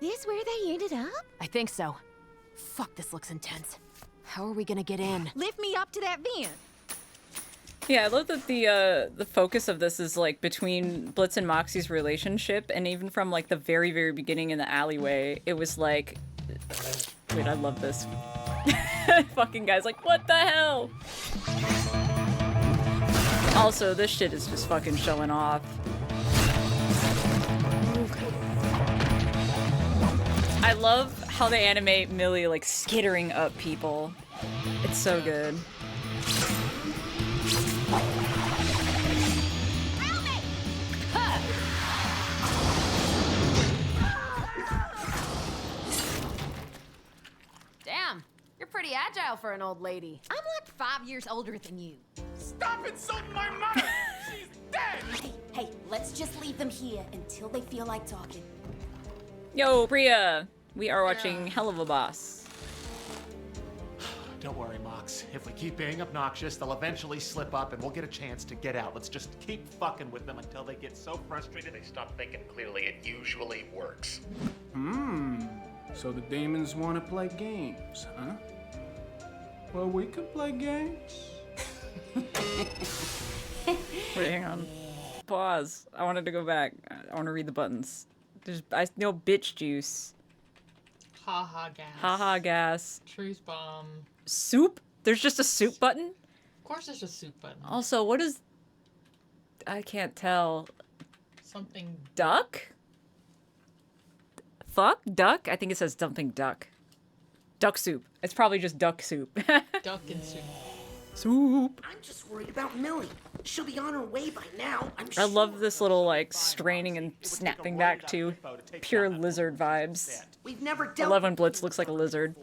This where they ended up? I think so. Fuck, this looks intense. How are we gonna get in? Lift me up to that vent. Yeah, I love that the focus of this is like between Blitz and Moxie's relationship, and even from like the very, very beginning in the alleyway, it was like, wait, I love this. Fucking guy's like, what the hell? Also, this shit is just fucking showing off. I love how they animate Millie like skittering up people. It's so good. Damn, you're pretty agile for an old lady. I'm like 5 years older than you. Stop insulting my mother. She's dead. Hey, let's just leave them here until they feel like talking. Yo, Priya! We are watching Helluva Boss. Don't worry, Mox. If we keep being obnoxious, they'll eventually slip up and we'll get a chance to get out. Let's just keep fucking with them until they get so frustrated they stop thinking clearly. It usually works. So the demons want to play games, huh? Well, we could play games. Wait, hang on. Pause. I wanted to go back. I want to read the buttons. I know bitch juice. Haha gas. Haha gas. Truth bomb. Soup? There's just a soup button? Of course there's a soup button. Also, what is... I can't tell. Something... Duck? Fuck? Duck? I think it says something duck. Duck soup. It's probably just duck soup. Duck and soup. Soup. I'm just worried about Millie. She'll be on her way by now, I'm I sure. love this little, like, straining and snapping back to pure lizard vibes. We've never I dealt love when Blitz looks like a lizard.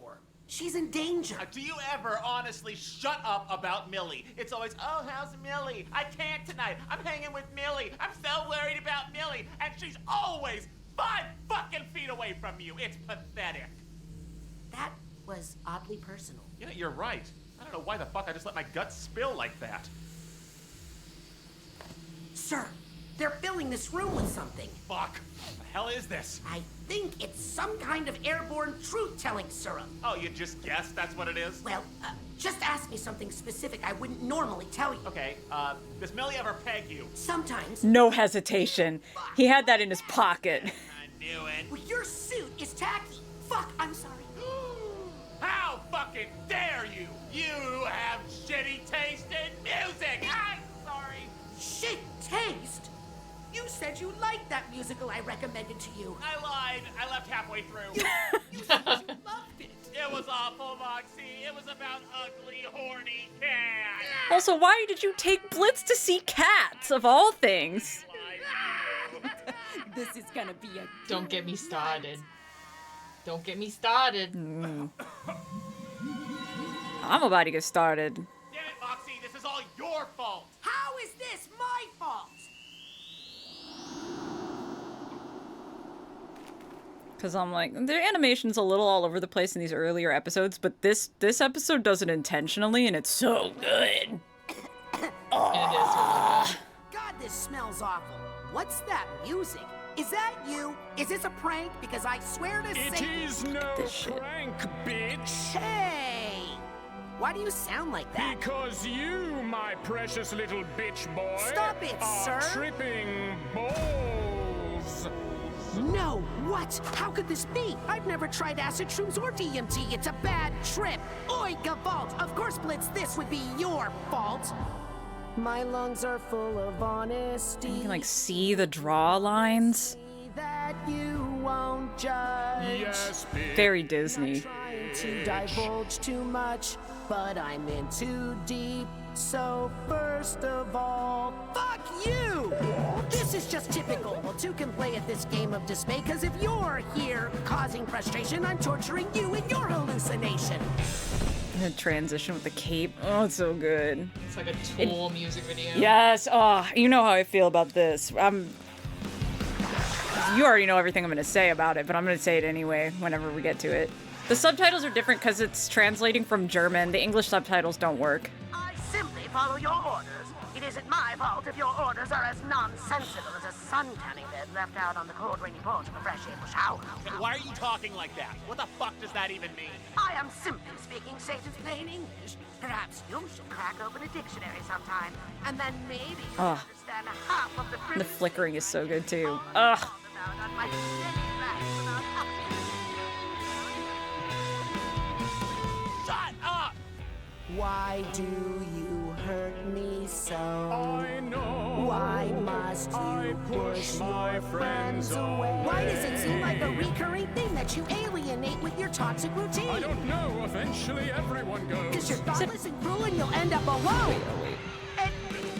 She's in danger. Do you ever honestly shut up about Millie? It's always, oh, how's Millie? I can't tonight. I'm hanging with Millie. I'm so worried about Millie. And she's always 5 fucking feet away from you. It's pathetic. That was oddly personal. You know, you're right. I don't know why the fuck I just let my guts spill like that. Sir, they're filling this room with something. Fuck. What the hell is this? I think it's some kind of airborne truth-telling syrup. Oh, you just guessed that's what it is? Well, just ask me something specific I wouldn't normally tell you. Okay, does Millie ever peg you? Sometimes. No hesitation. He had that in his pocket. I knew it. Well, your suit is tacky. Fuck, I'm sorry. How fucking dare you? You have shitty taste in music. I'm sorry. Shit taste? You said you liked that musical I recommended to you. I lied. I left halfway through. You said you loved it. It was awful, Moxie. It was about ugly, horny cats. Also, why did you take Blitz to see cats, of all things? This is gonna be a... Don't get me started. Don't get me started. I'm about to get started. Damn it, Moxie. This is all your fault. How is this my fault? Because I'm like, their animation's a little all over the place in these earlier episodes, but this episode does it intentionally, and it's so good. God, this smells awful. What's that music? Is that you? Is this a prank? Because I swear to It Satan... is no prank, bitch. Hey! Why do you sound like that? Because you, my precious little bitch boy, Stop it, are sir. tripping balls. No! What? How could this be? I've never tried acid shrooms or DMT. It's a bad trip. Oi, Gavalt! Of course, Blitz, this would be your fault. My lungs are full of honesty. You can, like, see the draw lines. That you won't judge. Yes, bitch. Very Disney. Trying to divulge too much, but I'm in too deep. So first of all, fuck you! This is just typical. Well, two can play at this game of dismay, cause if you're here causing frustration, I'm torturing you in your hallucination. The transition with the cape. Oh, it's so good. It's like a Tool music video. Yes. Oh, you know how I feel about this. You already know everything I'm going to say about it, but I'm going to say it anyway whenever we get to it. The subtitles are different because it's translating from German. The English subtitles don't work. I simply follow your orders. It isn't my fault if your orders are as nonsensical as a sun tanning bed left out on the cold, rainy porch of a fresh April shower. Why are you talking like that? What the fuck does that even mean? I am simply speaking Satan's plain English. Perhaps you should crack open a dictionary sometime, and then maybe you'll Oh. understand half of the The flickering is so good too. Ugh. Shut up! Why do you hurt me so? I know. Why must you push my friends away? Why does it seem like a recurring thing that you alienate with your toxic routine? I don't know. Eventually, everyone goes. Because you're thoughtless and cruel and you'll end up alone.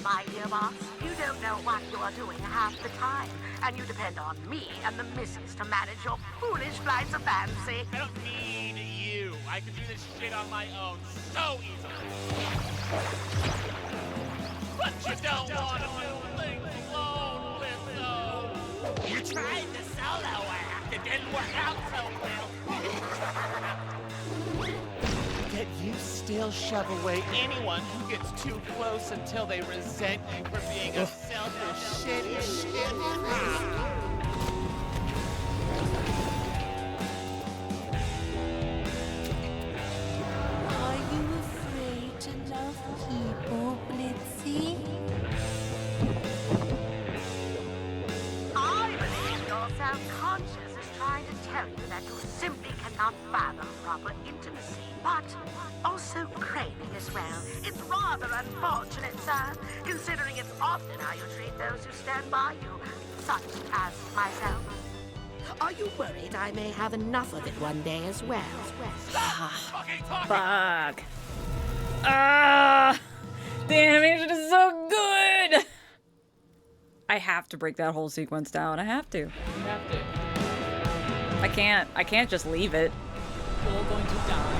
My dear boss, you don't know what you are doing half the time, and you depend on me and the missus to manage your foolish flights of fancy. I don't need you. I can do this shit on my own so easily. But you don't want to do things alone, Lizzo. You tried the solo act. It didn't work out so well. Yet you still shove away anyone who gets too close until they resent you for being a selfish, shitty shit. Are you afraid to love people, Blitzy? I believe your self-conscious is trying to tell you that you simply cannot fathom proper intimacy, but also craving as well. It's rather unfortunate, sir, considering it's often how you treat those who stand by you, such as myself. Are you worried I may have enough of it one day as well? Fuck. Ah. The animation is so good. I have to break that whole sequence down. I have to. You have to. I can't just leave it. You're going to die.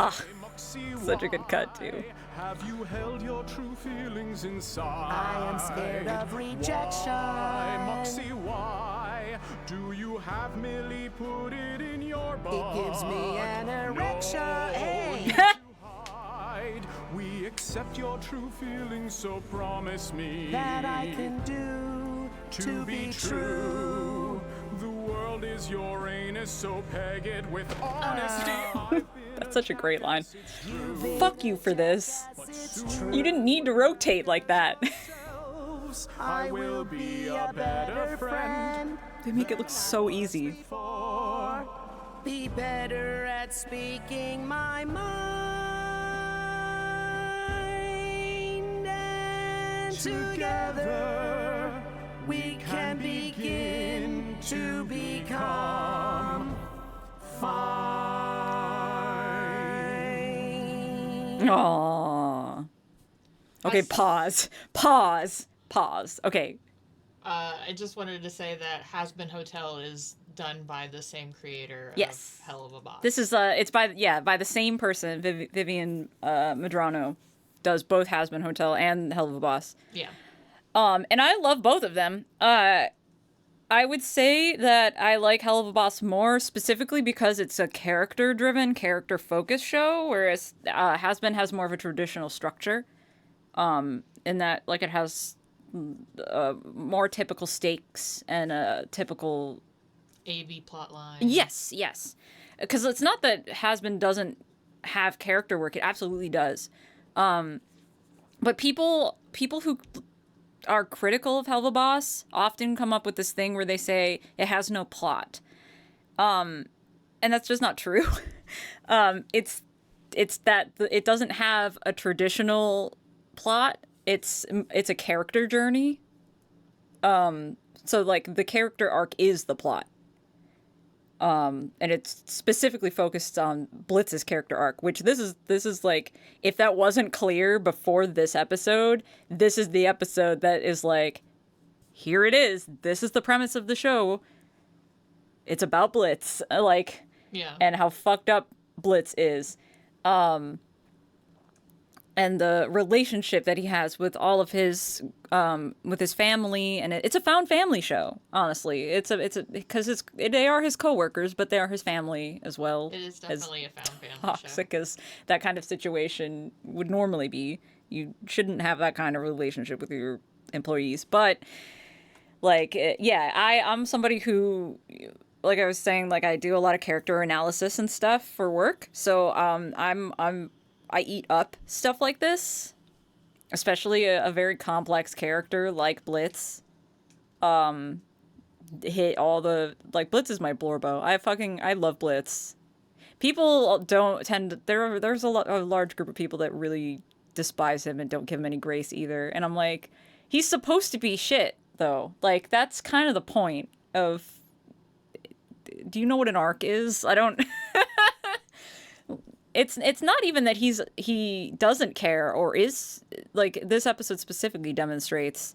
Ah, such a good cut too. Have you held your true feelings inside? I am scared of rejection. Why, Moxie, why do you have Millie put it in your butt? It gives me an erection. Hey. Hide. We accept your true feelings, so promise me That I can do to be true. The world is your anus, so peg it with honesty. That's such a great line. Fuck you for this. You didn't need to rotate like that. I will be a better friend. They make it look so easy. Be better at speaking my mind. And together we can begin to become fine. Aww. Okay, pause. Pause. Pause. Okay. I just wanted to say that Has Been Hotel is done by the same creator Yes. of Helluva Boss. This is it's by the same person. Vivian Medrano does both Has Been Hotel and Helluva Boss. Yeah. And I love both of them. I would say that I like Helluva Boss more specifically because it's a character-driven, character-focused show, whereas Has Been has more of a traditional structure. In that, like, it has more typical stakes and a typical A-B plot line. Yes, yes. Because it's not that Has Been doesn't have character work; it absolutely does. But people who are critical of Helluva Boss often come up with this thing where they say it has no plot, and that's just not true. It's that it doesn't have a traditional plot. It's a character journey. So like the character arc is the plot. And it's specifically focused on Blitz's character arc, which this is like, if that wasn't clear before this episode, this is the episode that is like, here it is. This is the premise of the show. It's about Blitz, like, yeah, and how fucked up Blitz is. And the relationship that he has with all of his, with his family, and it's a found family show. Honestly, because they are his coworkers, but they are his family as well. It is definitely a found family toxic as that kind of situation would normally be. You shouldn't have that kind of relationship with your employees, but like, yeah, I'm somebody who, like I was saying, like I do a lot of character analysis and stuff for work, so I eat up stuff like this, especially a very complex character like Blitz. Hit all the, like, Blitz is my Blorbo. I love Blitz. People don't tend to, there's a large group of people that really despise him and don't give him any grace either. And I'm like, he's supposed to be shit though. Like, that's kind of the point of, do you know what an arc is? I don't. It's not even that he doesn't care or is, like, this episode specifically demonstrates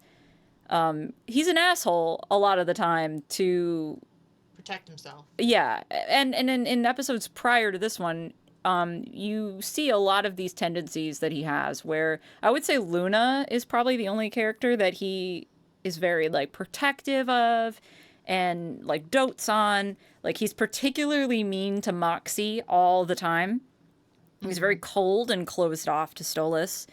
he's an asshole a lot of the time to protect himself. Yeah, and in episodes prior to this one, you see a lot of these tendencies that he has, where I would say Luna is probably the only character that he is very, like, protective of and, like, dotes on. Like, he's particularly mean to Moxie all the time. He's very cold and closed off to Stolas.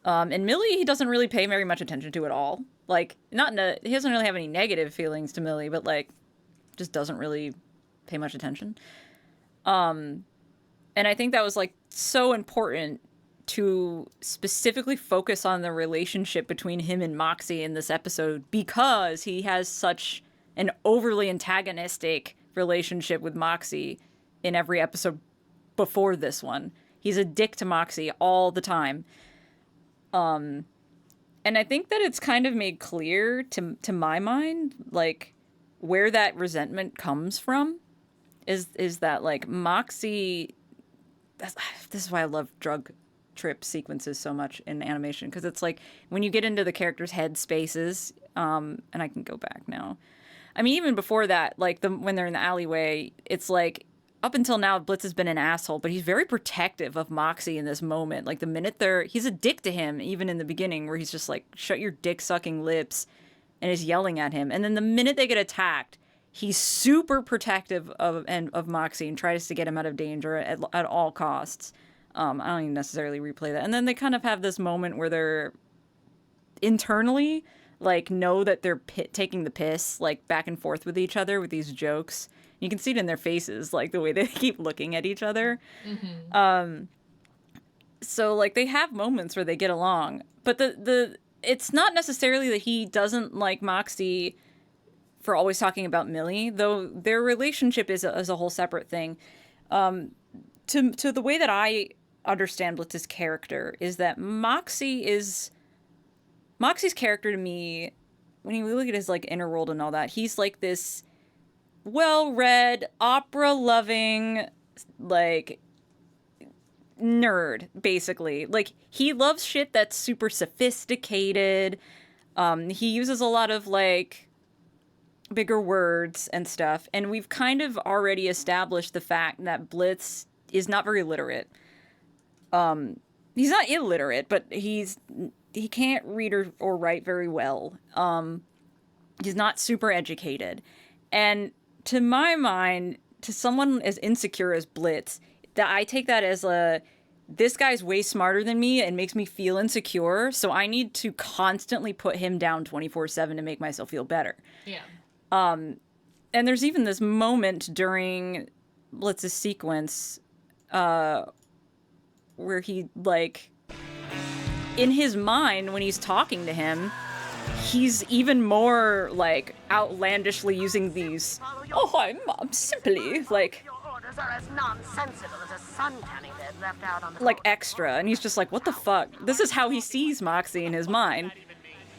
And Millie, he doesn't really pay very much attention to at all. Like, he doesn't really have any negative feelings to Millie, but, like, just doesn't really pay much attention. And I think that was, like, so important to specifically focus on the relationship between him and Moxie in this episode, because he has such an overly antagonistic relationship with Moxie in every episode before this one. He's a dick to Moxie all the time. And I think that it's kind of made clear to my mind, like, where that resentment comes from is that, like, Moxie... This is why I love drug trip sequences so much in animation, because it's like when you get into the characters' head spaces, and I can go back now. I mean, even before that, like when they're in the alleyway, it's like up until now, Blitz has been an asshole, but he's very protective of Moxie in this moment. Like the minute he's a dick to him, even in the beginning, where he's just like, shut your dick sucking lips, and is yelling at him. And then the minute they get attacked, he's super protective of Moxie and tries to get him out of danger at all costs. I don't even necessarily replay that. And then they kind of have this moment where they're internally, like, know that they're taking the piss, like, back and forth with each other with these jokes. You can see it in their faces, like, the way they keep looking at each other. Mm-hmm. So, like, they have moments where they get along. But it's not necessarily that he doesn't like Moxie for always talking about Millie, though their relationship is a whole separate thing. To the way that I understand Blitz's character is that Moxie's character to me, when you look at his like inner world and all that, he's like this well-read, opera-loving, like, nerd, basically. Like, he loves shit that's super sophisticated. He uses a lot of like bigger words and stuff, and we've kind of already established the fact that Blitz is not very literate. He's not illiterate, but he can't read or write very well. He's not super educated. And to my mind, to someone as insecure as Blitz, that I take that as this guy's way smarter than me and makes me feel insecure, so I need to constantly put him down 24/7 to make myself feel better. Yeah. And there's even this moment during Blitz's sequence where he, like, in his mind, when he's talking to him, he's even more, like, outlandishly using these, I'm simply, like, Are as nonsensical as a sun tanning bed left out on the like, extra. And he's just like, what the fuck? This is how he sees Moxie in his mind.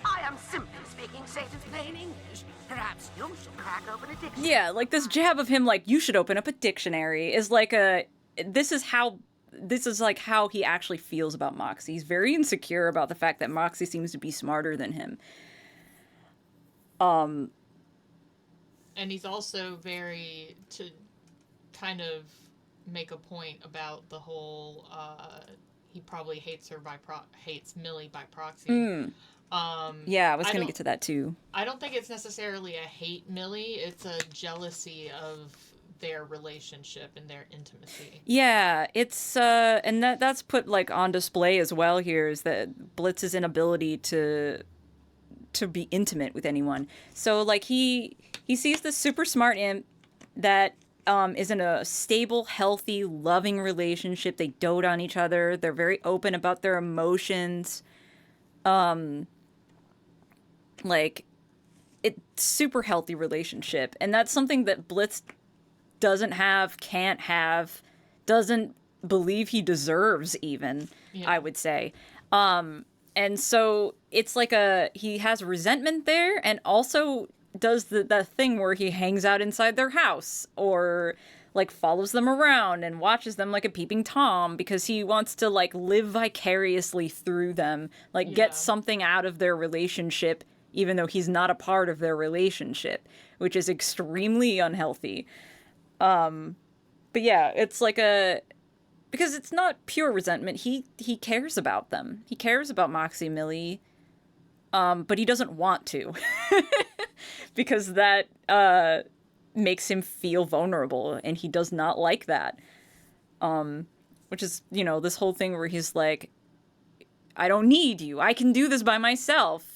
I am simply speaking Satan's plain English. Perhaps you should crack open a dictionary. Yeah, like, this jab of him, like, you should open up a dictionary is like this is like how he actually feels about Moxie. He's very insecure about the fact that Moxie seems to be smarter than him. And he's also very, to kind of make a point about the whole, he probably hates Millie by proxy. Yeah, I was going to get to that too. I don't think it's necessarily a hate Millie, it's a jealousy of their relationship and their intimacy. Yeah, it's and that's put like on display as well here, is that Blitz's inability to be intimate with anyone. So like he sees this super smart imp that is in a stable, healthy, loving relationship. They dote on each other. They're very open about their emotions. Like, it's super healthy relationship, and that's something that Blitz doesn't have, can't have, doesn't believe he deserves even, I would say. And so it's like he has resentment there, and also does the thing where he hangs out inside their house or like follows them around and watches them like a peeping Tom, because he wants to like live vicariously through them, like get something out of their relationship, even though he's not a part of their relationship, which is extremely unhealthy. But yeah, it's like because it's not pure resentment. He cares about them. He cares about Moxie and Millie, but he doesn't want to, because that makes him feel vulnerable, and he does not like that. Which is, this whole thing where he's like, I don't need you. I can do this by myself.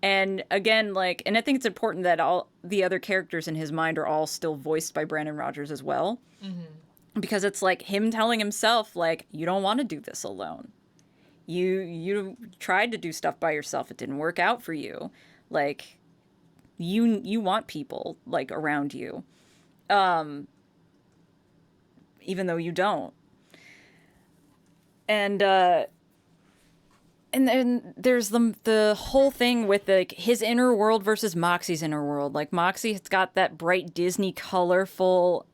And again, like, and I think it's important that all the other characters in his mind are all still voiced by Brandon Rogers as well. Mm-hmm. Because it's like him telling himself, like, you don't want to do this alone. You tried to do stuff by yourself. It didn't work out for you. Like, you want people, like, around you. Even though you don't. And And then there's the whole thing with like his inner world versus Moxie's inner world. Like Moxie's got that bright Disney, colorful,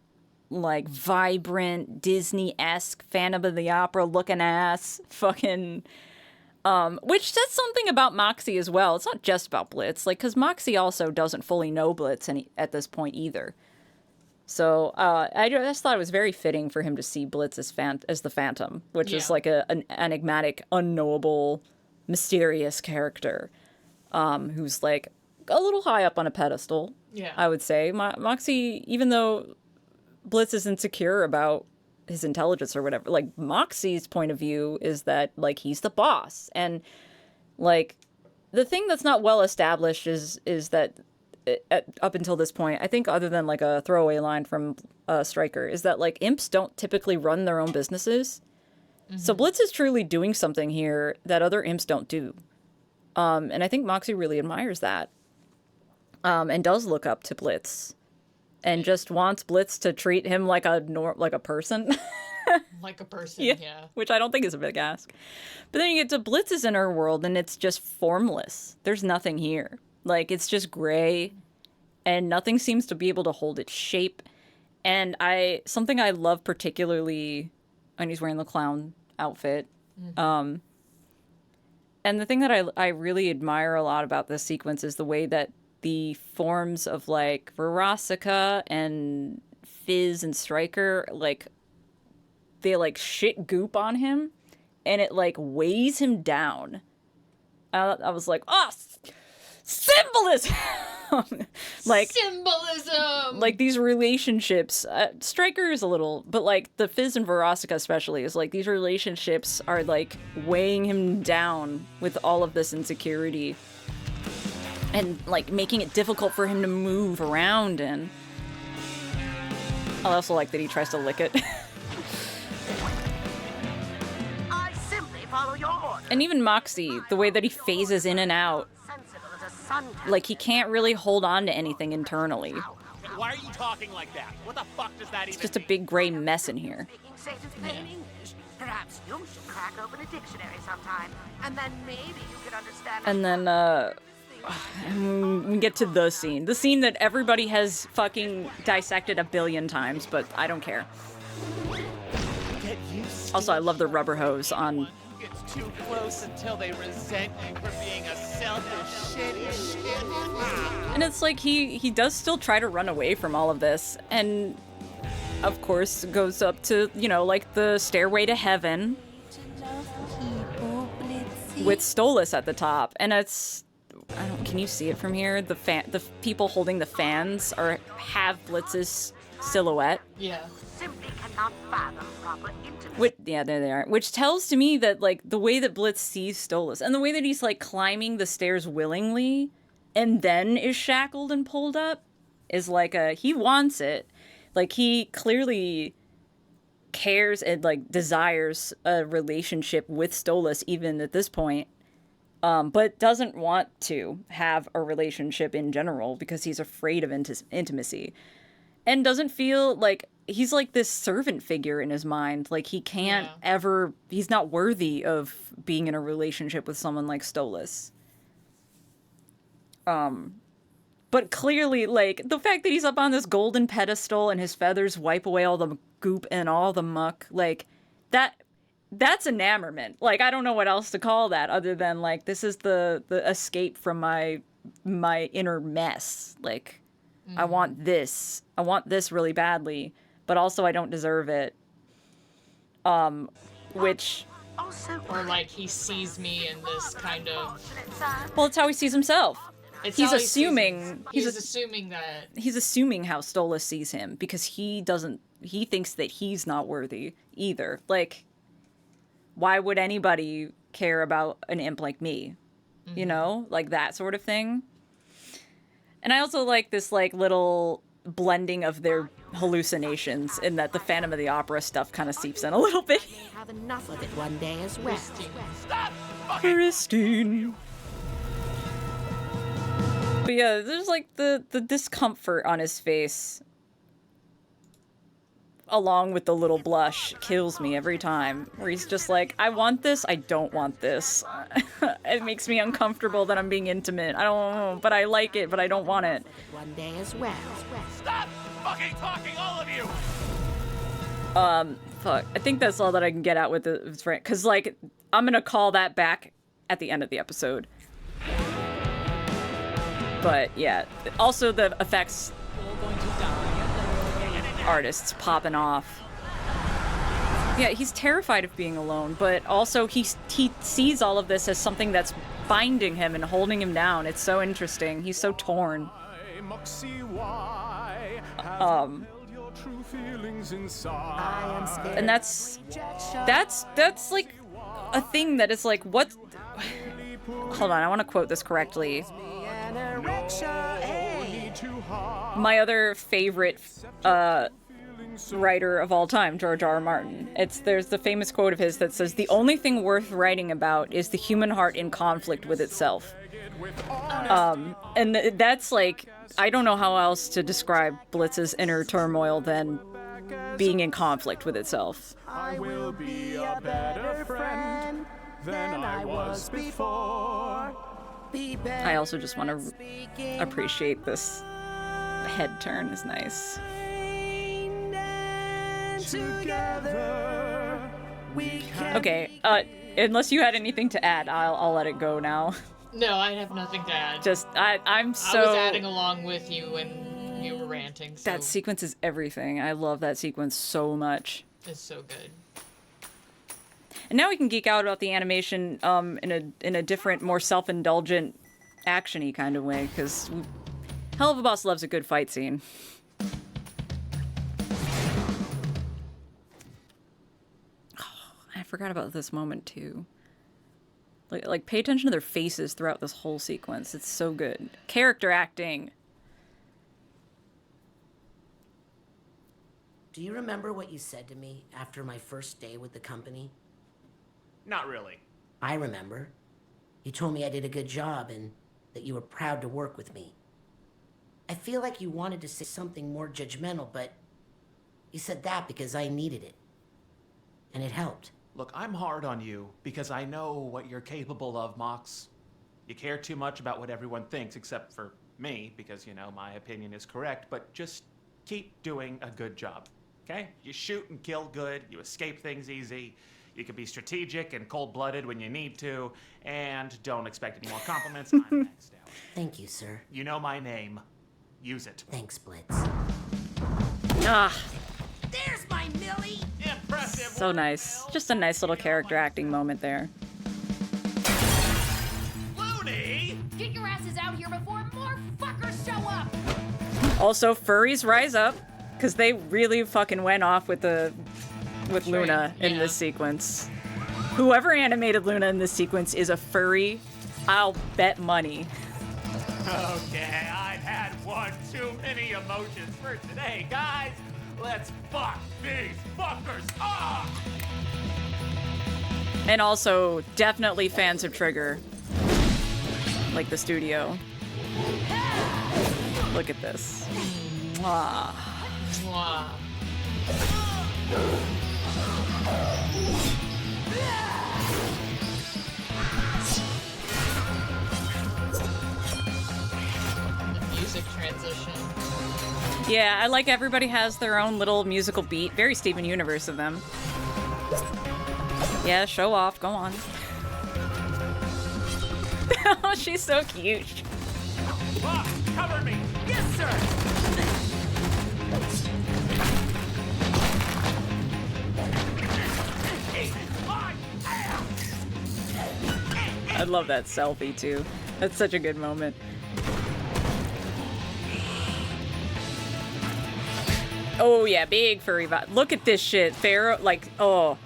like vibrant Disney-esque Phantom of the Opera looking ass fucking, which says something about Moxie as well. It's not just about Blitz, like because Moxie also doesn't fully know Blitz at this point either. So I just thought it was very fitting for him to see Blitz as the Phantom, which is like an enigmatic, unknowable, mysterious character who's like a little high up on a pedestal, I would say. Moxie, even though Blitz is insecure about his intelligence or whatever, like Moxie's point of view is that like he's the boss. And like the thing that's not well established is that up until this point, I think other than like a throwaway line from Stryker, is that like imps don't typically run their own businesses. So Blitz is truly doing something here that other imps don't do. And I think Moxie really admires that. And does look up to Blitz. And just wants Blitz to treat him like a person. Like a person, yeah. Which I don't think is a big ask. But then you get to Blitz's inner world and it's just formless. There's nothing here. Like, it's just gray, and nothing seems to be able to hold its shape. And something I love particularly, and he's wearing the clown outfit. And the thing that I really admire a lot about this sequence is the way that the forms of, like, Verosica and Fizz and Stryker, like, they, like, shit goop on him, and it, like, weighs him down. I was like, oh, symbolism! Like symbolism! Like these relationships, Stryker is a little, but like the Fizz and Verosica especially is like these relationships are like weighing him down with all of this insecurity and like making it difficult for him to move around. And I also like that he tries to lick it. I simply follow your orders. And even Moxie, the way that he phases in and out, like he can't really hold on to anything internally. Why are you talking like that? What the fuck does that even It's just a big gray mess in here. Perhaps you should crack open a dictionary sometime, and then maybe you could understand. And then we get to the scene that everybody has fucking dissected a billion times, but I don't care. Also, I love the rubber hose on. Gets too close until they resent you for being a selfish, shitty shit. And it's like he does still try to run away from all of this, and of course goes up to, you know, like the stairway to heaven with Stolas at the top. And it's, can you see it from here? The people holding the fans have Blitz's silhouette. Yeah. Simply cannot fathom proper intimacy. Yeah, there they are. Which tells to me that, like, the way that Blitz sees Stolas and the way that he's, like, climbing the stairs willingly and then is shackled and pulled up is, like, he wants it. Like, he clearly cares and, like, desires a relationship with Stolas even at this point, but doesn't want to have a relationship in general because he's afraid of intimacy. And doesn't feel like he's like this servant figure in his mind. Like he can't ever, he's not worthy of being in a relationship with someone like Stolas. But clearly, like, the fact that he's up on this golden pedestal and his feathers wipe away all the goop and all the muck, like, that's enamorment. Like, I don't know what else to call that other than, like, this is the escape from my inner mess. Like, I want this really badly, but also I don't deserve it. Which... Or like he sees me in this kind of... Well, it's how he sees himself. He's assuming... He's assuming that... He's assuming how Stolas sees him, because he thinks that he's not worthy either. Like, why would anybody care about an imp like me? You know? Like that sort of thing. And I also like this, like, little blending of their hallucinations in that the Phantom of the Opera stuff kind of seeps in a little bit. Have enough of it one day as well. Stop! Christine. But yeah, there's like the discomfort on his face. along with the little blush kills me every time. Where he's just like, I want this, I don't want this. It makes me uncomfortable that I'm being intimate. I don't know, but I like it, but I don't want it. One day as well. Stop fucking talking, all of you! Fuck. I think that's all that I can get out with this rant. Because, like, I'm gonna call that back at the end of the episode. But, yeah. Also, the effects... artists popping off. Yeah, he's terrified of being alone, but also he sees all of this as something that's binding him and holding him down. It's so interesting. He's so torn. And that's like a thing that is like, what? Hold on, I want to quote this correctly. My other favorite writer of all time, George R. R. Martin. There's the famous quote of his that says, "The only thing worth writing about is the human heart in conflict with itself." And that's like, I don't know how else to describe Blitz's inner turmoil than being in conflict with itself. I will be a better friend than I was before. I also just want to appreciate this head turn is nice. Okay, unless you had anything to add, I'll let it go now. No, I have nothing to add. I'm so... I was adding along with you when you were ranting. So that sequence is everything. I love that sequence so much. It's so good. And now we can geek out about the animation in a different, more self-indulgent, action-y kind of way, because Helluva Boss loves a good fight scene. Oh, I forgot about this moment, too. Like, pay attention to their faces throughout this whole sequence. It's so good. Character acting. Do you remember what you said to me after my first day with the company? Not really. I remember. You told me I did a good job and that you were proud to work with me. I feel like you wanted to say something more judgmental, but you said that because I needed it. And it helped. Look, I'm hard on you because I know what you're capable of, Mox. You care too much about what everyone thinks, except for me, because, you know, my opinion is correct, but just keep doing a good job, okay? You shoot and kill good, you escape things easy, you can be strategic and cold-blooded when you need to, and don't expect any more compliments. I'm maxed out. Thank you, sir. You know my name. Use it. Thanks, Blitz. Ah. There's my Millie! Impressive. So nice. Just a nice little character acting moment there. Looney! Get your asses out here before more fuckers show up! Also, furries rise up, because they really fucking went off with Luna in this sequence. Whoever animated Luna in this sequence is a furry. I'll bet money. Okay, I've had one too many emotions for today, guys. Let's fuck these fuckers up! And also, definitely fans of Trigger. Like the studio. Look at this. Mwah. Mwah. The music transition. Yeah, I like everybody has their own little musical beat. Very Steven Universe of them. Yeah, show off. Go on. Oh, she's so cute. Cover me! Yes, sir! I love that selfie, too. That's such a good moment. Oh, yeah, big furry vibe. Look at this shit. Pharaoh, like, oh.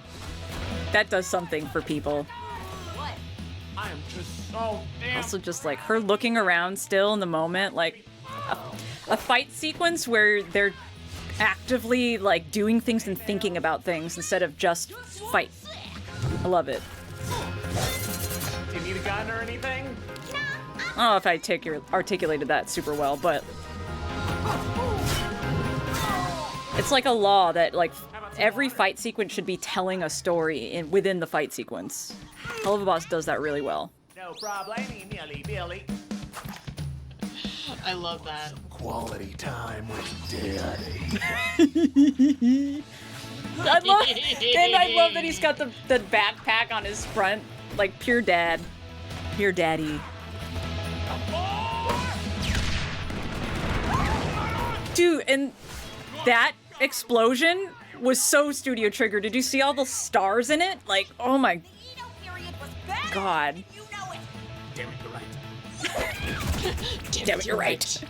That does something for people. What? I am just so damn... Also, just, like, her looking around still in the moment. Like, a fight sequence where they're actively, like, doing things and thinking about things instead of just fight. I love it. Do you need a gun or anything? I don't know if I articulated that super well, but... It's like a law that like every fight sequence should be telling a story within the fight sequence. Helluva Boss does that really well. No problem, Billy. I love that. Quality time with Daddy. I love that he's got the backpack on his front, like pure dad, pure daddy. Dude, and that explosion was so studio triggered. Did you see all the stars in it? Like, oh my god. Damn it, you're right. Damn it, you're right.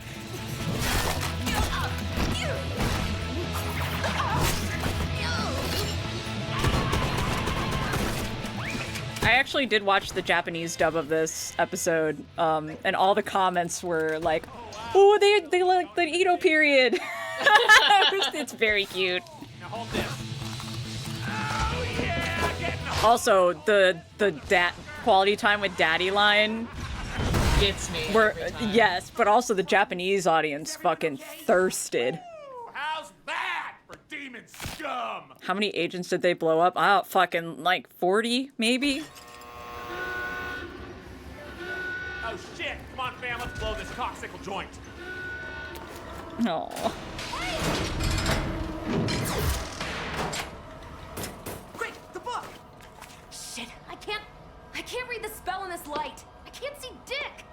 I actually did watch the Japanese dub of this episode, and all the comments were like, "Oh, they like the Edo period." It's very cute. Now hold this. Also, the quality time with Daddy line gets me. Yes, but also the Japanese audience fucking thirsted. How's that for demon scum? How many agents did they blow up? Oh, fucking like 40, maybe? Oh shit! Come on, fam, let's blow this coxicle joint. No. Quick, the book! Shit, I can't read the spell in this light. I can't see dick.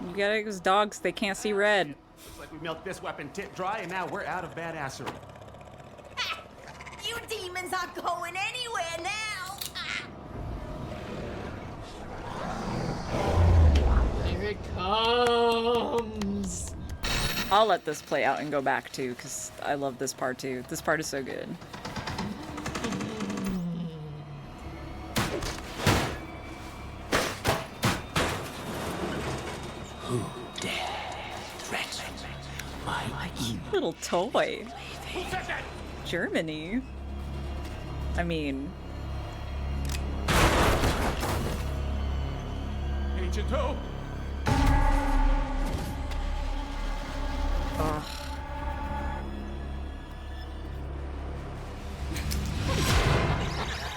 You get it, 'cause dogs, they can't see red. Looks like we milked this weapon tit dry, and now we're out of badassery. You demons aren't going anywhere now. Here it comes. I'll let this play out and go back too, because I love this part too. This part is so good. Who dare threaten my Little toy. Who said that? Germany. I mean... Agent who?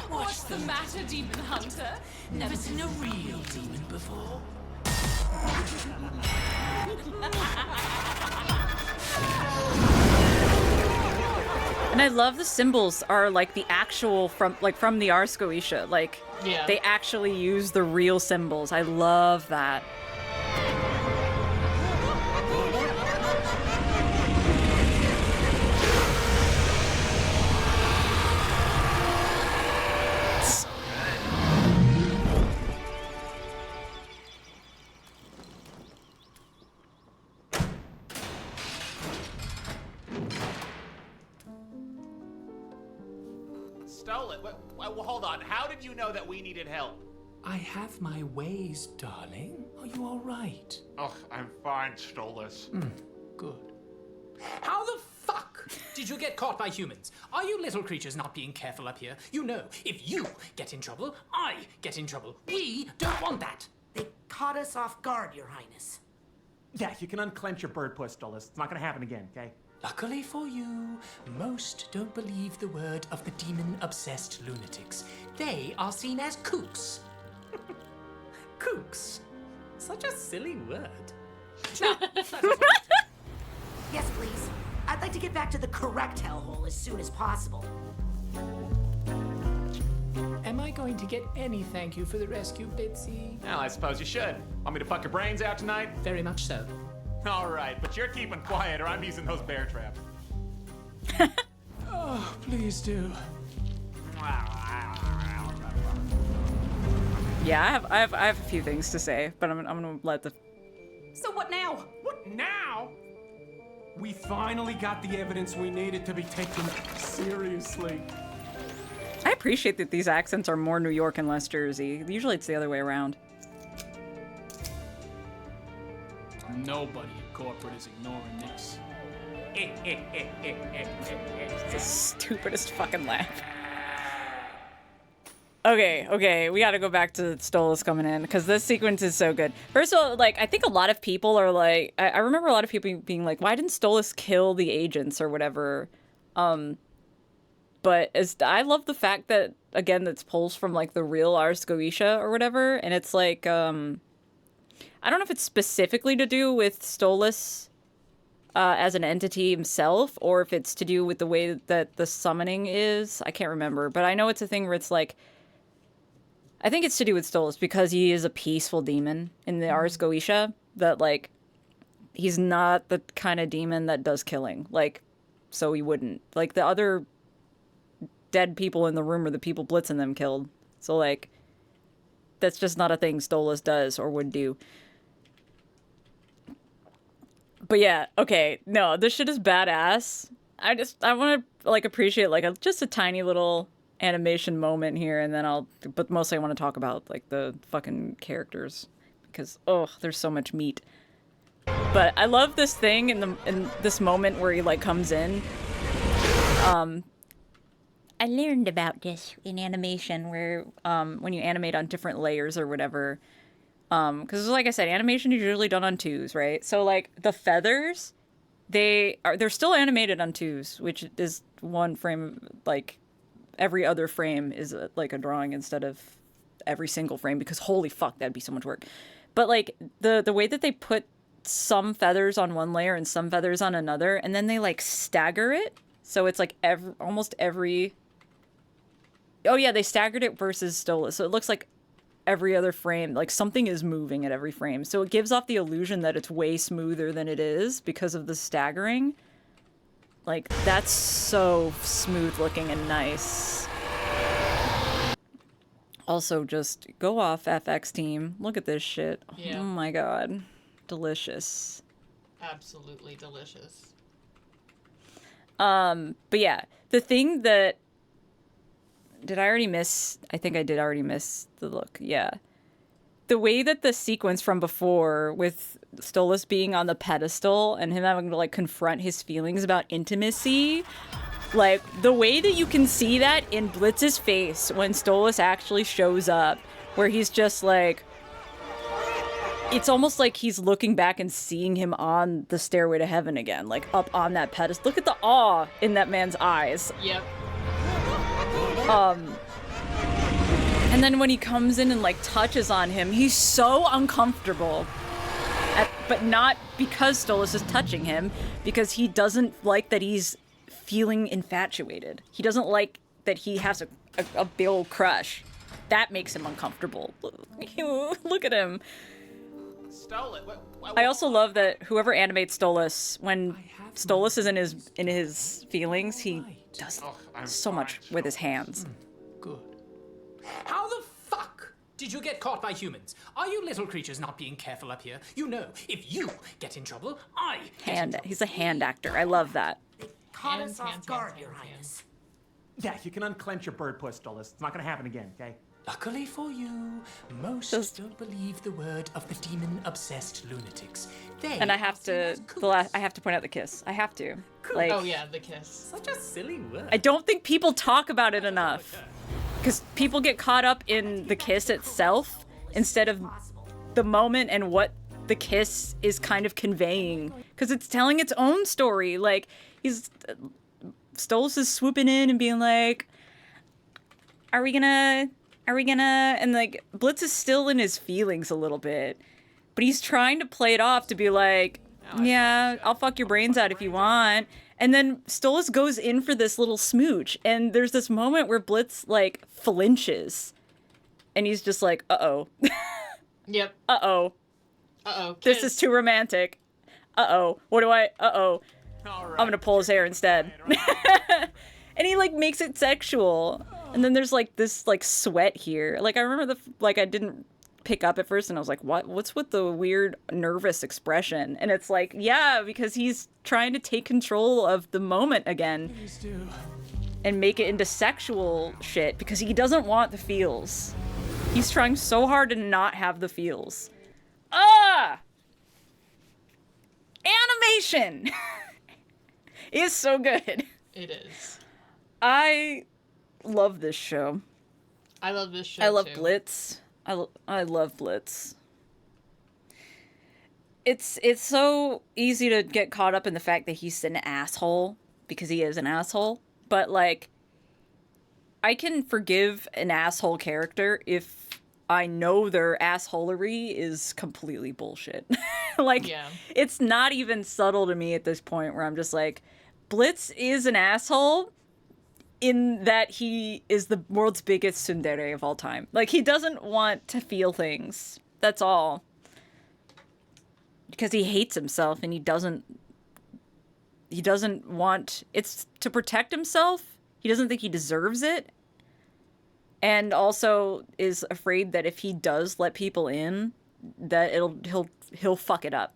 What's the matter, Demon Hunter? Never seen a real demon before? And I love the symbols are like the actual from the Ars Goetia. Like, yeah. They actually use the real symbols. I love that. Stole it. Well, hold on. How did you know that we needed help? I have my ways, darling. Are you all right? Oh, I'm fine, Stolas. Good. How the fuck did you get caught by humans? Are you little creatures not being careful up here? You know, if you get in trouble, I get in trouble. We don't want that. They caught us off guard, Your Highness. Yeah, you can unclench your bird puss, Stolas. It's not gonna happen again, okay? Luckily for you, most don't believe the word of the demon-obsessed lunatics. They are seen as kooks. Kooks? Such a silly word. Yes, please. I'd like to get back to the correct hellhole as soon as possible. Am I going to get any thank you for the rescue, Bitsy? Well, I suppose you should. Want me to fuck your brains out tonight? Very much so. All right, but you're keeping quiet or I'm using those bear traps. Oh, please do. Yeah, I have a few things to say, but I'm gonna let the... So what now? What now? We finally got the evidence we needed to be taken seriously. I appreciate that these accents are more New York and less Jersey. Usually it's the other way around. Nobody at corporate is ignoring this. It's the stupidest fucking laugh. Okay, we gotta go back to Stolas coming in, because this sequence is so good. First of all, like, I think a lot of people are like, I remember a lot of people being like, why didn't Stolas kill the agents or whatever? But I love the fact that, again, that's pulls from, like, the real Ars Goetia or whatever, and it's like, I don't know if it's specifically to do with Stolas as an entity himself, or if it's to do with the way that the summoning is. I can't remember, but I know it's a thing where it's like, I think it's to do with Stolas because he is a peaceful demon in the Ars Goetia, that, like, he's not the kind of demon that does killing. Like, so he wouldn't. Like, the other dead people in the room are the people blitzing them killed. So, like, that's just not a thing Stolas does or would do. But yeah, okay, no, this shit is badass. I want to, like, appreciate, like, just a tiny little animation moment here, and then but mostly I want to talk about, like, the fucking characters, because, oh, there's so much meat. But I love this thing in this moment where he, like, comes in. I learned about this in animation, where when you animate on different layers or whatever, because like I said, animation is usually done on 2s, right? So, like, the feathers, they're still animated on 2s, which is one frame, like, every other frame is like a drawing instead of every single frame, because holy fuck, that'd be so much work. But, like, the way that they put some feathers on one layer and some feathers on another, and then they, like, stagger it, so it's like almost every, oh yeah, they staggered it versus Stolas, so it looks like every other frame, like, something is moving at every frame, so it gives off the illusion that it's way smoother than it is because of the staggering. Like, that's so smooth looking and nice. Also, just go off, FX team. Look at this shit. Yeah. Oh my god. Delicious. Absolutely delicious. But yeah, the thing that... Did I already miss? I think I did already miss the look. Yeah. The way that the sequence from before with Stolas being on the pedestal and him having to, like, confront his feelings about intimacy, like, the way that you can see that in Blitz's face when Stolas actually shows up, where he's just like, it's almost like he's looking back and seeing him on the stairway to heaven again, like, up on that pedestal. Look at the awe in that man's eyes. Yep. And then when he comes in and, like, touches on him, he's so uncomfortable. But not because Stolas is touching him, because he doesn't like that he's feeling infatuated. He doesn't like that he has a big old crush. That makes him uncomfortable. Look at him. Stole it. I also love that whoever animates Stolas, when Stolas is in his feelings, he does so much with his hands. Good. How the fuck did you get caught by humans? Are you little creatures not being careful up here? You know, if you get in trouble, I get in trouble. He's a hand actor. I love that. Caught us off guard, Your Highness. Yeah, you can unclench your bird puss, Stolas. It's not gonna happen again, okay? Luckily for you, most don't believe the word of the demon-obsessed lunatics. And I have to I have to point out the kiss. I have to. Like, oh yeah, the kiss. Such a silly word. I don't think people talk about it enough. Because people get caught up in the kiss itself instead of the moment and what the kiss is kind of conveying. Because it's telling its own story. Like, Stolas is swooping in and being like, are we gonna, and, like, Blitz is still in his feelings a little bit. But he's trying to play it off to be like, yeah, I'll fuck your brains out if you want. And then Stolas goes in for this little smooch. And there's this moment where Blitz, like, flinches. And he's just like, uh-oh. Yep. Uh-oh. Uh-oh. This is too romantic. Uh-oh. Uh-oh. I'm gonna pull his hair instead. And he, like, makes it sexual. And then there's, like, this, like, sweat here. Like, I remember I didn't pick up at first, and I was like, what's with the weird nervous expression? And it's like, yeah, because he's trying to take control of the moment again and make it into sexual shit, because he doesn't want the feels. He's trying so hard to not have the feels. Animation is so good. It is. I love this show. I love this show. I love too. Blitz. I love Blitz. It's so easy to get caught up in the fact that he's an asshole because he is an asshole. But like, I can forgive an asshole character if I know their assholery is completely bullshit. Like, Yeah. it's not even subtle to me at this point where I'm just like, Blitz is an asshole in that he is the world's biggest tsundere of all time. Like, he doesn't want to feel things. That's all. Because he hates himself and he doesn't want, it's to protect himself. He doesn't think he deserves it. And also is afraid that if he does let people in, that he'll fuck it up.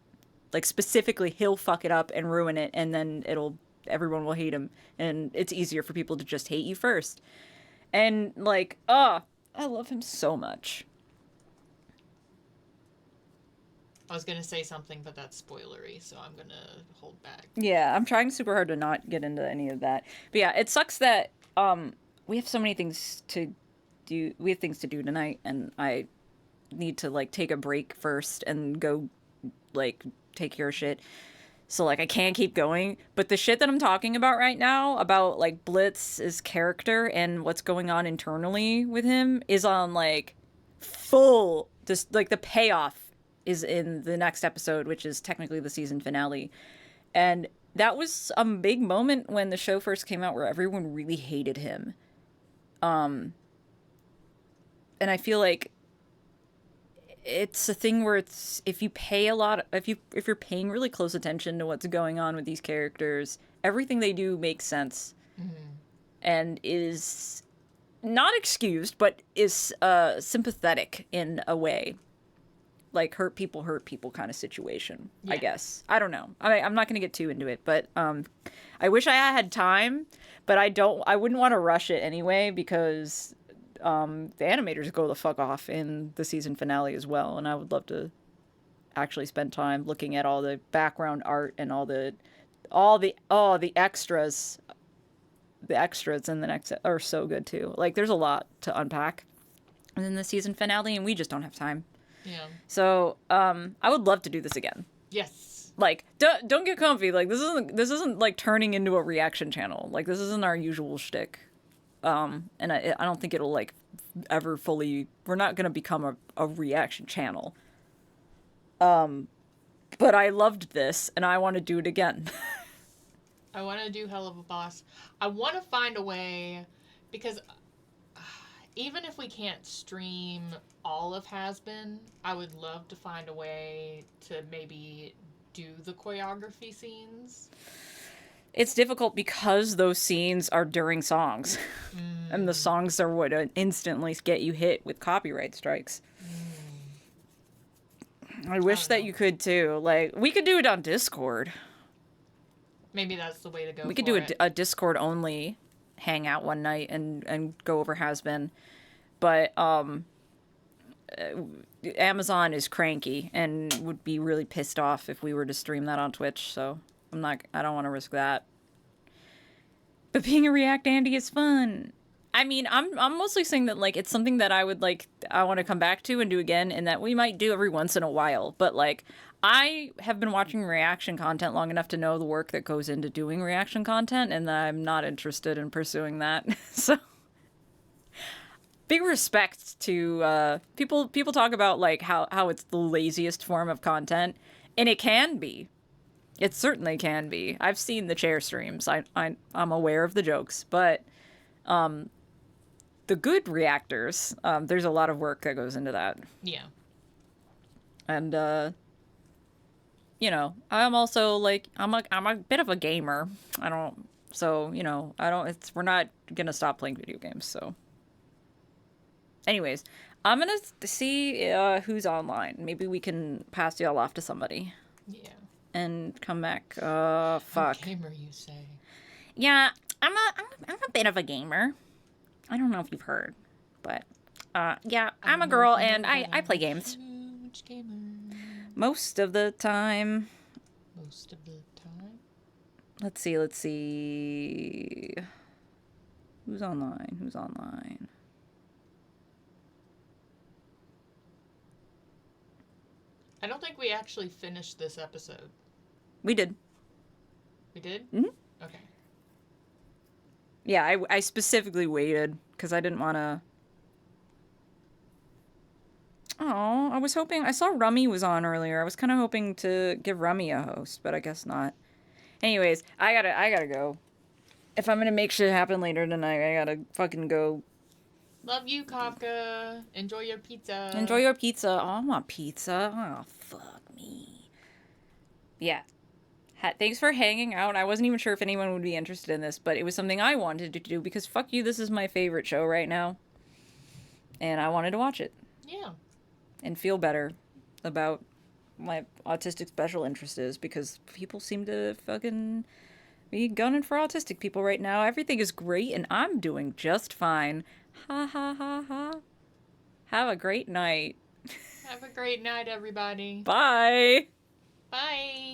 Like, specifically, he'll fuck it up and ruin it, and then everyone will hate him, and it's easier for people to just hate you first. And like, I love him so much. I was gonna say something, but that's spoilery, so I'm gonna hold back. Yeah, I'm trying super hard to not get into any of that. But yeah, it sucks that we have so many things to do. We have things to do tonight, and I need to like take a break first and go like take care of shit. So like I can't keep going. But the shit that I'm talking about right now about like Blitz's character and what's going on internally with him is on like full. Just like the payoff is in the next episode, which is technically the season finale. And that was a big moment when the show first came out where everyone really hated him. And I feel like it's a thing where it's, if you're paying really close attention to what's going on with these characters, everything they do makes sense. And is not excused, but is sympathetic in a way. Like hurt people kind of situation, I guess. I don't know. I'm not going to get too into it, but I wish I had time, but I wouldn't want to rush it anyway because the animators go the fuck off in the season finale as well, and I would love to actually spend time looking at all the background art and all the extras. The extras in the next are so good too. Like there's a lot to unpack in the season finale, and we just don't have time. Yeah. So, I would love to do this again. Yes. Like, don't get comfy. Like, this isn't like turning into a reaction channel. Like, this isn't our usual shtick. And I don't think it'll like ever fully. We're not gonna become a reaction channel. But I loved this, and I want to do it again. I want to do Helluva Boss. I want to find a way, because even if we can't stream all of Has-Been, I would love to find a way to maybe do the choreography scenes. It's difficult because those scenes are during songs. And the songs are what instantly get you hit with copyright strikes. I wish that you could too. Like, we could do it on Discord. Maybe that's the way to go. We could do a Discord only hangout one night and go over Has-Been. But Amazon is cranky and would be really pissed off if we were to stream that on Twitch, so I don't want to risk that. But being a React Andy is fun. I mean, I'm mostly saying that like it's something that I want to come back to and do again, and that we might do every once in a while. But like, I have been watching reaction content long enough to know the work that goes into doing reaction content, and I'm not interested in pursuing that. So, big respect to people talk about like how it's the laziest form of content, and it can be. It certainly can be. I've seen the chair streams. I'm aware of the jokes, but the good reactors, there's a lot of work that goes into that. Yeah. And I'm also like I'm a bit of a gamer. We're not gonna stop playing video games. So, anyways, I'm gonna see who's online. Maybe we can pass y'all off to somebody. Yeah. And come back. Fuck. A gamer, you say? Yeah, I'm a bit of a gamer. I don't know if you've heard, but yeah, I'm a girl and I play games. Huge gamer. Most of the time. Most of the time. Let's see. Who's online? I don't think we actually finished this episode. We did. We did? Hmm. Okay. Yeah, I specifically waited because I didn't want to. Oh, I was hoping. I saw Rummy was on earlier. I was kind of hoping to give Rummy a host, but I guess not. Anyways, I gotta go. If I'm gonna make shit happen later tonight, I gotta fucking go. Love you, Kafka. Enjoy your pizza. Enjoy your pizza. Oh, I want pizza. Oh, fuck me. Yeah. Thanks for hanging out. I wasn't even sure if anyone would be interested in this, but it was something I wanted to do because fuck you, this is my favorite show right now. And I wanted to watch it. Yeah. And feel better about my autistic special interest is because people seem to fucking be gunning for autistic people right now. Everything is great and I'm doing just fine. Ha ha ha ha. Have a great night. Have a great night, everybody. Bye. Bye.